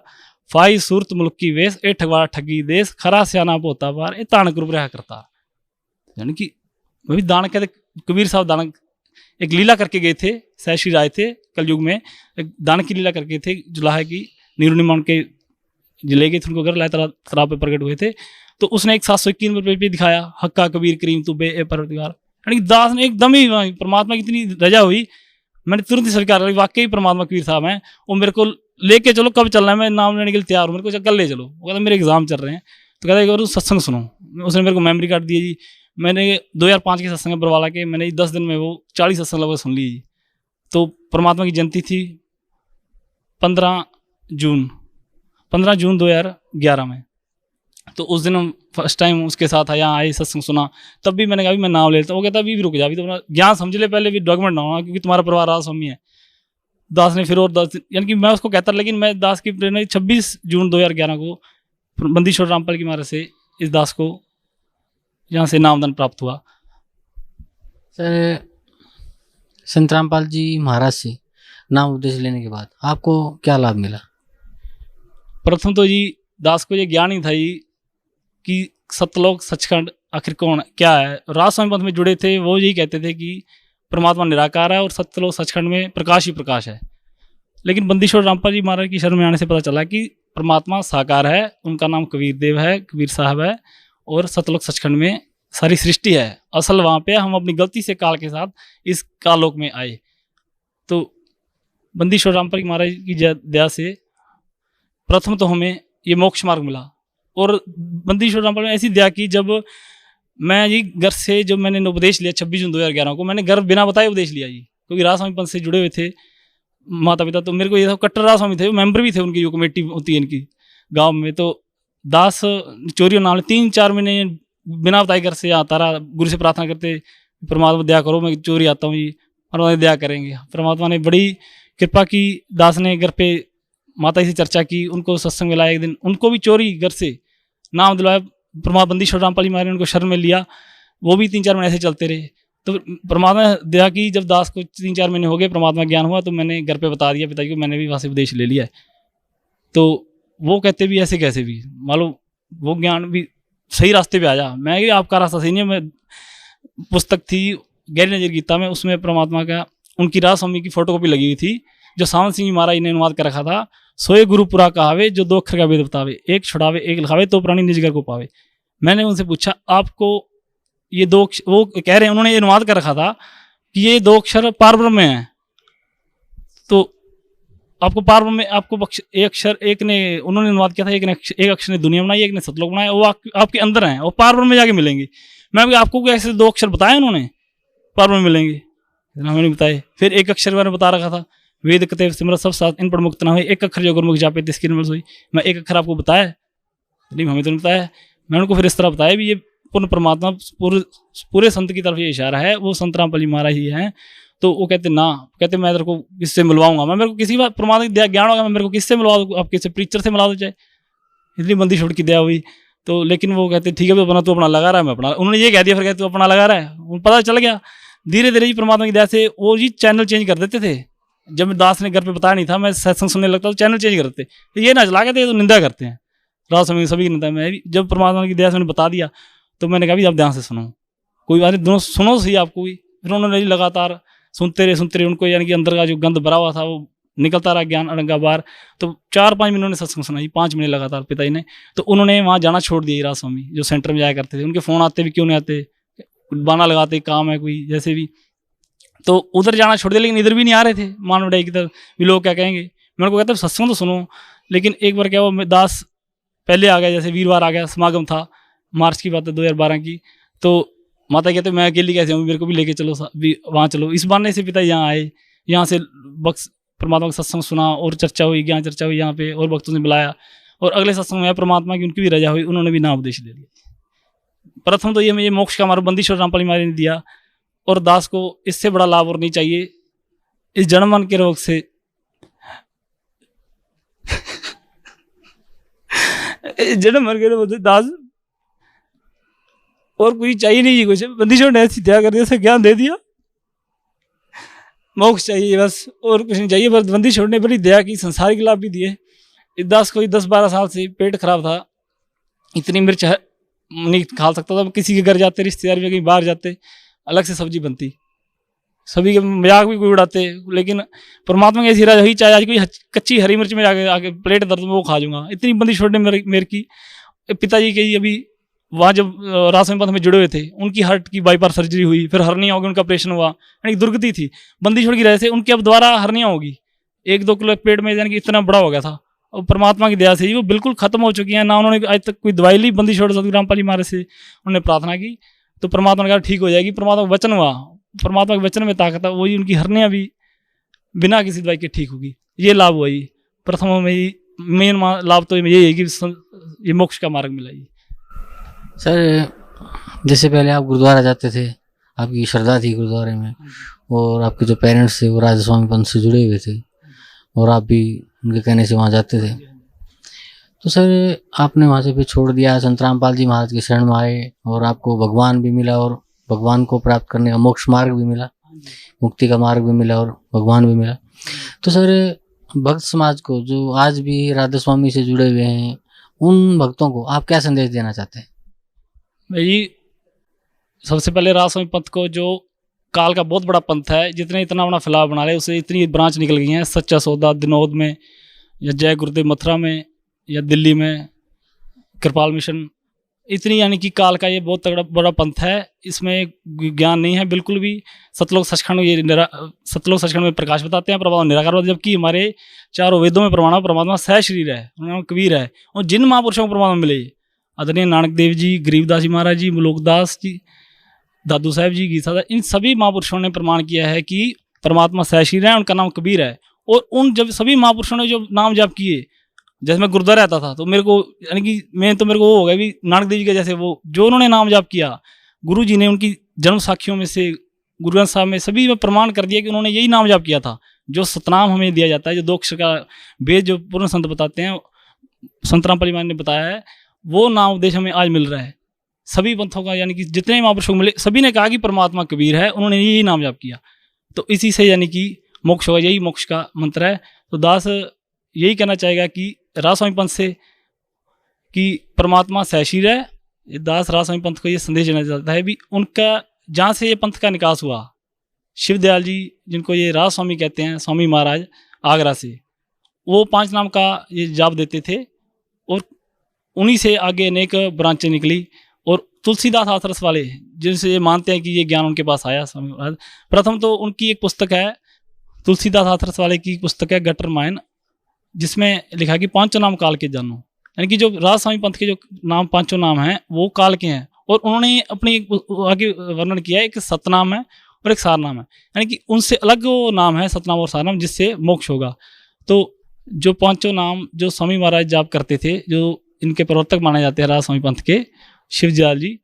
फाई सूरत मुल्क की वेश, ए ठगवाड़ा ठगी देश, खरा स्याना पोता बार, ए तानक रूप रहा करता। यानी कि वही दानक कहते, कबीर साहब दानक एक लीला करके गए थे, सहश्री राय थे कलयुग में, एक दानक की लीला करके थे, जुलाहा की निरुणिमा उनके ले गए थे उनको घर, लाए तराब पे प्रकट हुए थे। तो उसने एक 721 नंबर पे दिखाया, हक्का कबीर करीम तू बे ए परवरदिगार। यानी कि दास ने एकदम ही परमात्मा की इतनी रजा हुई, मैंने तुरंत ही स्वीकार कर, वाकई परमात्मा कबीर साहब हैं, वो मेरे को लेके चलो, कब चलना है, मैं नाम लेने के लिए तैयार हूँ, मेरे को कल ले चलो। वो कहता मेरे एग्जाम चल रहे हैं, तो कहता एक सत्संग सुनो। उसने मेरे को मेमोरी कार्ड दिया जी, मैंने 2005 के सत्संग बरवाला के, मैंने 10 दिन में वो 40 सत्संग लगभग सुन ली जी। तो परमात्मा की जयंती थी 15 जून 2011 में, तो उस दिन हम फर्स्ट टाइम उसके साथ आया, आए सत्संग सुना, तब भी मैंने कहा मैं नाम लेता हूँ। वो कहता अभी भी रुक जा, अभी तो ज्ञान समझ ले पहले, भी डॉक्यूमेंट ना होना, क्योंकि तुम्हारा परिवार राधा स्वामी है। दास ने फिर और 10 दिन, यानी कि मैं उसको कहता, लेकिन मैं दास की प्रेरणा 26 जून 2011 को बंदी छोड़ रामपाल की महाराज से इस दास को यहाँ से नामदान प्राप्त हुआ। सर संत रामपाल जी महाराज से नाम उपदेश लेने के बाद आपको क्या लाभ मिला? प्रथम तो जी दास को ये ज्ञान ही था जी कि सतलोक सचखंड आखिर कौन क्या है। राधा स्वामी पंथ में जुड़े थे, वो यही कहते थे कि परमात्मा निराकार है और सतलोक सचखंड में प्रकाश ही प्रकाश है। लेकिन बंदी छोड़ रामपाल जी महाराज की शरण में आने से पता चला कि परमात्मा साकार है, उनका नाम कबीर देव है, कबीर साहब है, और सतलोक सचखंड में सारी सृष्टि है। असल वहाँ पे हम अपनी गलती से काल के साथ इस कालोक में आए। तो बंदी छोड़ रामपाल जी महाराज की दया से प्रथम तो हमें ये मोक्ष मार्ग मिला, और बंदी छोड़ रामपाल ने ऐसी दया की, जब मैं जी घर से जब मैंने उपदेश लिया 26 जून 2011 को, मैंने घर बिना बताए उपदेश लिया जी, क्योंकि राधा स्वामी पंथ से जुड़े हुए थे माता पिता, तो मेरे को ये कट्टर राधा स्वामी थे, मेंबर भी थे उनकी, जो कमेटी होती है इनकी गांव में, तो दास चोरी नाम 3-4 महीने बिना बताए घर से आता रहा, गुरु से प्रार्थना करते परमात्मा दया करो, मैं चोरी आता हूँ, ये परमात्मा दया करेंगे। परमात्मा ने बड़ी कृपा की, दास ने घर पे माता जी से चर्चा की, उनको सत्संग मिला, एक दिन उनको भी चोरी घर से नाम दिलवाया, परमात्मा बंदी रामपाल जी महाराज ने उनको शरण में लिया, वो भी 3-4 महीने ऐसे चलते रहे। तो परमात्मा दया की, जब दास को 3-4 महीने हो गए, परमात्मा ज्ञान हुआ, तो मैंने घर पे बता दिया पिताजी को, मैंने भी वहाँ से उपदेश ले लिया है। तो वो कहते भी ऐसे कैसे भी, मान लो वो ज्ञान भी सही रास्ते पे आ जा, मैं कि आपका रास्ता सही नहीं है। मैं पुस्तक थी गहरी नजर गीता में, उसमें परमात्मा का उनकी राज स्वामी की फोटोकॉपी लगी हुई थी, जो सावंत सिंह महाराज ने अनुवाद कर रखा था, सोए गुरु पुरा कहावे, जो 2 अक्षर का वेद बतावे, एक छुड़ावे एक लिखावे, तो प्राणी निज घर को पावे। मैंने उनसे पूछा आपको ये 2 अक्षर, वो कह रहे हैं उन्होंने ये अनुवाद कर रखा था कि ये 2 अक्षर पारब्रह्म में है, तो आपको पारब्रह्म में आपको एक अक्षर, एक ने उन्होंने अनुवाद किया था, एक अक्षर ने दुनिया बनाई, एक ने सतलोक बनाया, वो आपके अंदर है, वो पारब्रह्म में जाके मिलेंगे। मैं आपको ऐसे 2 अक्षर बताए उन्होंने पारब्रह्म में मिलेंगे, हमें नहीं बताए। फिर एक अक्षर के बारे में बता रखा था, वेद कते सिमरत सब साथ इन पर मुक्त ना हुए, एक अक्षर जो गुरमुख जापे तिसकी निर्मल सोई। मैं एक अक्षर आपको बताया नहीं, हमें तो नहीं बताया। मैं उनको फिर इस तरह बताया भी ये पूर्ण परमात्मा पूरे संत की तरफ ये इशारा है, वो संत रामपाल जी महाराज ही हैं। तो वो कहते ना, कहते मैं तेरे को किससे मिलवाऊंगा, मैं मेरे को किसी बात परमात्मा ज्ञान होगा, मैं मेरे को किससे मिलवा दूँ, आप किसी प्रीचर से मिला दो चाहे, इतनी बंदी छोड़ की दया हुई। तो लेकिन वो कहते ठीक है अपना, तू अपना लगा रहा है, मैं अपना, उन्होंने ये कह दिया, फिर कहते तू अपना लगा रहा है, पता चल गया। धीरे धीरे जी परमात्मा की दया से वो जी चैनल चेंज कर देते थे। जब दास ने घर पे बताया नहीं था, मैं सत्संग सुनने लगता तो चैनल चेंज कर देते, तो ये ना चला के थे, तो निंदा करते हैं रात समय सभी की निंदा। मैं भी जब परमात्मा की दया से मैंने बता दिया, तो मैंने कहा भी आप ध्यान से सुनो, कोई बात नहीं, दोनों सुनो सही आपको भी। फिर उन्होंने लगातार सुनते रहे, उनको यानी कि अंदर का जो गंध भरा हुआ था वो निकलता रहा, ज्ञान अड़ंगा बार। तो 4-5 महीने उन्होंने सत्संग सुनाई, 5 महीने लगातार पिताजी ने। तो उन्होंने वहाँ जाना छोड़ दिया, राज स्वामी जो सेंटर में जाया करते थे, उनके फ़ोन आते भी क्यों नहीं आते, बाना लगाते, काम है कोई जैसे भी, तो उधर जाना छोड़ दिया। लेकिन इधर भी नहीं आ रहे थे, मान बढ़ाई की तरफ भी, लोग क्या कहेंगे। मैं उनको कहता सत्संग तो सुनो। लेकिन एक बार क्या हुआ, मैं दास पहले आ गया, जैसे वीरवार आ गया, समागम था, मार्च की बात है 2012 की। तो माता कहते मैं अकेली कैसे हूँ, मेरे को भी लेके चलो वहाँ चलो। इस बहाने से पिता यहाँ आए, यहाँ से बख्श परमात्मा का सत्संग सुना और चर्चा हुई, ज्ञान चर्चा हुई यहाँ पे, और भक्तों ने बुलाया, और अगले सत्संग में परमात्मा की उनकी भी रजा हुई, उन्होंने भी नाम उपदेश दे दिया। प्रथम तो ये मोक्ष का हमारा बंदी रामपाल जी महाराज ने दिया, और दास को इससे बड़ा लाभ और नहीं चाहिए। इस जन्म मन के रोग से जन्म मर गए दास, और कोई चाहिए नहीं, कुछ बंदी छोड़ ऐसी त्याग कर दिया, ज्ञान दे दिया, मोक्ष चाहिए बस, और कुछ नहीं चाहिए। बस बंदी छोड़ने बड़ी दया की, संसारिक लाभ भी दिए। इस दास को 10-12 साल से पेट खराब था, इतनी मिर्च नहीं खा सकता था। किसी के घर जाते, रिश्तेदार में कहीं बाहर जाते, अलग से सब्जी बनती, सभी के मजाक भी कोई उड़ाते। लेकिन परमात्मा की ऐसी राज हुई, चाहे आज कोई कच्ची हरी मिर्च में आगे प्लेट दर्द में वो खा जाऊंगा, इतनी बंदी छोड़ने मेरे की। पिताजी के अभी वहाँ जब राजस्वामी पंथ में जुड़े हुए थे, उनकी हार्ट की बाईपास सर्जरी हुई, फिर हर्निया होगी, उनका ऑपरेशन हुआ, यानी दुर्गति थी, बंदी छोड़ की रहे से उनकी अब दोबारा हर्निया होगी, 1-2 किलो पेट में, यानी कि इतना बड़ा हो गया था। और परमात्मा की दया से वो बिल्कुल खत्म हो चुकी है, ना उन्होंने आज तक कोई दवाई ली। बंदी छोड़ सतगुरु रामपाल जी महाराज से उन्होंने प्रार्थना की, तो परमात्मा ने कहा ठीक हो जाएगी। परमात्मा का वचन हुआ, परमात्मा के वचन में ताकत है, वही उनकी हर्निया भी बिना किसी दवाई के ठीक होगी। ये लाभ हुआ ही प्रथम में, मेन लाभ तो यही है कि ये मोक्ष का मार्ग मिला। सर जैसे पहले आप गुरुद्वारा जाते थे, आपकी श्रद्धा थी गुरुद्वारे में, और आपके जो पेरेंट्स थे वो राधा स्वामी पंथ से जुड़े हुए थे, और आप भी उनके कहने से वहाँ जाते थे। तो सर आपने वहाँ से फिर छोड़ दिया, संत रामपाल जी महाराज के शरण में आए, और आपको भगवान भी मिला, और भगवान को प्राप्त करने का मोक्ष मार्ग भी मिला, मुक्ति का मार्ग भी मिला, और भगवान भी मिला। तो सर भक्त समाज को जो आज भी राधा स्वामी से जुड़े हुए हैं, उन भक्तों को आप क्या संदेश देना चाहते हैं? भाई सबसे पहले राधा स्वामी पंथ को, जो काल का बहुत बड़ा पंथ है, जितने इतना बड़ा फैलाव बना रहे, उससे इतनी ब्रांच निकल गई हैं। सच्चा सौदा दिनोद में, या जय गुरुदेव मथुरा में, या दिल्ली में कृपाल मिशन, इतनी यानी कि काल का ये बहुत तगड़ा बड़ा पंथ है। इसमें ज्ञान नहीं है बिल्कुल भी। सतलोक सचखंड, ये सतलोक सचखंड में प्रकाश बताते हैं, परमात्मा निराकार, जबकि हमारे चारों वेदों में प्रमाण परमात्मा सह शरीर है, उनका कबीर है। और जिन महापुरुषों को परमात्मा मिले, आदरणीय नानक देव जी, गरीबदास जी महाराज जी, मुलोकदास जी, दादू साहब जी, गीता, इन सभी महापुरुषों ने प्रमाण किया है कि परमात्मा सह शरीर है, उनका नाम कबीर है। और उन जब सभी महापुरुषों ने जो नाम जाप किए, जैसे मैं गुरुद्वारा रहता था तो मेरे को यानी कि मेरे को वो हो गया भी नानक देव जी का जैसे वो जो उन्होंने नाम जाप किया, गुरु जी ने उनकी जन्म साखियों में से, गुरु ग्रंथ साहब में सभी में प्रमाण कर दिया कि उन्होंने यही नाम जाप किया था। जो सतनाम हमें दिया जाता है, जो 2 अक्षर का वेद जो पूर्ण संत बताते हैं, संत रामपाल जी ने बताया है, वो नाम उपदेश हमें आज मिल रहा है। सभी पंथों का यानी कि जितने महापुरुषों को मिले सभी ने कहा कि परमात्मा कबीर है, उन्होंने यही नाम जाप किया, तो इसी से यानी कि मोक्ष होगा, यही मोक्ष का मंत्र है। तो दास यही कहना चाहेगा कि राधा स्वामी पंथ से कि परमात्मा सहशीर है। दास राधा स्वामी पंथ को ये संदेश देना चाहता है भी उनका जहाँ से ये पंथ का निकास हुआ, शिवदयाल जी जिनको ये राधा स्वामी कहते हैं, स्वामी महाराज आगरा से, वो 5 नाम का ये जाप देते थे और उन्हीं से आगे अनेक ब्रांचें निकली। और तुलसीदास हाथरस वाले जिनसे ये मानते हैं कि ये ज्ञान उनके पास आया स्वामी महाराज, प्रथम तो उनकी एक पुस्तक है, तुलसीदास हाथरस वाले की पुस्तक है गटर रामायण, जिसमें लिखा कि 5 नाम काल के जानो, यानी कि जो राधा स्वामी पंथ के जो नाम 5 नाम हैं वो काल के हैं। और उन्होंने अपने आगे वर्णन किया है, एक सतनाम है और एक सारनाम है, यानी कि उनसे अलग वो नाम है सतनाम और सारनाम, जिससे मोक्ष होगा। तो जो 5 नाम जो स्वामी महाराज जाप करते थे, जो इनके प्रवर्तक माने जाते हैं राधा स्वामी पंथ के शिवदयाल जी,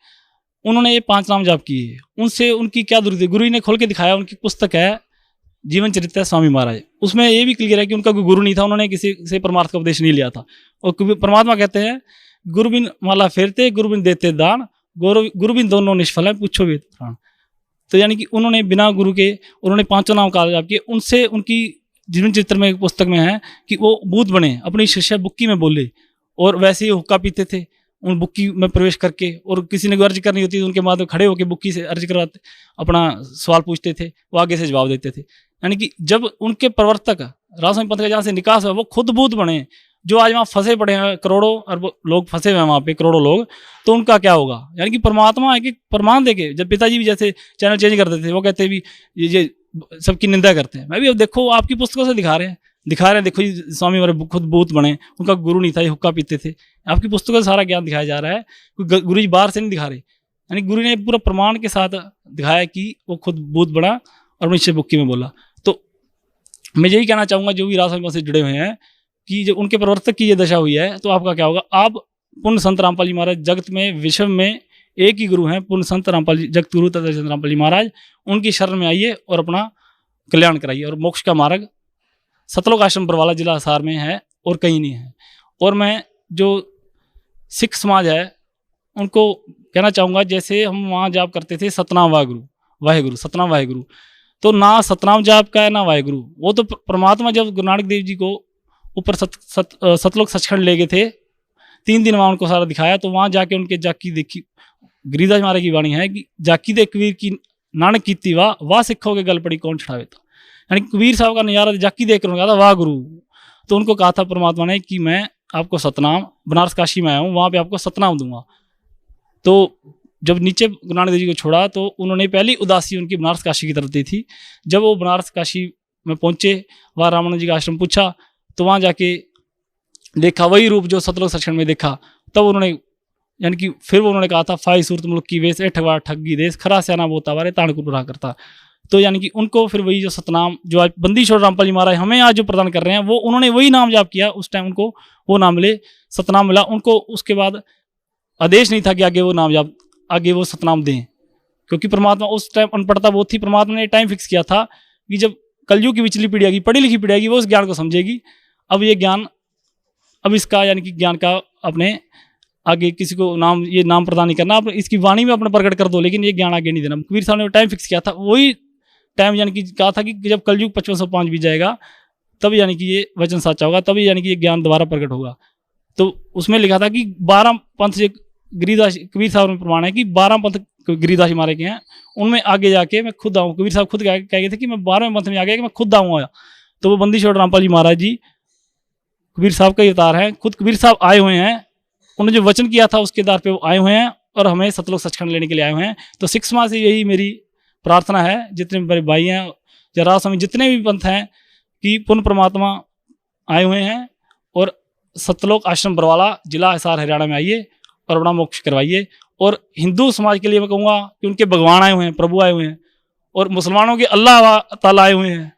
उन्होंने ये 5 नाम जाप किए। उनसे उनकी क्या दूरी थी, गुरु जी ने खोल के दिखाया, उनकी पुस्तक है जीवन चरित्र है स्वामी महाराज, उसमें ये भी क्लियर है कि उनका कोई गुरु नहीं था, उन्होंने किसी से परमार्थ का उपदेश नहीं लिया था। और परमात्मा कहते हैं गुरु बिन माला फेरते, गुरु बिन देते दान, गुरु बिन दोनों निष्फल है, पूछो भी प्राण। तो यानी कि उन्होंने बिना गुरु के उन्होंने 5 नाम काल जाप किए। उनसे उनकी जीवन चित्र में एक पुस्तक में है कि वो भूत बने, अपनी शिष्य बुक्की में बोले, और वैसे ही हुक्का पीते थे उन बुक्की में प्रवेश करके, और किसी ने अर्ज करनी होती तो उनके बाद खड़े होकर बुक्की से अर्ज करवाते, अपना सवाल पूछते थे, वो आगे से जवाब देते थे। यानी कि जब उनके प्रवर्तक राधा स्वामी पंथ का जहाँ से निकास हुआ, वो खुद भूत बने, जो आज वहाँ फंसे पड़े हैं, करोड़ों अरबों लोग फंसे हुए हैं वहाँ पे, करोड़ों लोग, तो उनका क्या होगा। यानी कि परमात्मा है कि प्रमाण देके, जब पिताजी भी जैसे चैनल चेंज करते थे, वो कहते भी ये सबकी निंदा करते हैं, मैं भी अब देखो आपकी पुस्तकों से दिखा रहे हैं, देखो ये स्वामी हमारे खुद भूत बने, उनका गुरु नहीं था, ये हुक्का पीते थे, आपकी पुस्तकों से सारा ज्ञान दिखाया जा रहा है, गुरु जी बाहर से नहीं दिखा रहे। यानी गुरु ने पूरा प्रमाण के साथ दिखाया कि वो खुद भूत बना और निश्चय बुक्की में बोला। तो मैं यही कहना चाहूँगा जो भी राधा स्वामी से जुड़े हुए हैं कि जब उनके प्रवर्तक की ये दशा हुई है, तो आपका क्या होगा। आप पूर्ण संत रामपाल जी महाराज जगत में विश्व में एक ही गुरु हैं, पूर्ण संत रामपाल जी, जगत गुरु तथा संत रामपाल जी महाराज, उनकी शरण में आइए और अपना कल्याण कराइए। और मोक्ष का मार्ग सतलोक आश्रम बरवाला जिला हिसार में है और कहीं नहीं है। और मैं जो सिख समाज है उनको कहना चाहूँगा, जैसे हम वहाँ जाप करते थे सतनाम वाहेगुरु, सतनाम वाहेगुरु, तो ना सतनाम जाप का है ना वाहेगुरु। वो तो परमात्मा जब गुरु नानक देव जी को ऊपर सतलोक सचखंड ले गए थे, 3 दिन वहाँ उनको सारा दिखाया, तो वहाँ जाके उनके जाकी देखी, गिरिदास महाराज की वाणी है कि जाकी दे कबीर की नानक कीती वाह सिखों के गल पड़ी कौन छड़ावे था। यानी कबीर साहब का नज़ारा जाकी देख कर उन्होंने कहा था वाह गुरु। तो उनको कहा था परमात्मा ने कि मैं आपको सतनाम, बनारस काशी में आया हूँ, वहाँ पे आपको सतनाम दूंगा। तो जब नीचे गुरु नानक देव जी को छोड़ा तो उन्होंने पहली उदासी उनकी बनारस काशी की तरफ दी थी। जब वो बनारस काशी में पहुँचे, वहाँ रामानंद जी का आश्रम पूछा, तो वहाँ जाके देखा वही रूप जो सतलोक सचखंड में देखा। तब उन्होंने यानी कि फिर उन्होंने कहा था फाई सूरत मुल्क की वेश ठगवा ठगी देश खरा स्याना बोता वारे ताण को बुरा करता। तो यानी कि उनको फिर वही जो सतनाम जो आज बंदी छोड़ रामपाल जी महाराज हमें आज जो प्रदान कर रहे हैं, वो उन्होंने वही नाम जाप किया, उस टाइम उनको वो नाम मिले, सतनाम मिला उनको। उसके बाद आदेश नहीं था कि आगे वो नाम जाप, आगे वो सतनाम दें, क्योंकि परमात्मा उस टाइम अनपढ़ता बहुत थी। परमात्मा ने टाइम फिक्स किया था कि जब कलयुग की पिछली पीढ़ी आएगी, पढ़ी लिखी पीढ़ी आएगी, वो उस ज्ञान को समझेगी। अब ये ज्ञान, अब इसका यानी कि ज्ञान का अपने आगे किसी को नाम, ये नाम प्रदान नहीं करना, आप इसकी वाणी में अपना प्रकट कर दो, लेकिन ये ज्ञान आगे नहीं देना। कबीर साहब ने टाइम फिक्स किया था, वही टाइम यानी कि कहा था कि जब कलयुग 5505 भी जाएगा तब यानी कि ये वचन साचा होगा, तभी यानी कि ये ज्ञान दोबारा प्रकट होगा। तो उसमें लिखा था कि 12 पंथ से गिरिदास, कबीर साहब में प्रमाण है कि 12 पंथ गिरिदास जी मारे के हैं, उनमें आगे जाके मैं खुद आऊँ। कबीर साहब खुद कह गए थे कि मैं 12वें पंथ में आ गया कि मैं खुद आऊँगा। तो वो बंदी छोड़ रामपाल जी महाराज जी कबीर साहब का अवतार है, खुद कबीर साहब आए हुए हैं, उन्होंने जो वचन किया था उसके आधार पे वो आए हुए हैं और हमें सतलोक सचखंड लेने के लिए आए हुए हैं। तो सिख समाज से यही मेरी प्रार्थना है, जितने मेरे भाई हैं या राधा स्वामी जितने भी पंथ हैं, कि पूर्ण परमात्मा आए हुए हैं और सतलोक आश्रम बरवाला जिला हिसार हरियाणा में आइए और अपना मोक्ष करवाइए। और हिंदू समाज के लिए मैं कहूँगा कि उनके भगवान आए हुए हैं, प्रभु आए हुए हैं, और मुसलमानों के अल्लाह ताला आए हुए हैं,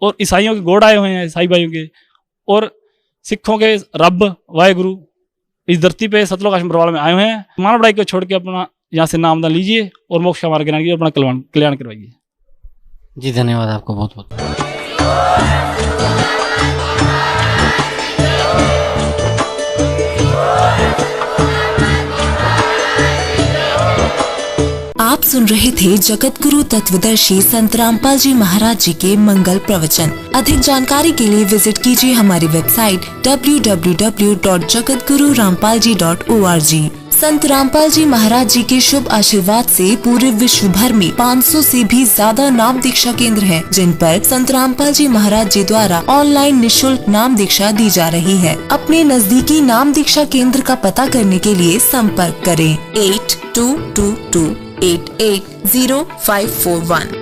और ईसाइयों के गॉड आए हुए हैं, ईसाई भाइयों के, और सिखों के रब वाहेगुरु इस धरती पे सतलोक आश्रम बरवाला में आए हुए हैं। मानव बढ़ाई को छोड़ के अपना यहाँ से नामदान लीजिए और मोक्ष का मार्ग ग्रहण कीजिए, अपना कल्याण करवाइए। जी धन्यवाद आपको बहुत बहुत। आप सुन रहे थे जगत गुरु तत्वदर्शी संत रामपाल जी महाराज जी के मंगल प्रवचन। अधिक जानकारी के लिए विजिट कीजिए हमारी वेबसाइट www.jagatgururampalji.org। संत रामपाल जी महाराज जी के शुभ आशीर्वाद से पूरे विश्व भर में 500 से भी ज्यादा नाम दीक्षा केंद्र हैं, जिन पर संत रामपाल जी महाराज जी द्वारा ऑनलाइन निशुल्क नाम दीक्षा दी जा रही है। अपने नजदीकी नाम दीक्षा केंद्र का पता करने के लिए संपर्क करें 8222880541।